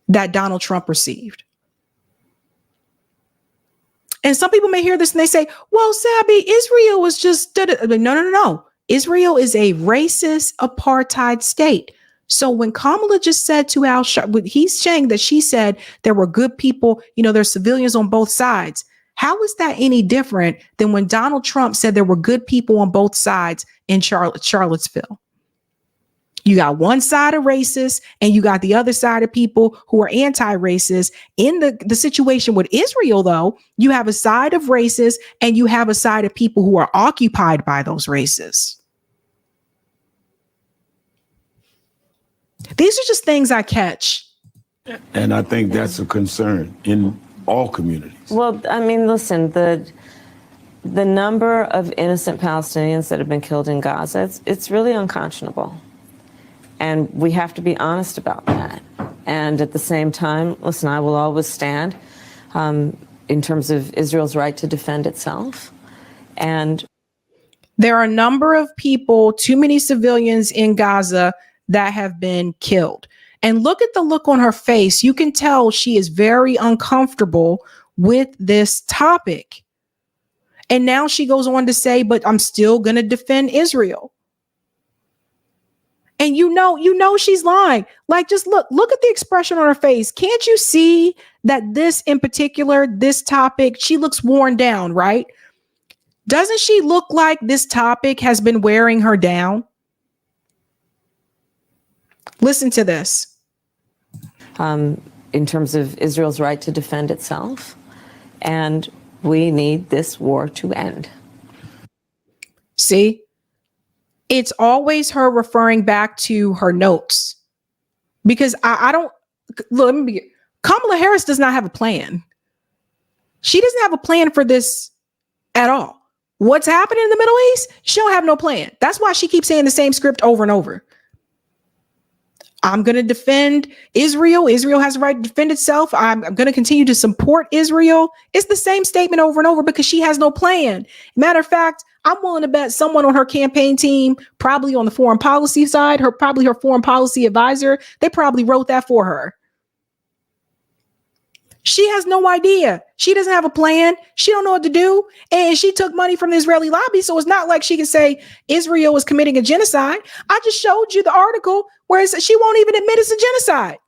that Donald Trump received? And some people may hear this and they say, well, Sabby, Israel was just... No. Israel is a racist apartheid state. So when Kamala just said to Al Sharpton, he's saying that she said there were good people, there's civilians on both sides. How is that any different than when Donald Trump said there were good people on both sides in Charlottesville? You got one side of racists and you got the other side of people who are anti-racist. In the situation with Israel, though, you have a side of racists and you have a side of people who are occupied by those racists. These are just things I catch And I think that's a concern in all communities. Well, I mean, listen, the number of innocent Palestinians that have been killed in Gaza, it's really unconscionable. And we have to be honest about that. And at the same time, listen, I will always stand in terms of Israel's right to defend itself. And there are a number of people, too many civilians in Gaza that have been killed. And look at the look on her face. You can tell she is very uncomfortable with this topic. And now she goes on to say, but I'm still going to defend Israel. And you know she's lying. Like, just look at the expression on her face. Can't you see that this in particular, this topic, she looks worn down, right? Doesn't she look like this topic has been wearing her down? Listen to this. In terms of Israel's right to defend itself. And we need this war to end. See? It's always her referring back to her notes. Because I don't, look, Kamala Harris does not have a plan. She doesn't have a plan for this at all. What's happening in the Middle East? She don't have no plan. That's why she keeps saying the same script over and over. I'm going to defend Israel. Israel has the right to defend itself. I'm going to continue to support Israel. It's the same statement over and over because she has no plan. Matter of fact, I'm willing to bet someone on her campaign team, probably on the foreign policy side, probably her foreign policy advisor, they probably wrote that for her. She has no idea. She doesn't have a plan. She don't know what to do. And she took money from the Israeli lobby. So it's not like she can say Israel is committing a genocide. I just showed you the article where it says she won't even admit it's a genocide.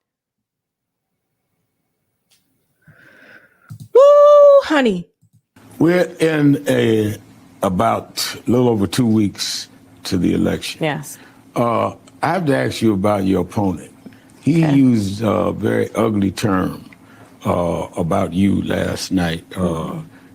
Woo, honey. We're in about a little over 2 weeks to the election. Yes. I have to ask you about your opponent. He used a very ugly term about you last night,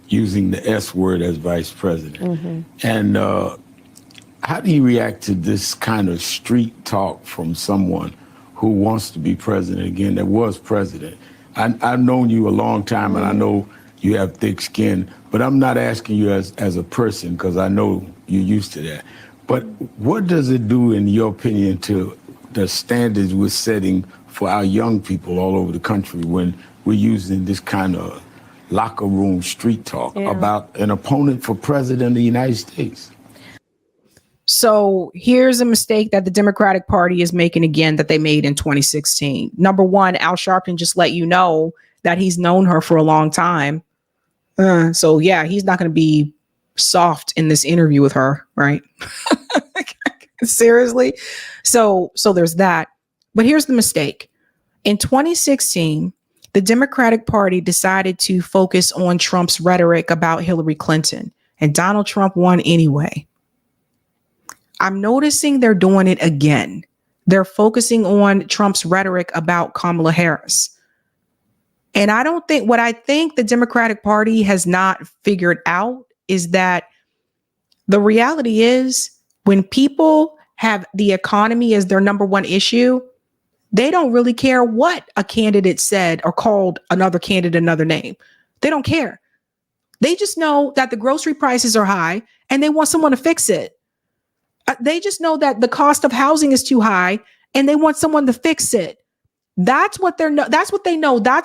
using the S word as vice president. And how do you react to this kind of street talk from someone who wants to be president again, that was president? I've known you a long time, and I know you have thick skin, but I'm not asking you as a person, because I know you're used to that. But what does it do, in your opinion, to the standards we're setting for our young people all over the country when we're using this kind of locker room street talk about an opponent for president of the United States? So here's a mistake that the Democratic Party is making again that they made in 2016. Number one, Al Sharpton just let you know that he's known her for a long time. So yeah, he's not going to be soft in this interview with her, right? Seriously. So there's that. But here's the mistake. In 2016, the Democratic Party decided to focus on Trump's rhetoric about Hillary Clinton, and Donald Trump won anyway. I'm noticing they're doing it again. They're focusing on Trump's rhetoric about Kamala Harris. And what I think the Democratic Party has not figured out is that the reality is when people have the economy as their number one issue, they don't really care what a candidate said or called another candidate another name. They don't care. They just know that the grocery prices are high and they want someone to fix it. They just know that the cost of housing is too high and they want someone to fix it. That's what they know. That's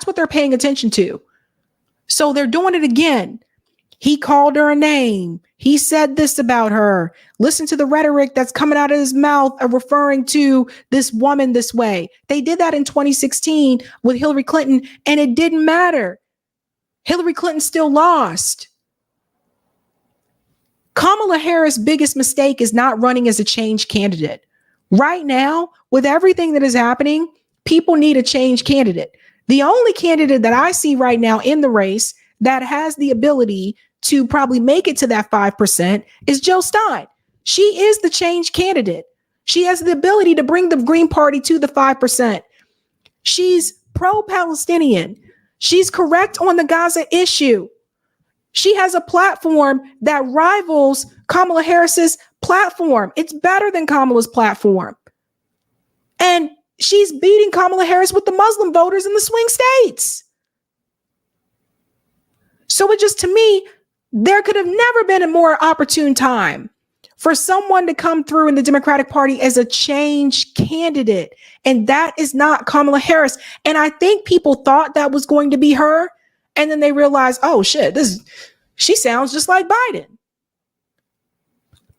what they're paying attention to. So they're doing it again. He called her a name. He said this about her. Listen to the rhetoric that's coming out of his mouth of referring to this woman this way. They did that in 2016 with Hillary Clinton, and it didn't matter. Hillary Clinton still lost. Kamala Harris' biggest mistake is not running as a change candidate. Right now, with everything that is happening, people need a change candidate. The only candidate that I see right now in the race that has the ability to probably make it to that 5% is Jill Stein. She is the change candidate. She has the ability to bring the Green Party to the 5%. She's pro-Palestinian. She's correct on the Gaza issue. She has a platform that rivals Kamala Harris's platform. It's better than Kamala's platform. And she's beating Kamala Harris with the Muslim voters in the swing states. So it just, to me, there could have never been a more opportune time for someone to come through in the Democratic Party as a change candidate. And that is not Kamala Harris. And I think people thought that was going to be her. And then they realized, oh shit, she sounds just like Biden.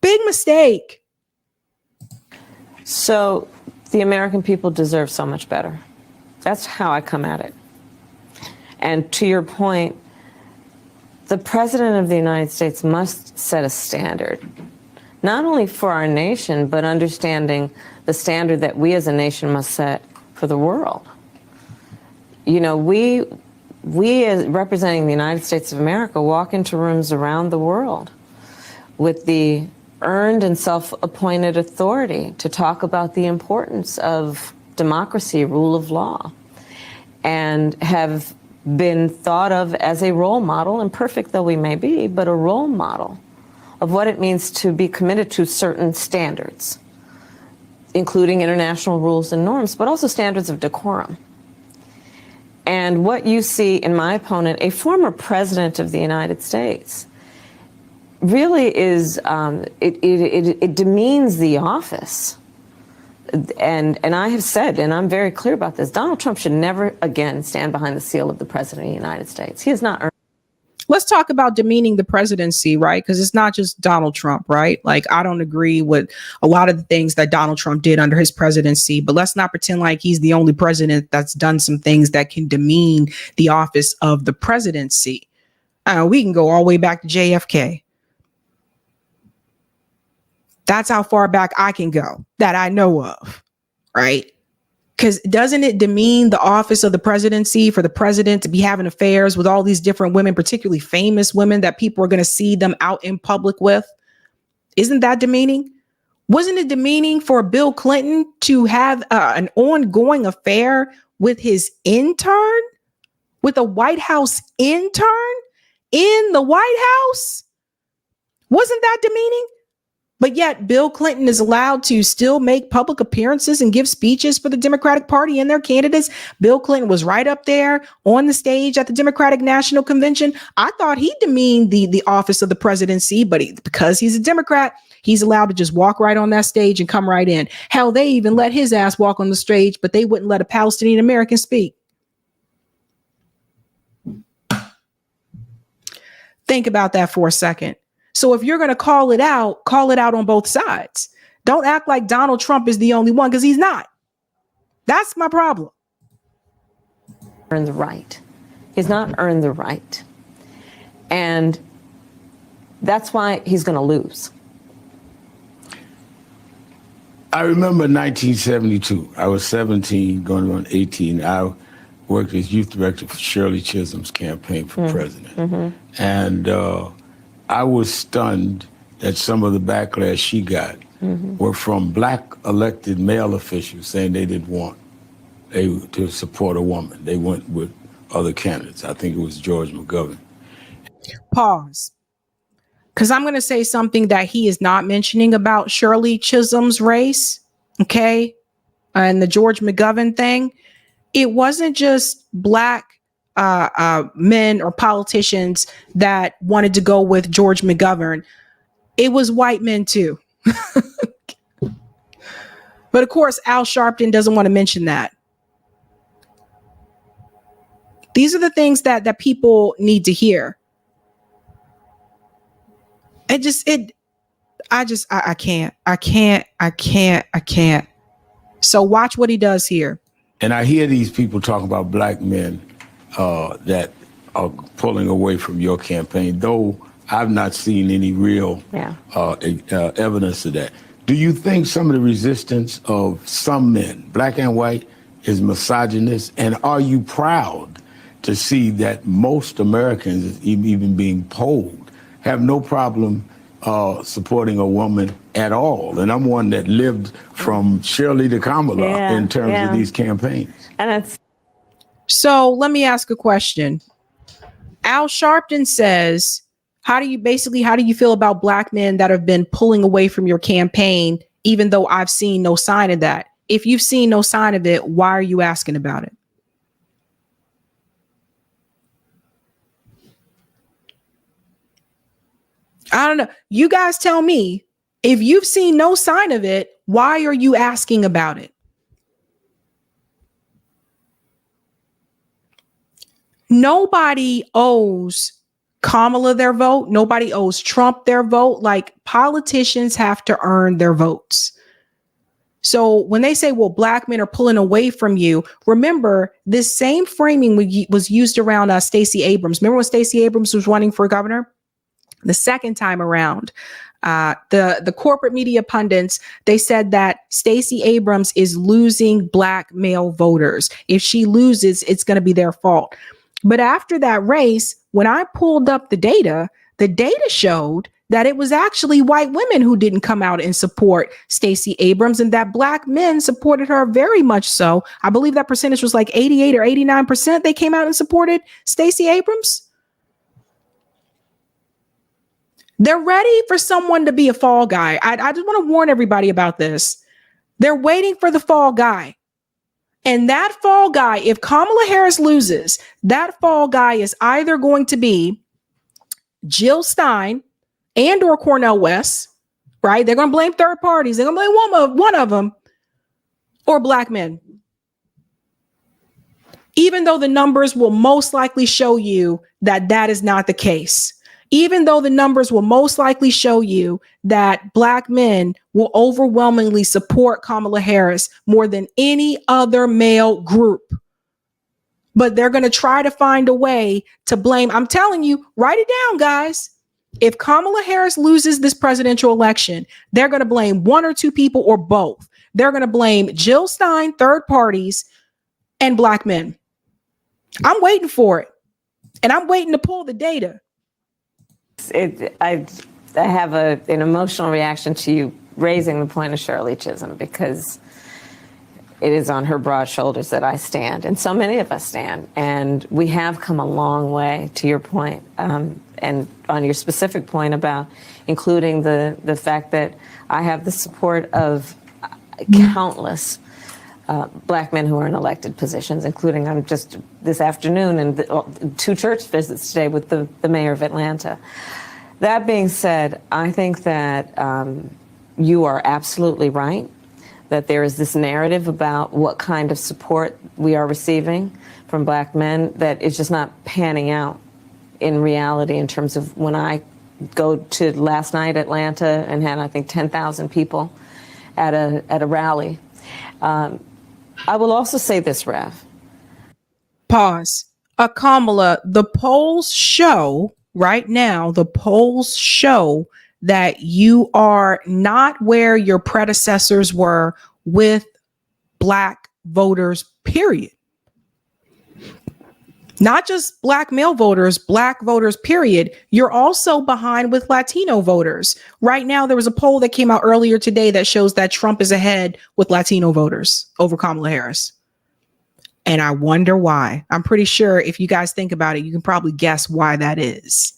Big mistake. So the American people deserve so much better. That's how I come at it. And to your point, the President of the United States must set a standard, not only for our nation, but understanding the standard that we as a nation must set for the world. You know, we as representing the United States of America walk into rooms around the world with the earned and self-appointed authority to talk about the importance of democracy, rule of law, and have been thought of as a role model, imperfect though we may be, but a role model of what it means to be committed to certain standards, including international rules and norms, but also standards of decorum. And what you see in my opponent, a former president of the United States, really is, it demeans the office. And I have said, and I'm very clear about this, Donald Trump should never again stand behind the seal of the President of the United States. He has not earned. Let's talk about demeaning the presidency, right? Because it's not just Donald Trump, right? Like, I don't agree with a lot of the things that Donald Trump did under his presidency, but let's not pretend like he's the only president that's done some things that can demean the office of the presidency. We can go all the way back to JFK. That's how far back I can go that I know of, right? Because doesn't it demean the office of the presidency for the president to be having affairs with all these different women, particularly famous women that people are going to see them out in public with? Isn't that demeaning? Wasn't it demeaning for Bill Clinton to have an ongoing affair with his intern, with a White House intern in the White House? Wasn't that demeaning? But yet Bill Clinton is allowed to still make public appearances and give speeches for the Democratic Party and their candidates. Bill Clinton was right up there on the stage at the Democratic National Convention. I thought he demeaned the office of the presidency, but because he's a Democrat, he's allowed to just walk right on that stage and come right in. Hell, they even let his ass walk on the stage, but they wouldn't let a Palestinian American speak. Think about that for a second. So if you're going to call it out on both sides. Don't act like Donald Trump is the only one, because he's not. That's my problem. Earned the right. He's not earned the right. And that's why he's going to lose. I remember 1972. I was 17, going on 18. I worked as youth director for Shirley Chisholm's campaign for president. Mm-hmm. And I was stunned that some of the backlash she got were from black elected male officials saying they didn't want to support a woman. They went with other candidates. I think it was George McGovern. Pause. Because I'm going to say something that he is not mentioning about Shirley Chisholm's race, okay? And the George McGovern thing. It wasn't just black men or politicians that wanted to go with George McGovern. It was white men too. But of course, Al Sharpton doesn't want to mention that. These are the things that people need to hear. I can't. So watch what he does here. And I hear these people talk about black men that are pulling away from your campaign, though I've not seen any real evidence of that. Do you think some of the resistance of some men, black and white, is misogynist? And are you proud to see that most Americans, even being polled, have no problem supporting a woman at all? And I'm one that lived from Shirley to Kamala in terms of these campaigns. And it's So let me ask a question. Al Sharpton says, how do you feel about black men that have been pulling away from your campaign, even though I've seen no sign of that? if you've seen no sign of it, why are you asking about it? I don't know. You guys tell me, if you've seen no sign of it, why are you asking about it? Nobody owes Kamala their vote. Nobody owes Trump their vote. Like, politicians have to earn their votes. So when they say, well, black men are pulling away from you, remember this same framing was used around Stacey Abrams. Remember when Stacey Abrams was running for governor? The second time around, the corporate media pundits, they said that Stacey Abrams is losing black male voters. If she loses, it's going to be their fault. But after that race, when I pulled up the data showed that it was actually white women who didn't come out and support Stacey Abrams, and that black men supported her very much so. I believe that percentage was like 88 or 89%. They came out and supported Stacey Abrams. They're ready for someone to be a fall guy. I just want to warn everybody about this. They're waiting for the fall guy. And that fall guy, if Kamala Harris loses, that fall guy is either going to be Jill Stein and or Cornel West, right? They're going to blame third parties. They're going to blame one of them, or black men. Even though the numbers will most likely show you that that is not the case. Even though the numbers will most likely show you that black men will overwhelmingly support Kamala Harris more than any other male group. But they're going to try to find a way to blame. I'm telling you, write it down, guys. If Kamala Harris loses this presidential election, they're going to blame one or two people or both. They're going to blame Jill Stein, third parties, and black men. I'm waiting for it. And I'm waiting to pull the data. I have an emotional reaction to you raising the point of Shirley Chisholm, because it is on her broad shoulders that I stand, and so many of us stand. And we have come a long way, to your point, and on your specific point about including the fact that I have the support of countless black men who are in elected positions, including I'm just this afternoon and 2 church visits today with the mayor of Atlanta. That being said, I think that you are absolutely right, that there is this narrative about what kind of support we are receiving from black men that is just not panning out in reality, in terms of when I go to last night Atlanta and had, I think, 10,000 people at a rally. I will also say this, Rev. Pause. Kamala, the polls show right now, that you are not where your predecessors were with black voters, period. Not just black male voters, black voters, period. You're also behind with Latino voters. Right now, there was a poll that came out earlier today that shows that Trump is ahead with Latino voters over Kamala Harris. And I wonder why. I'm pretty sure if you guys think about it, you can probably guess why that is.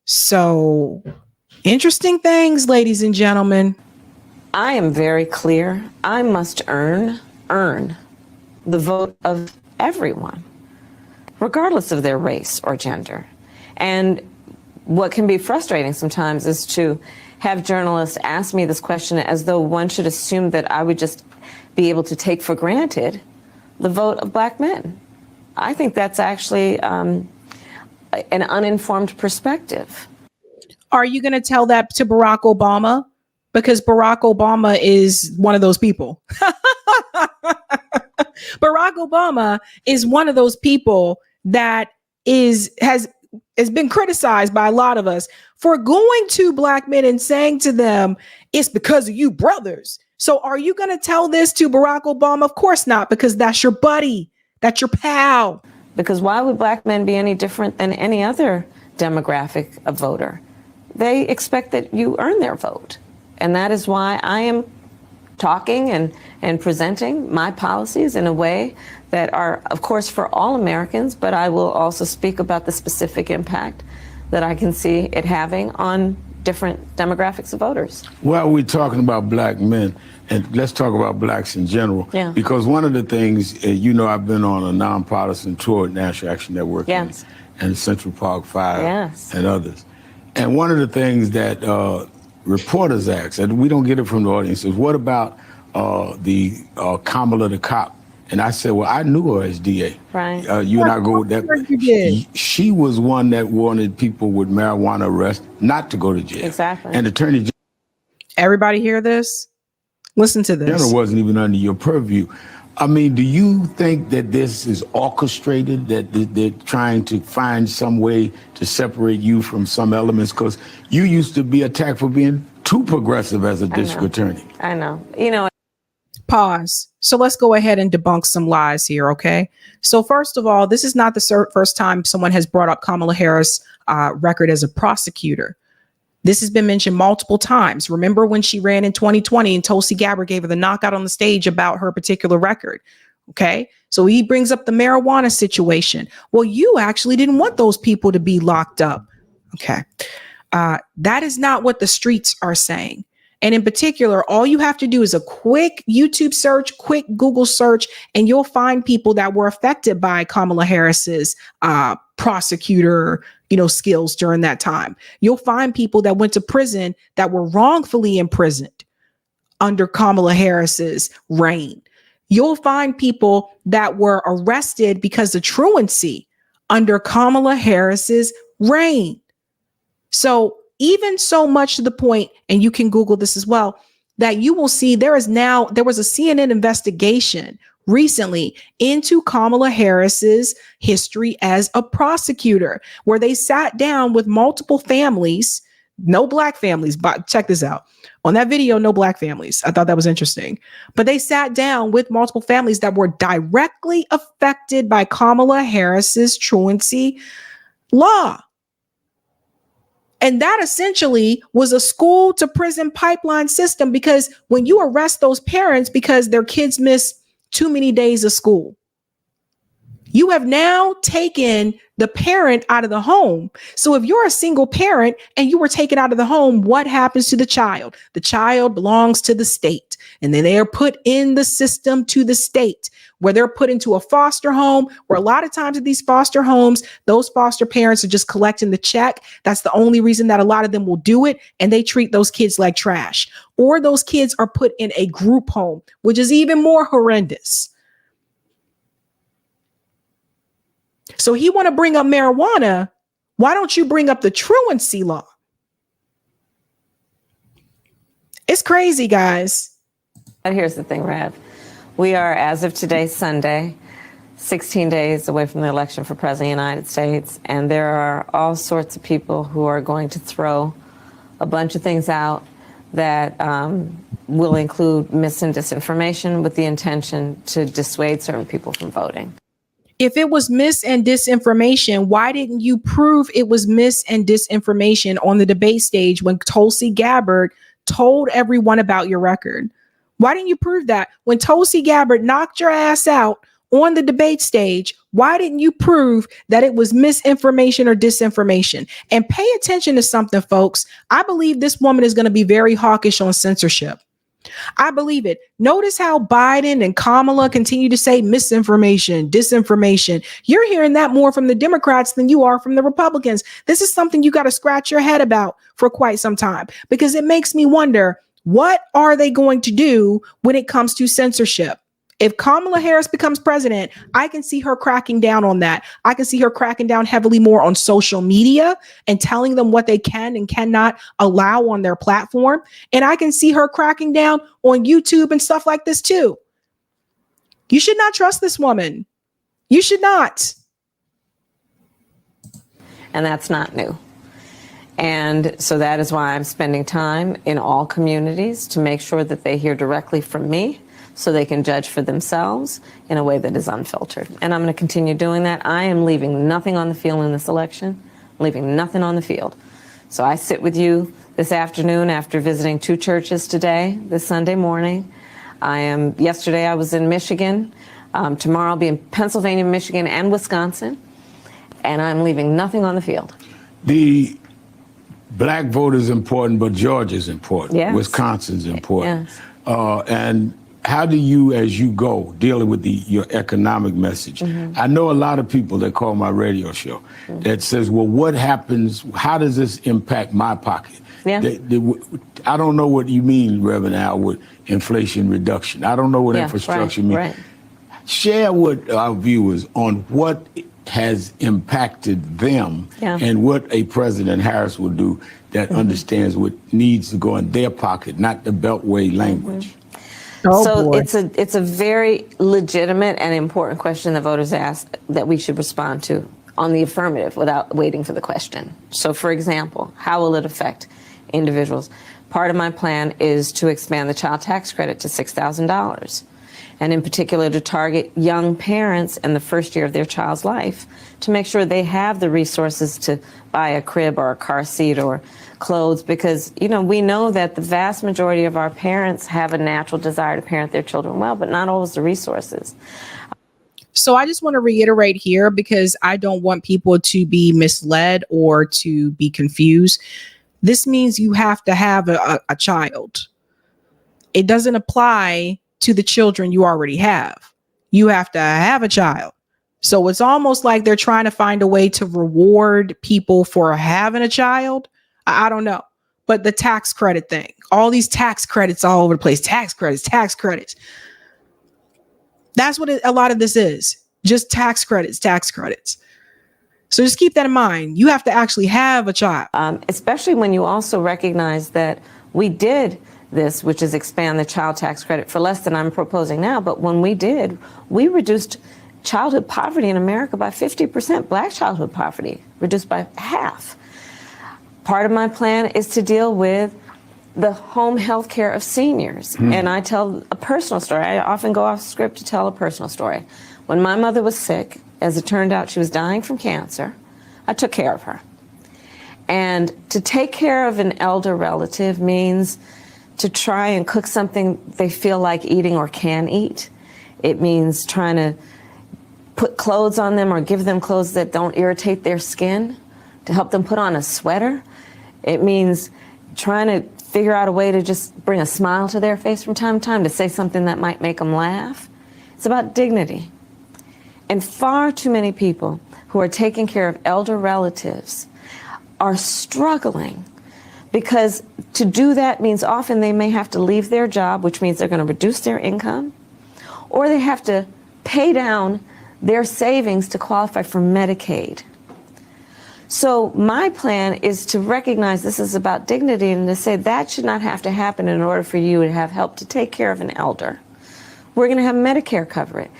So, interesting things, ladies and gentlemen. I am very clear. I must earn the vote of everyone, regardless of their race or gender. And what can be frustrating sometimes is to have journalists ask me this question as though one should assume that I would just be able to take for granted the vote of black men. I think that's actually an uninformed perspective. Are you going to tell that to Barack Obama? Because Barack Obama is one of those people. Barack Obama is one of those people that has been criticized by a lot of us for going to black men and saying to them, it's because of you brothers. So are you going to tell this to Barack Obama? Of course not, because that's your buddy. That's your pal. Because why would black men be any different than any other demographic of voter? They expect that you earn their vote. And that is why I am talking and presenting my policies in a way that are, of course, for all Americans, but I will also speak about the specific impact that I can see it having on different demographics of voters. Well, we're talking about black men, and let's talk about blacks in general. Yeah. Because one of the things, I've been on a nonpartisan tour at National Action Network and Central Park 5 and others. And one of the things that reporters ask, and we don't get it from the audience, is what about the Kamala the cop? And I said, well, I knew her as DA. Right. You and I go with that. She was one that wanted people with marijuana arrest not to go to jail. Exactly. And Attorney General. Everybody hear this? Listen to this. General wasn't even under your purview. I mean, do you think that this is orchestrated, that they're trying to find some way to separate you from some elements? Because you used to be attacked for being too progressive as a district attorney. I know. Pause. So let's go ahead and debunk some lies here, okay? So first of all, this is not the first time someone has brought up Kamala Harris' record as a prosecutor. This has been mentioned multiple times. Remember when she ran in 2020 and Tulsi Gabbard gave her the knockout on the stage about her particular record, okay? So he brings up the marijuana situation. Well, you actually didn't want those people to be locked up, okay? That is not what the streets are saying. And in particular, all you have to do is a quick YouTube search, quick Google search, and you'll find people that were affected by Kamala Harris's prosecutor, skills during that time. You'll find people that went to prison that were wrongfully imprisoned under Kamala Harris's reign. You'll find people that were arrested because of truancy under Kamala Harris's reign. So even so much to the point, and you can Google this as well, that you will see there was a CNN investigation recently into Kamala Harris's history as a prosecutor, where they sat down with multiple families, no black families, but check this out. On that video, no black families. I thought that was interesting. But they sat down with multiple families that were directly affected by Kamala Harris's truancy law. And that essentially was a school to prison pipeline system, because when you arrest those parents because their kids miss too many days of school, you have now taken the parent out of the home. So if you're a single parent and you were taken out of the home, what happens to the child? The child belongs to the state, and then they are put in the system to the state, where they're put into a foster home, where a lot of times at these foster homes, those foster parents are just collecting the check. That's the only reason that a lot of them will do it. And they treat those kids like trash. Or those kids are put in a group home, which is even more horrendous. So he want to bring up marijuana. Why don't you bring up the truancy law? It's crazy, guys. But here's the thing, Rev. We are, as of today, Sunday, 16 days away from the election for President of the United States. And there are all sorts of people who are going to throw a bunch of things out that will include mis and disinformation with the intention to dissuade certain people from voting. If it was mis and disinformation, why didn't you prove it was mis and disinformation on the debate stage when Tulsi Gabbard told everyone about your record? Why didn't you prove that? When Tulsi Gabbard knocked your ass out on the debate stage, why didn't you prove that it was misinformation or disinformation? And pay attention to something, folks. I believe this woman is going to be very hawkish on censorship. I believe it. Notice how Biden and Kamala continue to say misinformation, disinformation. You're hearing that more from the Democrats than you are from the Republicans. This is something you got to scratch your head about for quite some time, because it makes me wonder, what are they going to do when it comes to censorship? If Kamala Harris becomes president, I can see her cracking down on that. I can see her cracking down heavily more on social media and telling them what they can and cannot allow on their platform. And I can see her cracking down on YouTube and stuff like this too. You should not trust this woman. You should not. And that's not new. And so that is why I'm spending time in all communities to make sure that they hear directly from me, so they can judge for themselves in a way that is unfiltered. And I'm going to continue doing that. I am leaving nothing on the field in this election, leaving nothing on the field. So I sit with you this afternoon after visiting 2 churches today, this Sunday morning. Yesterday I was in Michigan. Tomorrow I'll be in Pennsylvania, Michigan, and Wisconsin. And I'm leaving nothing on the field. black voters important, but Georgia's important. Yes. Wisconsin's important. Yes. And how do you, as you go, dealing with your economic message? I know a lot of people that call my radio show that says, well, what happens, how does this impact my pocket? Yeah. I don't know what you mean, Reverend Al, with inflation reduction. I don't know what infrastructure means. Right. Share with our viewers on what has impacted them and what a President Harris will do that understands what needs to go in their pocket, not the Beltway language. So it's a very legitimate and important question that voters ask that we should respond to on the affirmative without waiting for the question. So for example, how will it affect individuals? Part of my plan is to expand the child tax credit to $6,000, and in particular to target young parents in the first year of their child's life to make sure they have the resources to buy a crib or a car seat or clothes, because, you know, we know that the vast majority of our parents have a natural desire to parent their children well, but not always the resources. So I just want to reiterate here, because I don't want people to be misled or to be confused. This means you have to have a child. It doesn't apply to the children you already have. You have to have a child. So it's almost like they're trying to find a way to reward people for having a child. I don't know. But the tax credit thing, all these tax credits all over the place, tax credits. That's what a lot of this is. Just tax credits. So just keep that in mind. You have to actually have a child. Especially when you also recognize that we did this, which is expand the child tax credit for less than I'm proposing now. But when we did, we reduced childhood poverty in America by 50%, black childhood poverty reduced by half. Part of my plan is to deal with the home health care of seniors. And I tell a personal story. I often go off script to tell a personal story. When my mother was sick, as it turned out, she was dying from cancer, I took care of her. And to take care of an elder relative means to try and cook something they feel like eating or can eat. It means trying to put clothes on them or give them clothes that don't irritate their skin, to help them put on a sweater. It means trying to figure out a way to just bring a smile to their face from time to time, to say something that might make them laugh. It's about dignity. And far too many people who are taking care of elder relatives are struggling, because to do that means often they may have to leave their job, which means they're going to reduce their income, or they have to pay down their savings to qualify for Medicaid. So my plan is to recognize this is about dignity and to say that should not have to happen in order for you to have help to take care of an elder. We're going to have Medicare cover it.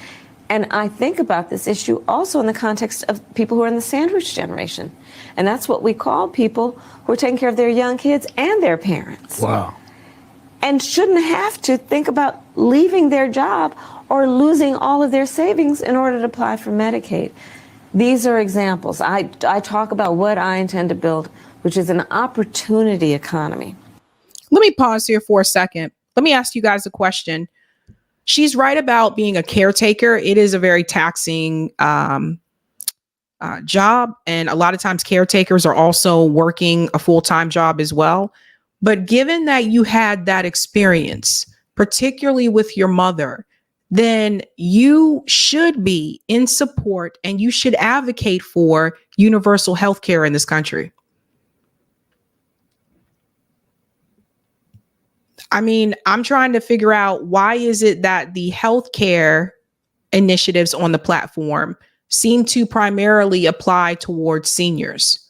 And I think about this issue also in the context of people who are in the sandwich generation. And that's what we call people who are taking care of their young kids and their parents. Wow. And shouldn't have to think about leaving their job or losing all of their savings in order to apply for Medicaid. These are examples. I talk about what I intend to build, which is an opportunity economy. Let me pause here for a second. Let me ask you guys a question. She's right about being a caretaker. It is a very taxing job. And a lot of times caretakers are also working a full-time job as well. But given that you had that experience, particularly with your mother, then you should be in support and you should advocate for universal health care in this country. I mean, I'm trying to figure out, why is it that the healthcare initiatives on the platform seem to primarily apply towards seniors?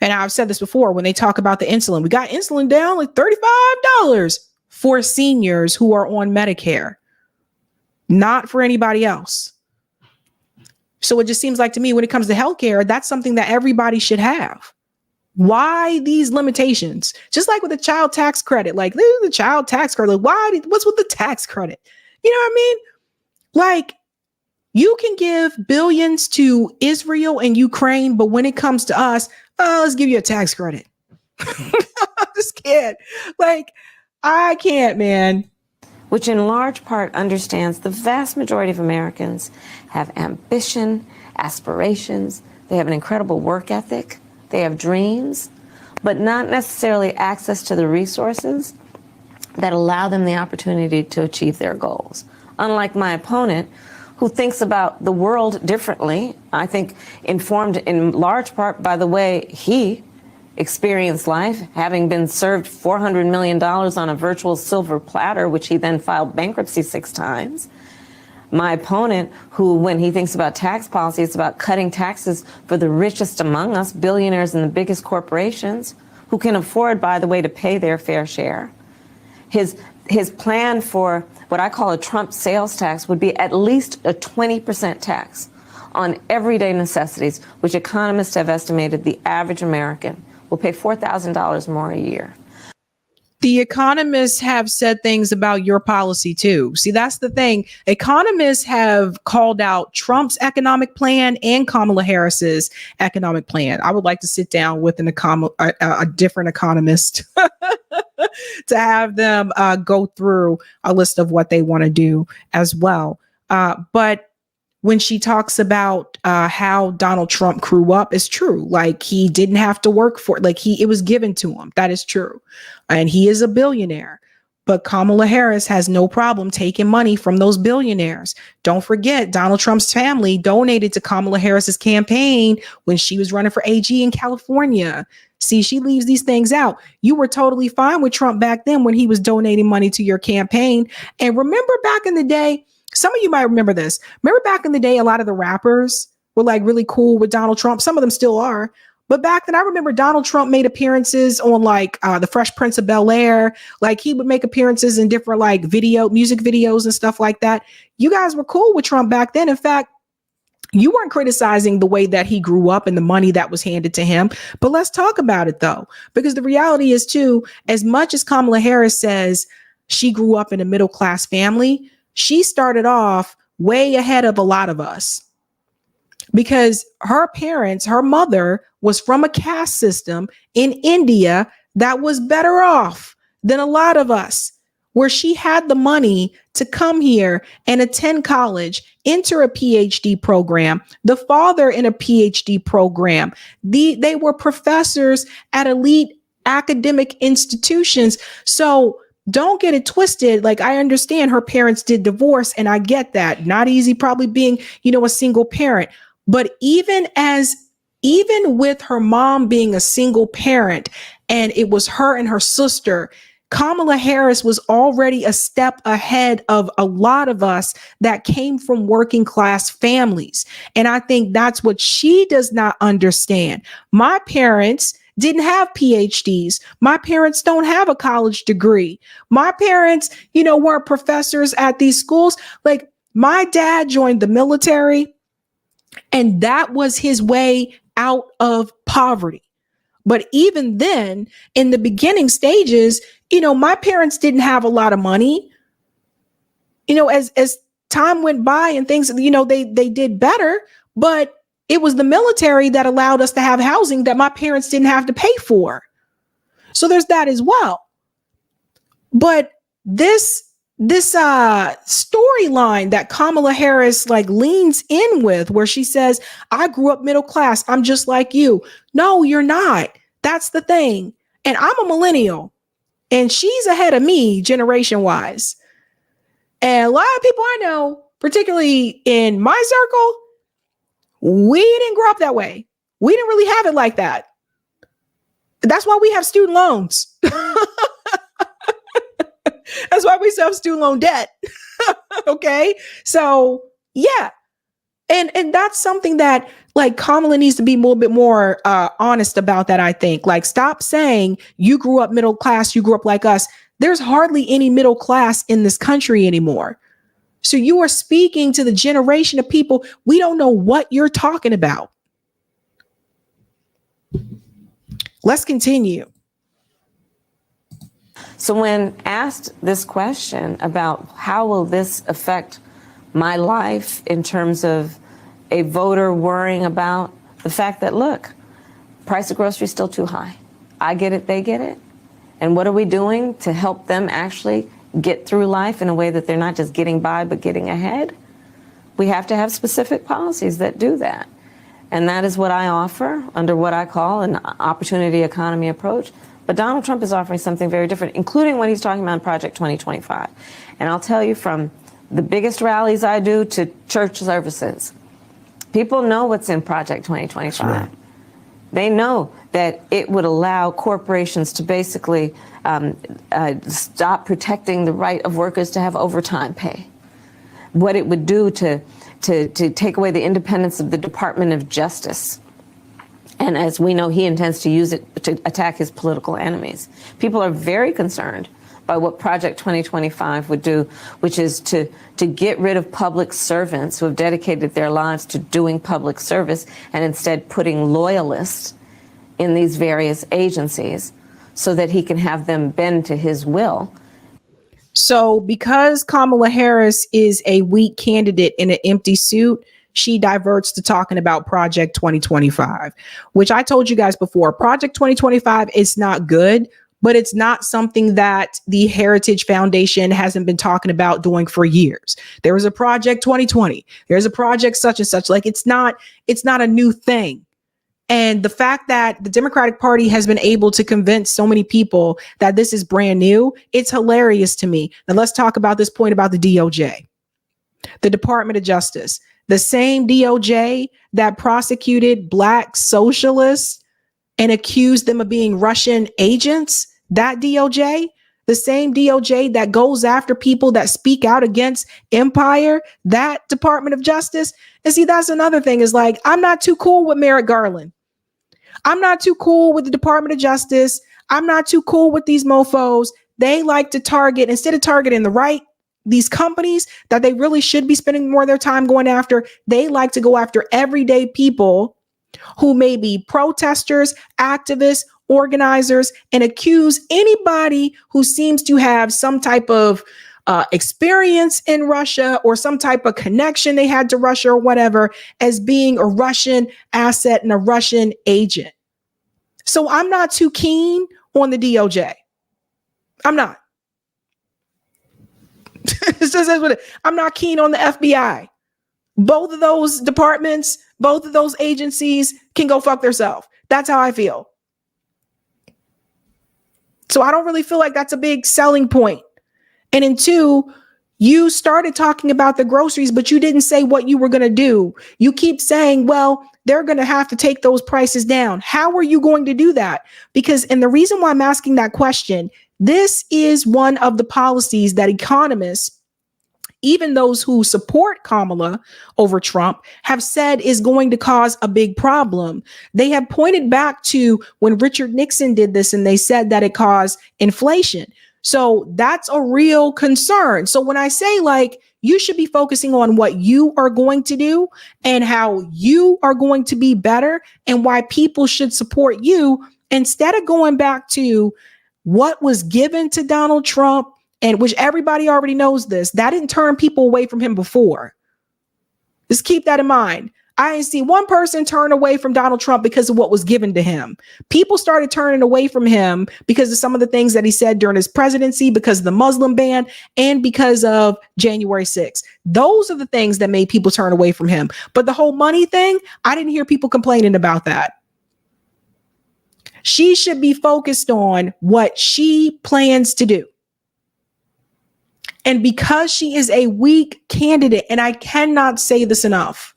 And I've said this before, when they talk about the insulin, we got insulin down like $35 for seniors who are on Medicare, not for anybody else. So it just seems like to me, when it comes to healthcare, that's something that everybody should have. Why these limitations? Just like with the child tax credit, like the child tax credit, like what's with the tax credit? You know what I mean? Like, you can give billions to Israel and Ukraine, but when it comes to us, let's give you a tax credit. I just can't. Like, I can't, man. Which in large part understands the vast majority of Americans have ambition, aspirations. They have an incredible work ethic. They have dreams. but not necessarily access to the resources that allow them the opportunity to achieve their goals. Unlike my opponent, who thinks about the world differently, I think informed in large part by the way he experienced life, having been served $400 million on a virtual silver platter, which he then filed bankruptcy 6 times. My opponent, who, when he thinks about tax policy, it's about cutting taxes for the richest among us, billionaires and the biggest corporations, who can afford, by the way, to pay their fair share. His plan for what I call a Trump sales tax would be at least a 20% tax on everyday necessities, which economists have estimated the average American will pay $4,000 more a year. The economists have said things about your policy too. See, that's the thing. Economists have called out Trump's economic plan and Kamala Harris's economic plan. I would like to sit down with a different economist to have them go through a list of what they want to do as well. But when she talks about how Donald Trump grew up, it's true. Like, he didn't have to work for it. Like, it was given to him. That is true. And he is a billionaire. But Kamala Harris has no problem taking money from those billionaires. Don't forget, Donald Trump's family donated to Kamala Harris's campaign when she was running for AG in California. See, she leaves these things out. You were totally fine with Trump back then when he was donating money to your campaign. And remember back in the day, some of you might remember this. Remember back in the day, a lot of the rappers were like really cool with Donald Trump. Some of them still are. But back then, I remember Donald Trump made appearances on like the Fresh Prince of Bel-Air. Like, he would make appearances in different like music videos and stuff like that. You guys were cool with Trump back then. In fact, you weren't criticizing the way that he grew up and the money that was handed to him. But let's talk about it, though, because the reality is, too, as much as Kamala Harris says she grew up in a middle class family, she started off way ahead of a lot of us, because her parents, her mother was from a caste system in India that was better off than a lot of us, where she had the money to come here and attend college, enter a PhD program, the father in a PhD program. They were professors at elite academic institutions. So don't get it twisted. Like, I understand her parents did divorce, and I get that. Not easy, probably being, a single parent. But even with her mom being a single parent, and it was her and her sister, Kamala Harris was already a step ahead of a lot of us that came from working class families. And I think that's what she does not understand. My parents didn't have PhDs. My parents don't have a college degree. My parents, weren't professors at these schools. Like, my dad joined the military, and that was his way out of poverty. But even then, in the beginning stages, my parents didn't have a lot of money. As time went by and things, they did better, but it was the military that allowed us to have housing that my parents didn't have to pay for. So there's that as well. But this storyline that Kamala Harris leans in with, where she says, I grew up middle class, I'm just like you. No, you're not. That's the thing. And I'm a millennial, and she's ahead of me generation wise. And a lot of people I know, particularly in my circle, we didn't grow up that way. We didn't really have it like that. That's why we have student loans. That's why we still have student loan debt. Okay. So yeah. And that's something that Kamala needs to be a little bit more honest about that, I think. Stop saying you grew up middle class, you grew up like us. There's hardly any middle class in this country anymore. So you are speaking to the generation of people, we don't know what you're talking about. Let's continue. So when asked this question about how will this affect my life in terms of a voter worrying about the fact that, look, price of groceries still too high. I get it, they get it. And what are we doing to help them actually get through life in a way that they're not just getting by, but getting ahead? We have to have specific policies that do that. And that is what I offer under what I call an opportunity economy approach. But Donald Trump is offering something very different, including when he's talking about Project 2025. And I'll tell you, from the biggest rallies I do to church services, people know what's in Project 2025. Right. They know that it would allow corporations to basically stop protecting the right of workers to have overtime pay. What it would do to take away the independence of the Department of Justice. And as we know, he intends to use it to attack his political enemies. People are very concerned by what Project 2025 would do, which is to get rid of public servants who have dedicated their lives to doing public service and instead putting loyalists in these various agencies so that he can have them bend to his will. So because Kamala Harris is a weak candidate in an empty suit, she diverts to talking about Project 2025, which I told you guys before. Project 2025 is not good, but it's not something that the Heritage Foundation hasn't been talking about doing for years. There was a Project 2020. There's a project such and such. Like, it's not a new thing. And the fact that the Democratic Party has been able to convince so many people that this is brand new, it's hilarious to me. Now let's talk about this point about the DOJ, the Department of Justice. The same DOJ that prosecuted Black socialists and accused them of being Russian agents, that DOJ, the same DOJ that goes after people that speak out against empire, that Department of Justice. And see, that's another thing, is like, I'm not too cool with Merrick Garland. I'm not too cool with the Department of Justice. I'm not too cool with these mofos. They like to target, instead of targeting the right, these companies that they really should be spending more of their time going after, they like to go after everyday people who may be protesters, activists, organizers, and accuse anybody who seems to have some type of experience in Russia or some type of connection they had to Russia or whatever as being a Russian asset and a Russian agent. So I'm not too keen on the DOJ. I'm not. I'm not keen on the FBI. Both of those departments, both of those agencies can go fuck themselves. That's how I feel. So I don't really feel like that's a big selling point. And in two, you started talking about the groceries, but you didn't say what you were going to do. You keep saying, well, they're going to have to take those prices down. How are you going to do that? Because, and the reason why I'm asking that question, this is one of the policies that economists, even those who support Kamala over Trump, have said is going to cause a big problem. They have pointed back to when Richard Nixon did this, and they said that it caused inflation. So that's a real concern. So when I say, like, you should be focusing on what you are going to do and how you are going to be better and why people should support you, instead of going back to what was given to Donald Trump, and which everybody already knows this, that didn't turn people away from him before. Just keep that in mind. I didn't see one person turn away from Donald Trump because of what was given to him. People started turning away from him because of some of the things that he said during his presidency, because of the Muslim ban, and because of January 6th. Those are the things that made people turn away from him. But the whole money thing, I didn't hear people complaining about that. She should be focused on what she plans to do. And because she is a weak candidate, and I cannot say this enough,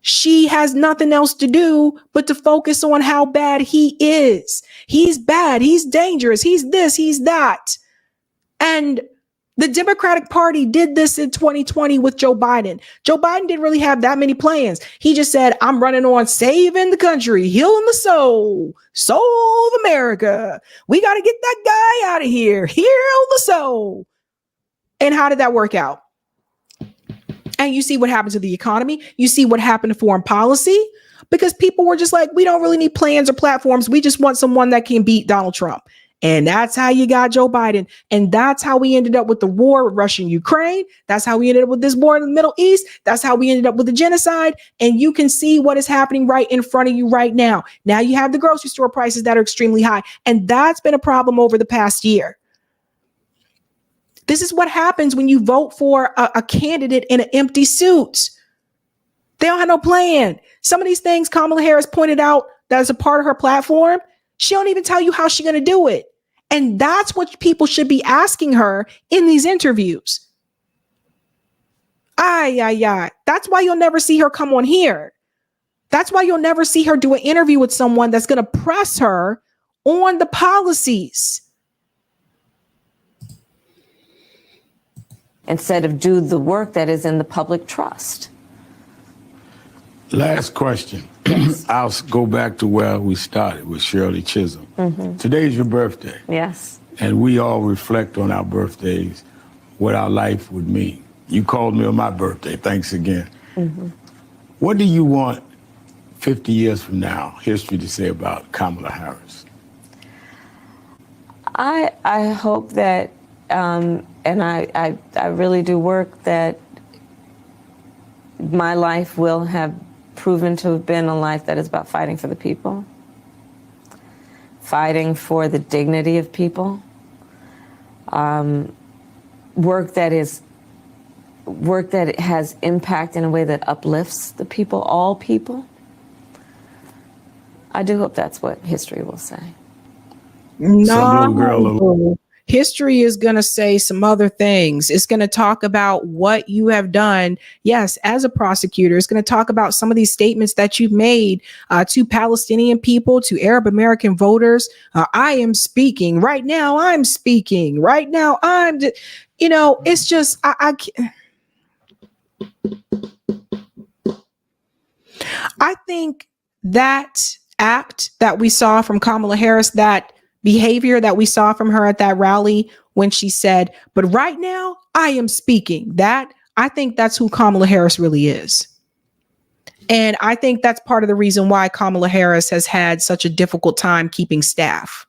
she has nothing else to do but to focus on how bad he is. He's bad. He's dangerous. He's this, he's that. And the Democratic Party did this in 2020 with Joe Biden. Joe Biden didn't really have that many plans. He just said, I'm running on saving the country, healing the soul of America. We got to get that guy out of here. Heal the soul. And how did that work out? And you see what happened to the economy. You see what happened to foreign policy, because people were just like, we don't really need plans or platforms. We just want someone that can beat Donald Trump. And that's how you got Joe Biden. And that's how we ended up with the war with Russia and Ukraine. That's how we ended up with this war in the Middle East. That's how we ended up with the genocide. And you can see what is happening right in front of you right now. Now you have the grocery store prices that are extremely high. And that's been a problem over the past year. This is what happens when you vote for a candidate in an empty suit. They don't have no plan. Some of these things Kamala Harris pointed out that is a part of her platform, she don't even tell you how she's going to do it. And that's what people should be asking her in these interviews. That's why you'll never see her come on here. That's why you'll never see her do an interview with someone that's going to press her on the policies. Instead of do the work that is in the public trust. Last question. I'll go back to where we started with Shirley Chisholm. Today's your birthday. Yes. And we all reflect on our birthdays, what our life would mean. You called me on my birthday. Thanks again. What do you want 50 years from now, history to say about Kamala Harris? I hope that, and I really do work that my life will have proven to have been a life that is about fighting for the people, fighting for the dignity of people, work that has impact in a way that uplifts the people, all people. I do hope that's what history will say. No, history is going to say some other things. It's going to talk about what you have done. Yes, as a prosecutor, it's going to talk about some of these statements that you've made to Palestinian people, to Arab American voters. I am speaking right now. I'm speaking right now. It's just, I think that act that we saw from Kamala Harris, that behavior that we saw from her at that rally when she said, but right now I am speaking, that I think that's who Kamala Harris really is. And I think that's part of the reason why Kamala Harris has had such a difficult time keeping staff.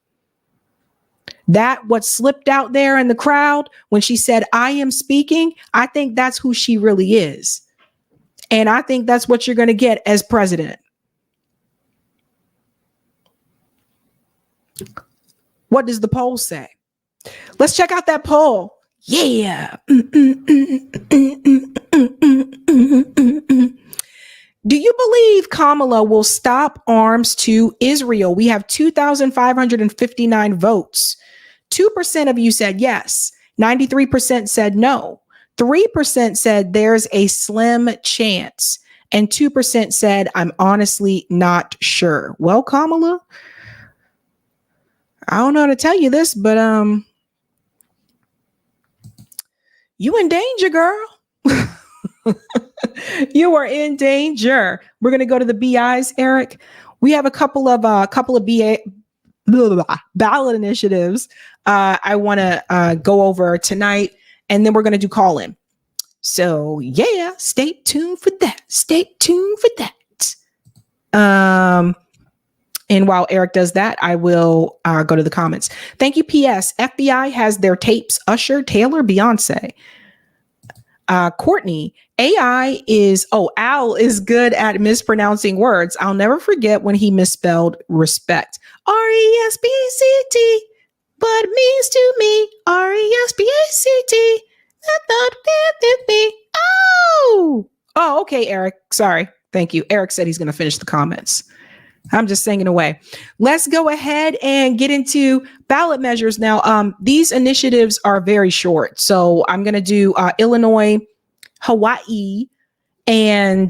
That what slipped out there in the crowd when she said, I am speaking, I think that's who she really is. And I think that's what you're going to get as president. What does the poll say? Let's check out that poll. Yeah. Do you believe Kamala will stop arms to Israel? We have 2,559 votes. 2% of you said yes. 93% said no. 3% said there's a slim chance. And 2% said, I'm honestly not sure. Well, Kamala, I don't know how to tell you this, but you in danger, girl. You are in danger. We're gonna go to the BIs, Eric. We have a couple of ballot initiatives I want to go over tonight, and then we're gonna do call in. So yeah, stay tuned for that. Stay tuned for that. And while Eric does that, I will go to the comments. Thank you, PS. FBI has their tapes. Usher, Taylor, Beyonce. Courtney, Al is good at mispronouncing words. I'll never forget when he misspelled respect. RESPECT, but it means to me. RESPECT. Oh, okay, Eric. Sorry. Thank you. Eric said he's going to finish the comments. I'm just singing away. Let's go ahead and get into ballot measures now. These initiatives are very short. So I'm going to do Illinois, Hawaii, and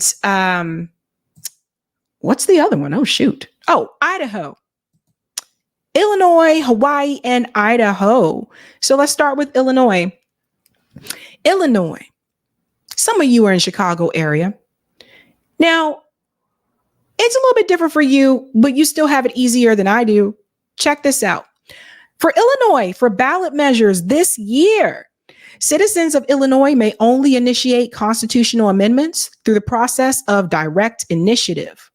what's the other one? Oh, shoot. Oh, Idaho. Illinois, Hawaii, and Idaho. So let's start with Illinois. Illinois. Some of you are in Chicago area. Now, it's a little bit different for you, but you still have it easier than I do. Check this out. For Illinois, for ballot measures this year, citizens of Illinois may only initiate constitutional amendments through the process of direct initiative.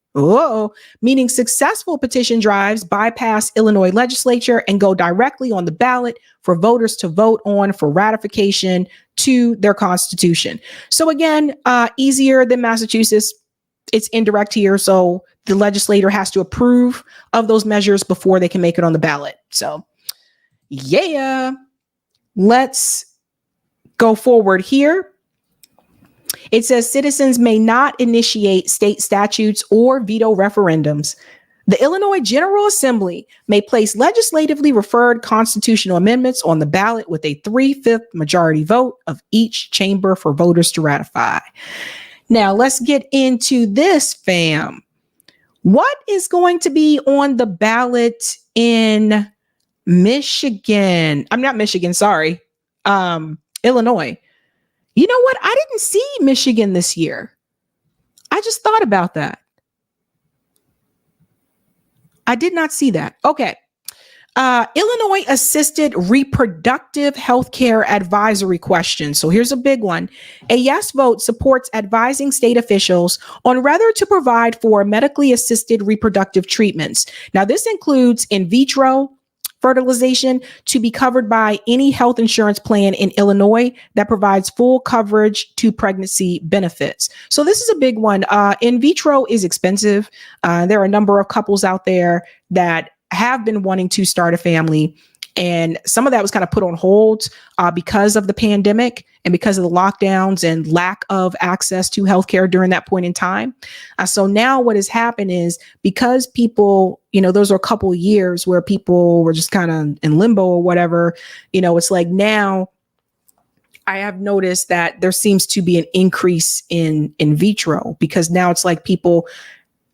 Meaning successful petition drives bypass Illinois legislature and go directly on the ballot for voters to vote on for ratification to their constitution. So again, easier than Massachusetts. It's indirect here, so the legislator has to approve of those measures before they can make it on the ballot. So, yeah, let's go forward here. It says citizens may not initiate state statutes or veto referendums. The Illinois General Assembly may place legislatively referred constitutional amendments on the ballot with a 3/5 majority vote of each chamber for voters to ratify. Now, let's get into this, fam. What is going to be on the ballot in Michigan? I'm not Michigan, sorry. Illinois. You know what? I didn't see Michigan this year. I just thought about that. I did not see that. Okay. Illinois assisted reproductive health care advisory question. So here's a big one. A yes vote supports advising state officials on whether to provide for medically assisted reproductive treatments. Now, this includes in vitro fertilization to be covered by any health insurance plan in Illinois that provides full coverage to pregnancy benefits. So this is a big one. In vitro is expensive. There are a number of couples out there that have been wanting to start a family, and some of that was kind of put on hold because of the pandemic and because of the lockdowns and lack of access to healthcare during that point in time. So now what has happened is, because people, those are a couple of years where people were just kind of in limbo or whatever, it's like now I have noticed that there seems to be an increase in vitro, because now it's like people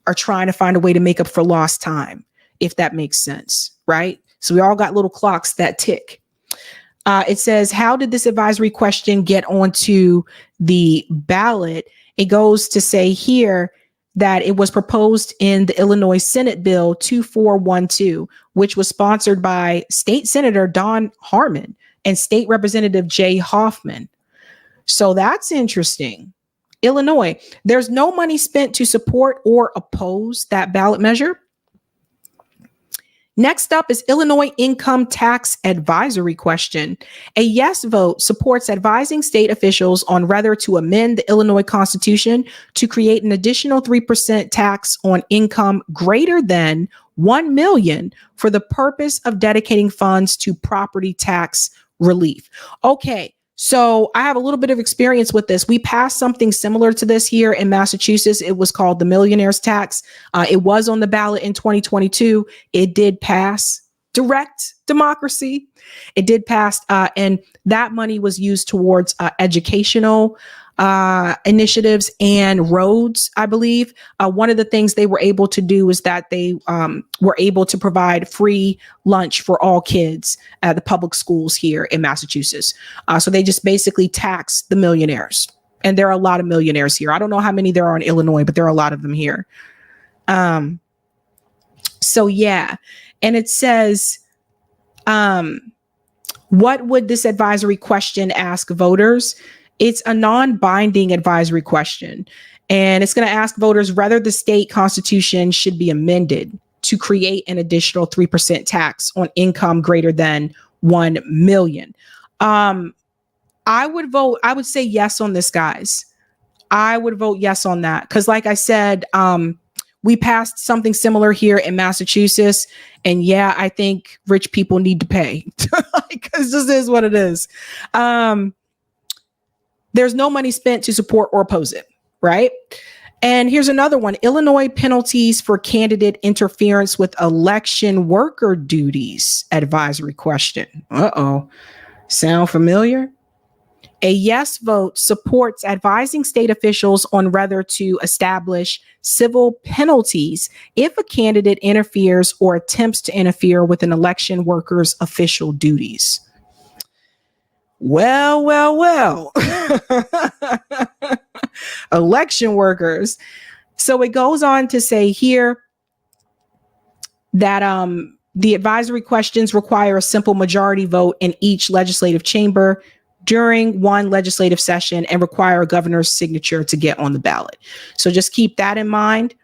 are trying to find a way to make up for lost time, if that makes sense, right? So we all got little clocks that tick. It says, how did this advisory question get onto the ballot? It goes to say here that it was proposed in the Illinois Senate Bill 2412, which was sponsored by State Senator Don Harmon and State Representative Jay Hoffman. So that's interesting. Illinois, there's no money spent to support or oppose that ballot measure. Next up is Illinois income tax advisory question. A yes vote supports advising state officials on whether to amend the Illinois Constitution to create an additional 3% tax on income greater than $1 million for the purpose of dedicating funds to property tax relief. Okay. So I have a little bit of experience with this. We passed something similar to this here in Massachusetts. It was called the millionaire's tax. It was on the ballot in 2022. It did pass. Direct democracy. It did pass. And that money was used towards educational initiatives and roads, I believe. One of the things they were able to do is that they were able to provide free lunch for all kids at the public schools here in Massachusetts. So they just basically tax the millionaires. And there are a lot of millionaires here. I don't know how many there are in Illinois, but there are a lot of them here. So yeah. And it says, what would this advisory question ask voters? It's a non-binding advisory question, and it's going to ask voters whether the state constitution should be amended to create an additional 3% tax on income greater than 1 million. I would say yes on this, guys. I would vote yes on that. Because like I said, we passed something similar here in Massachusetts. And yeah, I think rich people need to pay because this is what it is. There's no money spent to support or oppose it, right? And here's another one. Illinois penalties for candidate interference with election worker duties advisory question. Uh-oh. Sound familiar? A yes vote supports advising state officials on whether to establish civil penalties if a candidate interferes or attempts to interfere with an election worker's official duties. Well. Election workers. So it goes on to say here that the advisory questions require a simple majority vote in each legislative chamber during one legislative session and require a governor's signature to get on the ballot. So just keep that in mind.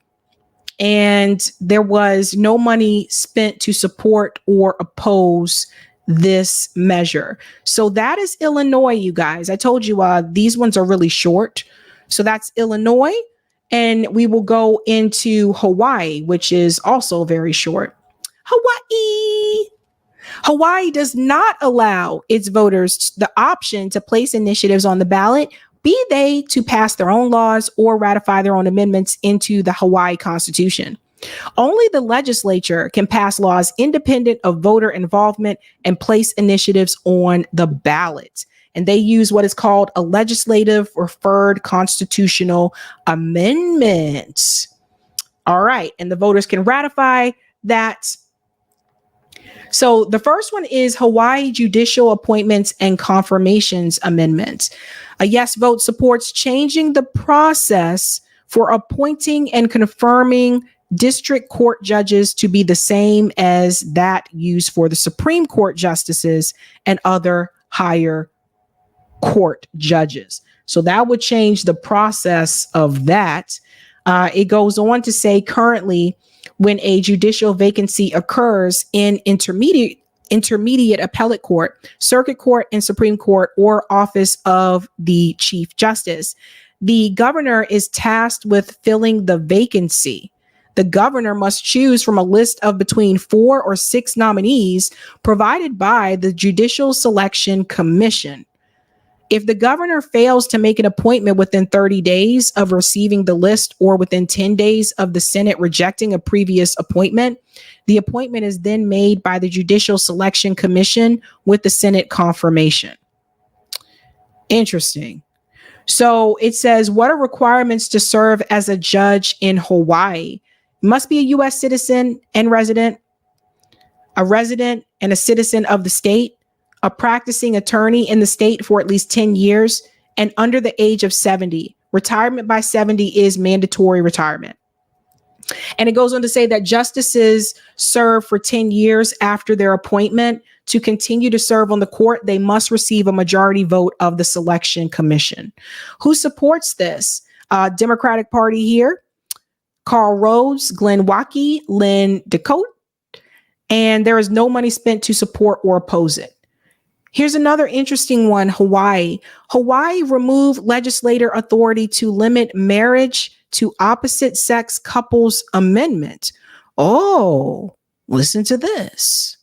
And there was no money spent to support or oppose this measure. So that is Illinois, you guys. I told you these ones are really short. So that's Illinois. And we will go into Hawaii, which is also very short. Hawaii does not allow its voters the option to place initiatives on the ballot, be they to pass their own laws or ratify their own amendments into the Hawaii Constitution. Only the legislature can pass laws independent of voter involvement and place initiatives on the ballot. And they use what is called a legislative referred constitutional amendment. All right. And the voters can ratify that. So the first one is Hawaii Judicial Appointments and Confirmations Amendment. A yes vote supports changing the process for appointing and confirming district court judges to be the same as that used for the Supreme Court justices and other higher court judges. So that would change the process of that. It goes on to say currently, when a judicial vacancy occurs in intermediate appellate court, circuit court, and Supreme Court, or office of the Chief Justice, the governor is tasked with filling the vacancy. The governor must choose from a list of between 4 or 6 nominees provided by the Judicial Selection Commission. If the governor fails to make an appointment within 30 days of receiving the list or within 10 days of the Senate rejecting a previous appointment, the appointment is then made by the Judicial Selection Commission with the Senate confirmation. Interesting. So it says, what are requirements to serve as a judge in Hawaii? Must be a U.S. citizen and resident, a resident and a citizen of the state, a practicing attorney in the state for at least 10 years, and under the age of 70. Retirement by 70 is mandatory retirement. And it goes on to say that justices serve for 10 years after their appointment. To continue to serve on the court, they must receive a majority vote of the Selection Commission. Who supports this? Democratic Party here, Carl Rhodes, Glenn Waukee, Lynn DeCote, and there is no money spent to support or oppose it. Here's another interesting one, Hawaii. Hawaii removed legislator authority to limit marriage to opposite sex couples amendment. Oh, listen to this.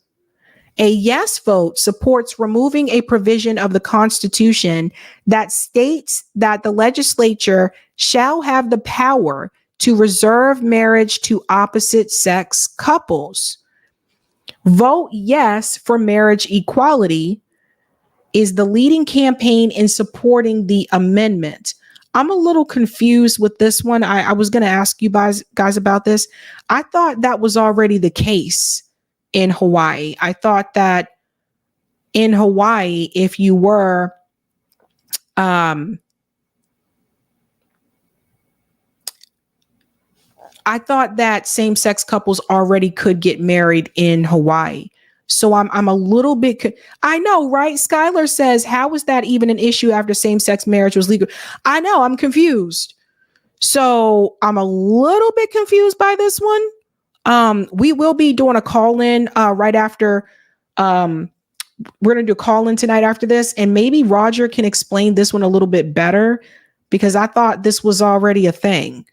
A yes vote supports removing a provision of the Constitution that states that the legislature shall have the power to reserve marriage to opposite sex couples. Vote yes for marriage equality is the leading campaign in supporting the amendment. I'm a little confused with this one. I was going to ask you guys about this. I thought that was already the case in Hawaii. I thought that in Hawaii, if you were, I thought that same-sex couples already could get married in Hawaii. So I'm a little bit, I know, right? Skylar says, how is that even an issue after same-sex marriage was legal? I know, I'm confused. So I'm a little bit confused by this one. We will be doing a call-in right after, we're going to do a call-in tonight after this, and maybe Roger can explain this one a little bit better, because I thought this was already a thing.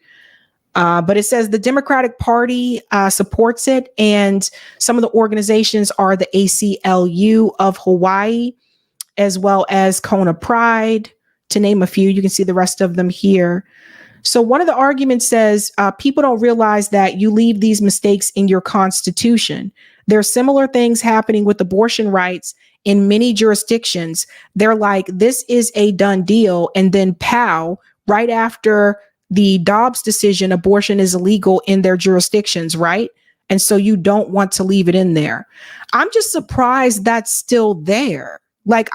But it says the Democratic Party supports it, and some of the organizations are the ACLU of Hawaii, as well as Kona Pride, to name a few. You can see the rest of them here. So one of the arguments says people don't realize that you leave these mistakes in your constitution. There are similar things happening with abortion rights in many jurisdictions. They're like, this is a done deal, and then pow, right after the Dobbs decision, abortion is illegal in their jurisdictions, right? And so you don't want to leave it in there. I'm just surprised that's still there. Like,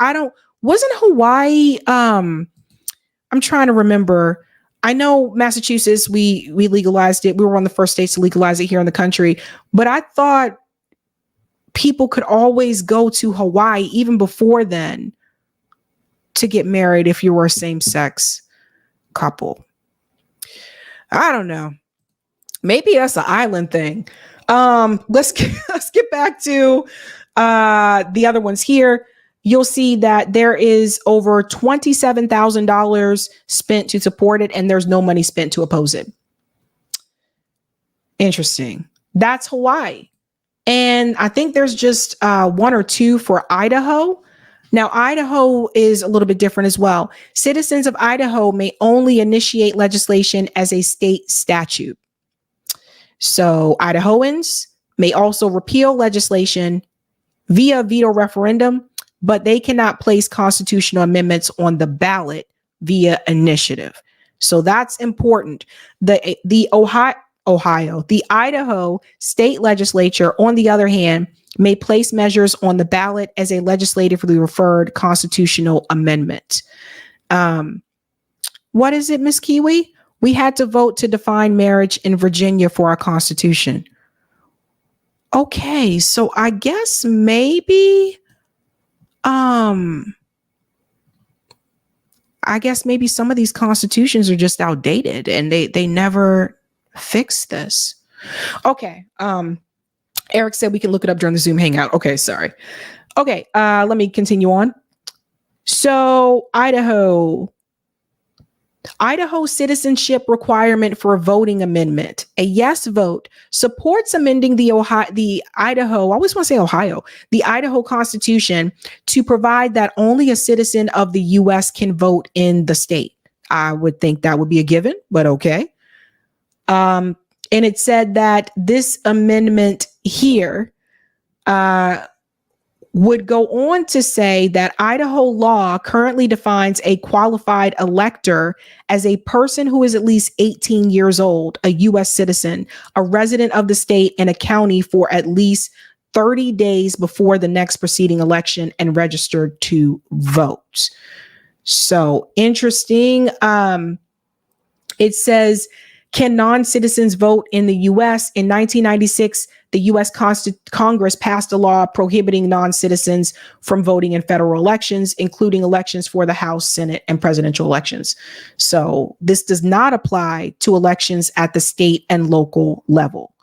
wasn't Hawaii, I'm trying to remember. I know Massachusetts, we legalized it. We were one of the first states to legalize it here in the country, but I thought people could always go to Hawaii even before then to get married if you were a same-sex couple. I don't know. Maybe that's an island thing. Let's get back to the other ones here. You'll see that there is over $27,000 spent to support it, and there's no money spent to oppose it. Interesting. That's Hawaii. And I think there's just 1 or 2 for Idaho. Now, Idaho is a little bit different as well. Citizens of Idaho may only initiate legislation as a state statute. So Idahoans may also repeal legislation via veto referendum, but they cannot place constitutional amendments on the ballot via initiative. So that's important. The Idaho state legislature, on the other hand, may place measures on the ballot as a legislatively referred constitutional amendment. What is it, Miss Kiwi? We had to vote to define marriage in Virginia for our Constitution. Okay, so I guess maybe, some of these constitutions are just outdated and they never fixed this. Okay, Eric said we can look it up during the Zoom hangout. Okay, sorry. Okay, let me continue on. So Idaho citizenship requirement for a voting amendment. A yes vote supports amending the Idaho Constitution to provide that only a citizen of the U.S. can vote in the state. I would think that would be a given, but okay. And it said that this amendment here would go on to say that Idaho law currently defines a qualified elector as a person who is at least 18 years old, a U.S. citizen, a resident of the state and a county for at least 30 days before the next preceding election and registered to vote. So interesting. It says, can non-citizens vote in the U.S.? In 1996, the U.S. Congress passed a law prohibiting non-citizens from voting in federal elections, including elections for the House, Senate, and presidential elections. So this does not apply to elections at the state and local level.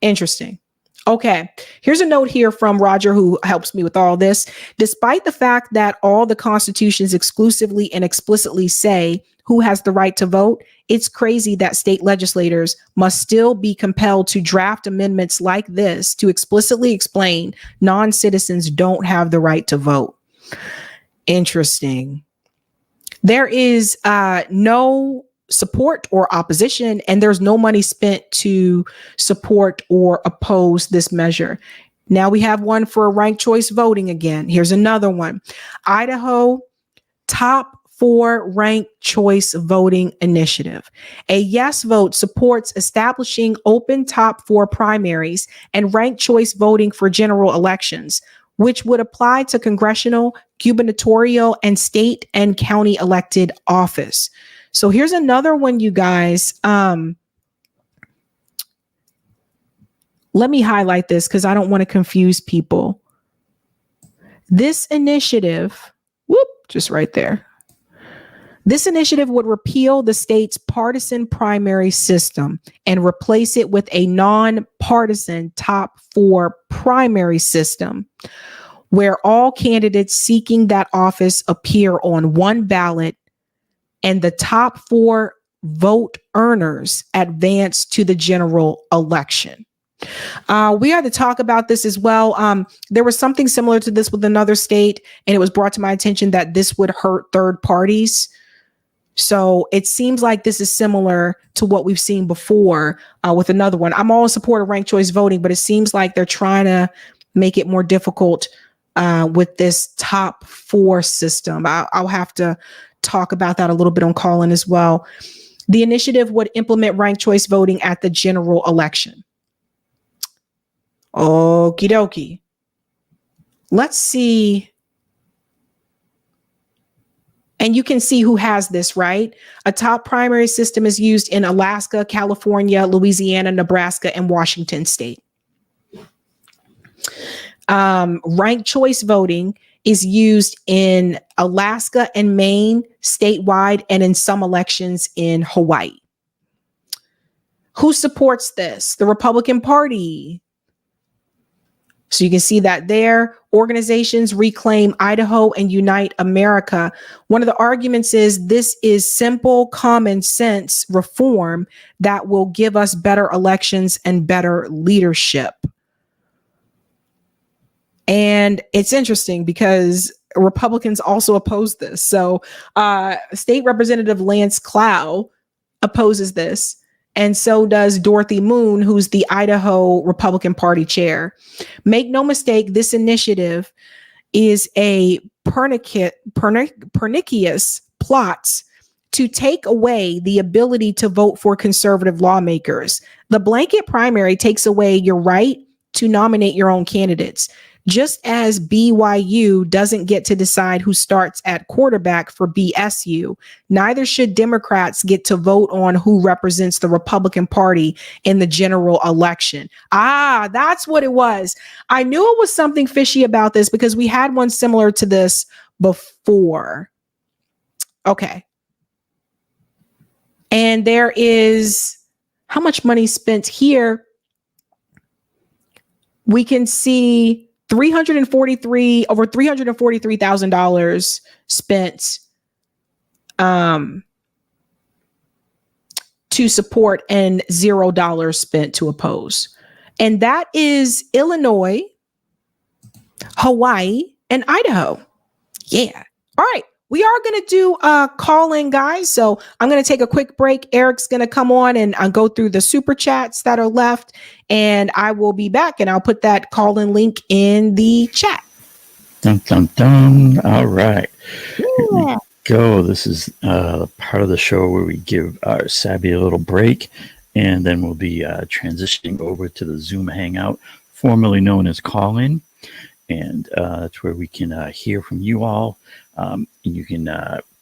Interesting. Okay, here's a note here from Roger, who helps me with all this. Despite the fact that all the constitutions exclusively and explicitly say who has the right to vote, it's crazy that state legislators must still be compelled to draft amendments like this to explicitly explain non-citizens don't have the right to vote. Interesting. There is no support or opposition, and there's no money spent to support or oppose this measure. Now we have one for ranked choice voting again. Here's another one. Idaho top 4 ranked choice voting initiative. A yes vote supports establishing open top 4 primaries and ranked choice voting for general elections, which would apply to congressional, gubernatorial, and state and county elected office. So here's another one, you guys. Let me highlight this because I don't want to confuse people. This initiative, just right there. This initiative would repeal the state's partisan primary system and replace it with a non-partisan top 4 primary system, where all candidates seeking that office appear on one ballot and the top 4 vote earners advance to the general election. We had to talk about this as well. There was something similar to this with another state, and it was brought to my attention that this would hurt third parties. So it seems like this is similar to what we've seen before with another one. I'm all in support of ranked choice voting, but it seems like they're trying to make it more difficult with this top 4 system. I'll have to talk about that a little bit on Call-In as well. The initiative would implement ranked choice voting at the general election. Okie dokie. Let's see. And you can see who has this, right? A top primary system is used in Alaska, California, Louisiana, Nebraska, and Washington state. Ranked choice voting is used in Alaska and Maine statewide, and in some elections in Hawaii. Who supports this? The Republican Party. So you can see that there. Organizations Reclaim Idaho and Unite America. One of the arguments is this is simple, common sense reform that will give us better elections and better leadership. And it's interesting because Republicans also oppose this. So State Representative Lance Clow opposes this. And so does Dorothy Moon, who's the Idaho Republican Party chair. Make no mistake, this initiative is a pernicious plot to take away the ability to vote for conservative lawmakers. The blanket primary takes away your right to nominate your own candidates. Just as BYU doesn't get to decide who starts at quarterback for BSU, neither should Democrats get to vote on who represents the Republican Party in the general election. That's what it was. I knew it was something fishy about this because we had one similar to this before. Okay. And there is how much money spent here. We can see over $343,000 spent to support and $0 spent to oppose. And that is Illinois, Hawaii, and Idaho. Yeah. All right. We are going to do a call-in, guys. So I'm going to take a quick break. Eric's going to come on and go through the super chats that are left. And I will be back and I'll put that call-in link in the chat. Dun, dun, dun. All right. Here we go. This is part of the show where we give our Sabby a little break. And then we'll be transitioning over to the Zoom Hangout, formerly known as call-in. And that's where we can hear from you all. And you can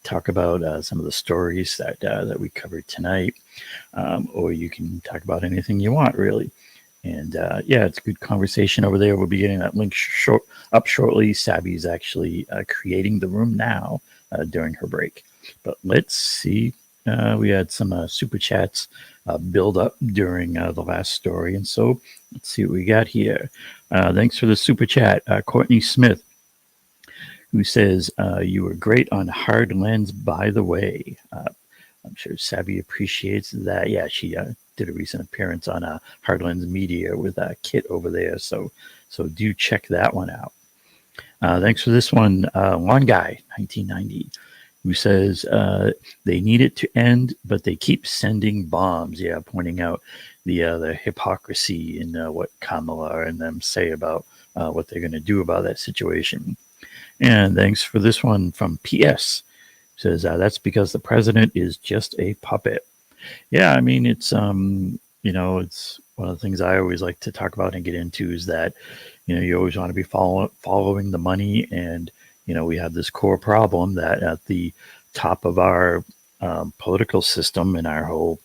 talk about some of the stories that we covered tonight, or you can talk about anything you want, really. And yeah, it's a good conversation over there. We'll be getting that link up shortly. Sabby's actually creating the room now during her break. But let's see. We had some super chats build up during the last story. And so let's see what we got here. Thanks for the super chat. Courtney Smith, who says, you were great on Hard Lens, by the way. I'm sure Sabby appreciates that. Yeah, she did a recent appearance on Hard Lens Media with Kit over there. So do check that one out. Thanks for this one. One guy, 1990, who says, they need it to end, but they keep sending bombs. Yeah, pointing out the hypocrisy in what Kamala and them say about what they're going to do about that situation. And thanks for this one from PS. It says, that's because the president is just a puppet. Yeah, I mean, it's, it's one of the things I always like to talk about and get into is that, you always want to be following the money. And, we have this core problem that at the top of our political system and our whole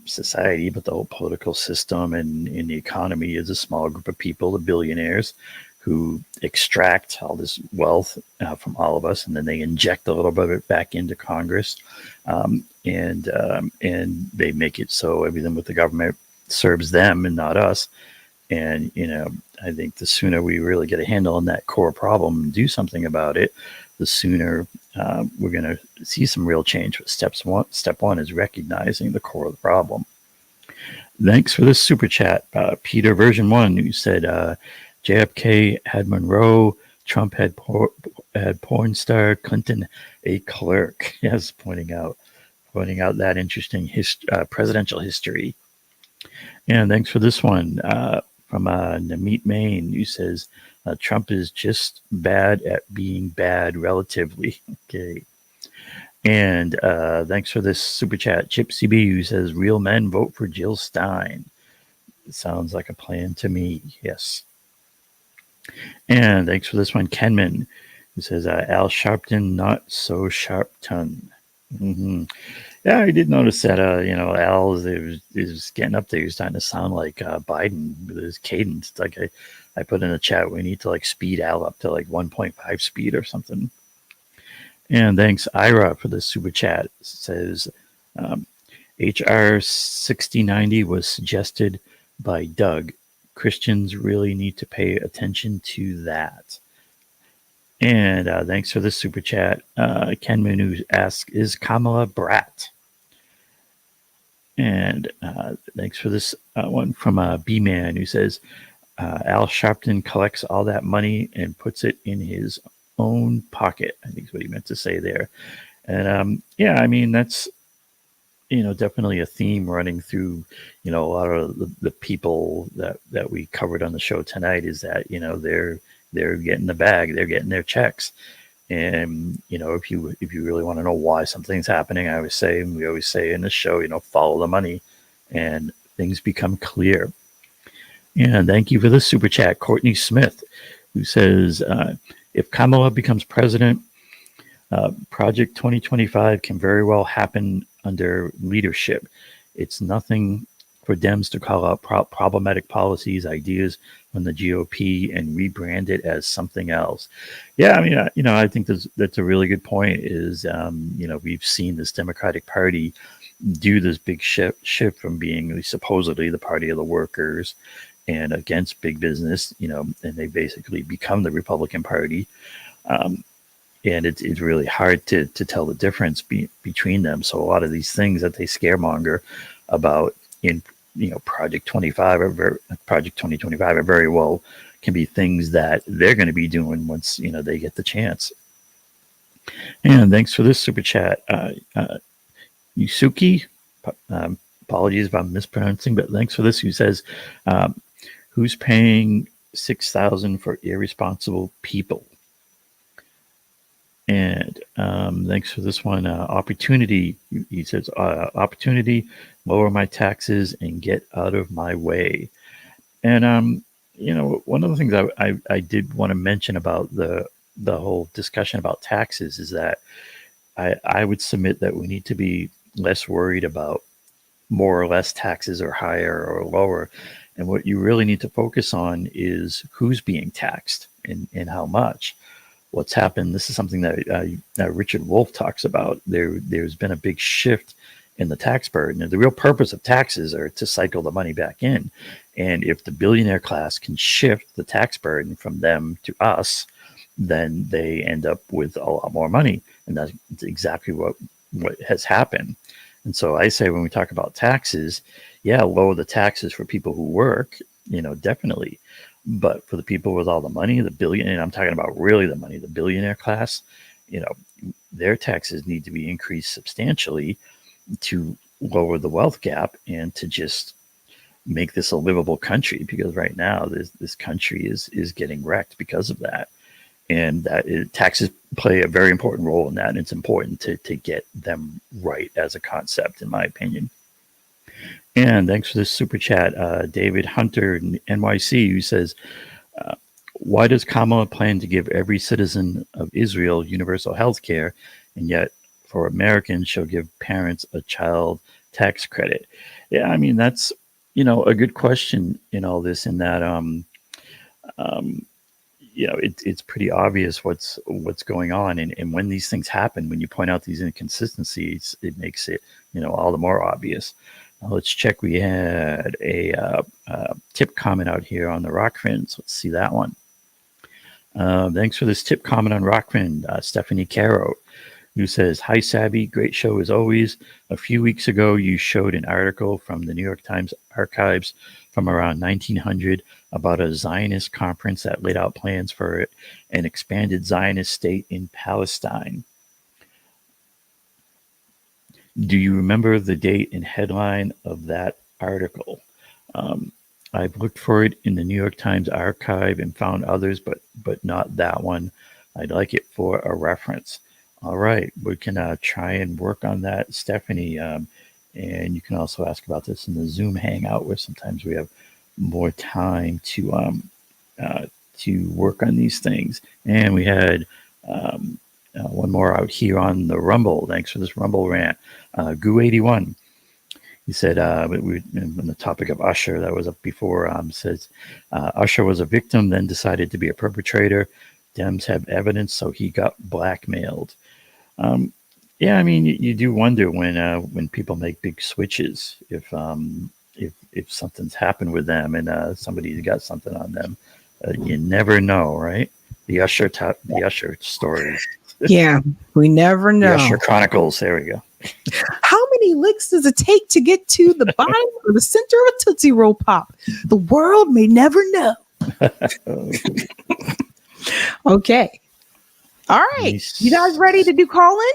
society, but the whole political system and in the economy is a small group of people, the billionaires, who extract all this wealth from all of us, and then they inject a little bit of it back into Congress, and they make it so everything with the government serves them and not us. And I think the sooner we really get a handle on that core problem and do something about it, the sooner we're going to see some real change. But step one is recognizing the core of the problem. Thanks for this super chat, Peter version 1, who said, JFK had Monroe, Trump had porn star, Clinton a clerk. Yes, pointing out that interesting presidential history. And thanks for this one from Namit Maine, who says Trump is just bad at being bad relatively. Okay. And thanks for this super chat, Chip CB, who says real men vote for Jill Stein. It sounds like a plan to me. Yes. And thanks for this one, Kenman, who says, Al Sharpton, not so Sharpton. Mm-hmm. Yeah, I did notice that, Al is getting up there. He's starting to sound like Biden with his cadence. It's like I put in a chat, we need to speed Al up to 1.5 speed or something. And thanks, Ira, for the super chat. It says, HR 6090 was suggested by Doug. Christians really need to pay attention to that. And thanks for this super chat. Ken Manu asks, is Kamala brat? And thanks for this one from B-Man, who says, Al Sharpton collects all that money and puts it in his own pocket, I think is what he meant to say there. And yeah, I mean, that's, definitely a theme running through, a lot of the people that we covered on the show tonight is that, they're getting the bag, they're getting their checks. And, if you really want to know why something's happening, we always say in the show, follow the money and things become clear. And thank you for the super chat, Courtney Smith, who says, if Kamala becomes president, Project 2025 can very well happen under leadership. It's nothing for Dems to call out problematic policies, ideas from the GOP and rebrand it as something else. Yeah, I mean, I think that's a really good point is, we've seen this Democratic Party do this big shift from being supposedly the party of the workers and against big business, and they basically become the Republican Party. And it's really hard to tell the difference between them. So a lot of these things that they scaremonger about in Project 25 or Project 2025 are very well can be things that they're going to be doing once they get the chance. And thanks for this super chat, Yusuki. Apologies if I'm mispronouncing, but thanks for this. Who says, "Who's paying $6,000 for irresponsible people?" And thanks for this one. Opportunity. He says, opportunity, lower my taxes and get out of my way. And, one of the things I did want to mention about the whole discussion about taxes is that I would submit that we need to be less worried about more or less taxes or higher or lower. And what you really need to focus on is who's being taxed and how much. What's happened, this is something that Richard Wolff talks about. There's been a big shift in the tax burden. And the real purpose of taxes are to cycle the money back in. And if the billionaire class can shift the tax burden from them to us, then they end up with a lot more money. And that's exactly what has happened. And so I say when we talk about taxes, yeah, lower the taxes for people who work, definitely. But for the people with all the money, the billion, and I'm talking about really the money, the billionaire class, their taxes need to be increased substantially to lower the wealth gap and to just make this a livable country. Because right now, this country is getting wrecked because of that. And taxes play a very important role in that. And it's important to get them right as a concept, in my opinion. And thanks for this super chat, David Hunter, NYC, who says, why does Kamala plan to give every citizen of Israel universal health care, and yet for Americans, she'll give parents a child tax credit? Yeah, I mean, that's, a good question in all this, in that, it's pretty obvious what's going on. And when these things happen, when you point out these inconsistencies, it makes it, all the more obvious. Let's check. We had a tip comment out here on the Rockfins. Let's see that one. Thanks for this tip comment on Rockfin, Stephanie Caro, who says, "Hi, Sabby. Great show as always. A few weeks ago, you showed an article from the New York Times archives from around 1900 about a Zionist conference that laid out plans for an expanded Zionist state in Palestine. Do you remember the date and headline of that article?" I've looked for it in the New York Times archive and found others, but not that one. I'd like it for a reference. All right, we can try and work on that, Stephanie. And you can also ask about this in the Zoom Hangout, where sometimes we have more time to work on these things. And we had one more out here on the Rumble. Thanks for this Rumble rant. Goo81. He said, we on the topic of Usher that was up before, says, Usher was a victim, then decided to be a perpetrator. Dems have evidence, so he got blackmailed. Yeah, I mean, you do wonder when people make big switches, if something's happened with them and somebody's got something on them. You never know, right? The Usher story. Yeah, we never know. The Usher Chronicles. There we go. How many licks does it take to get to the bottom or the center of a Tootsie Roll Pop? The world may never know. Okay. All right. You guys ready to do call in?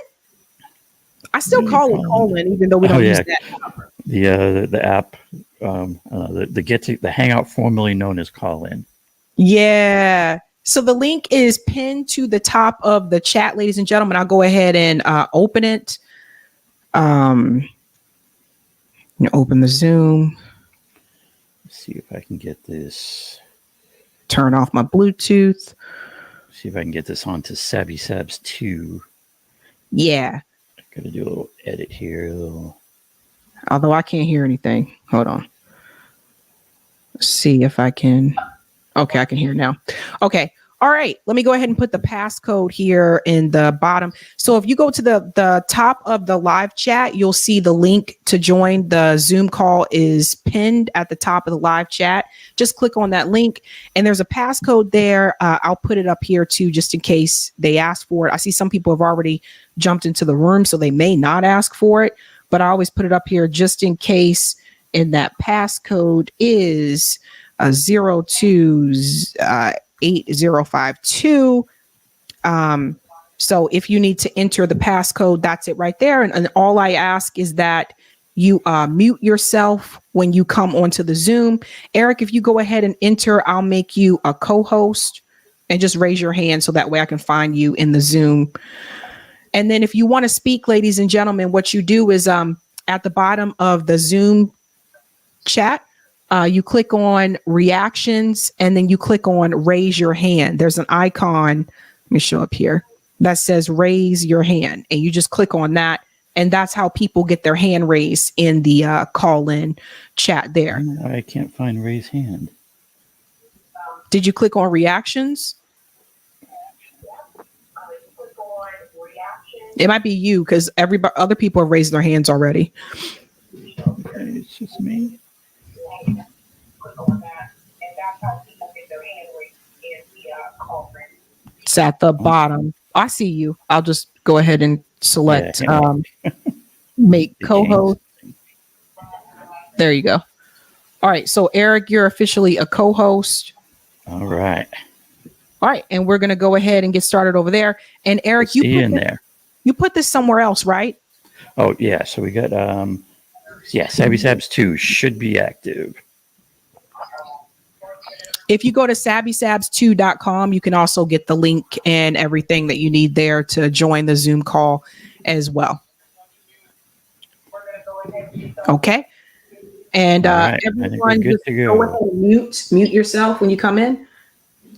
I still call it call in, even though we don't use that app. The app, the Hangout formerly known as Call In. Yeah. So the link is pinned to the top of the chat, ladies and gentlemen. I'll go ahead and open it. Open the Zoom. Let's see if I can get this. Turn off my Bluetooth. See if I can get this onto Sabby Sabs 2. Yeah. Gotta do a little edit here. Although I can't hear anything. Hold on. Let's see if I can. Okay, I can hear now. Okay. All right. Let me go ahead and put the passcode here in the bottom. So if you go to the top of the live chat, you'll see the link to join the Zoom call is pinned at the top of the live chat. Just click on that link and there's a passcode there. I'll put it up here too, just in case they ask for it. I see some people have already jumped into the room, so they may not ask for it, but I always put it up here just in case. And that passcode is 028052. So if you need to enter the passcode, that's it right there. And all I ask is that you mute yourself when you come onto the Zoom. Eric, if you go ahead and enter, I'll make you a co-host and just raise your hand so that way I can find you in the Zoom. And then if you want to speak, ladies and gentlemen, what you do is at the bottom of the Zoom chat, you click on reactions and then you click on raise your hand. There's an icon. Let me show up here that says raise your hand. And you just click on that. And that's how people get their hand raised in the call in chat there. I can't find raise hand. Did you click on reactions? It might be you because other people have raised their hands already. Okay, it's just me. It's at the bottom. I see you. I'll just go ahead and select make co-host. There you go. All right. So Eric, you're officially a co-host. All right. All right. And we're going to go ahead and get started over there. And Eric, you put this somewhere else, right? Oh yeah. So we got Sabby Sabs 2 should be active. If you go to sabbysabs2.com, you can also get the link and everything that you need there to join the Zoom call as well. Okay. And everyone just go ahead and mute yourself when you come in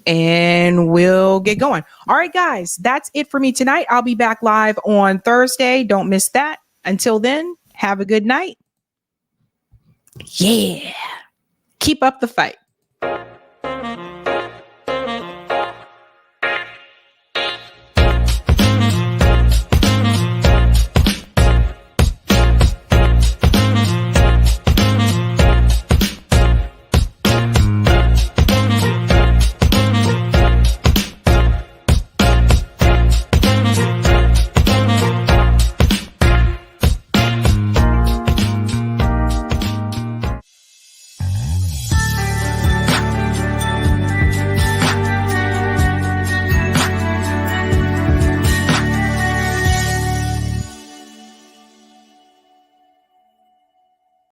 and we'll get going. All right, guys, that's it for me tonight. I'll be back live on Thursday. Don't miss that. Until then, have a good night. Yeah. Keep up the fight.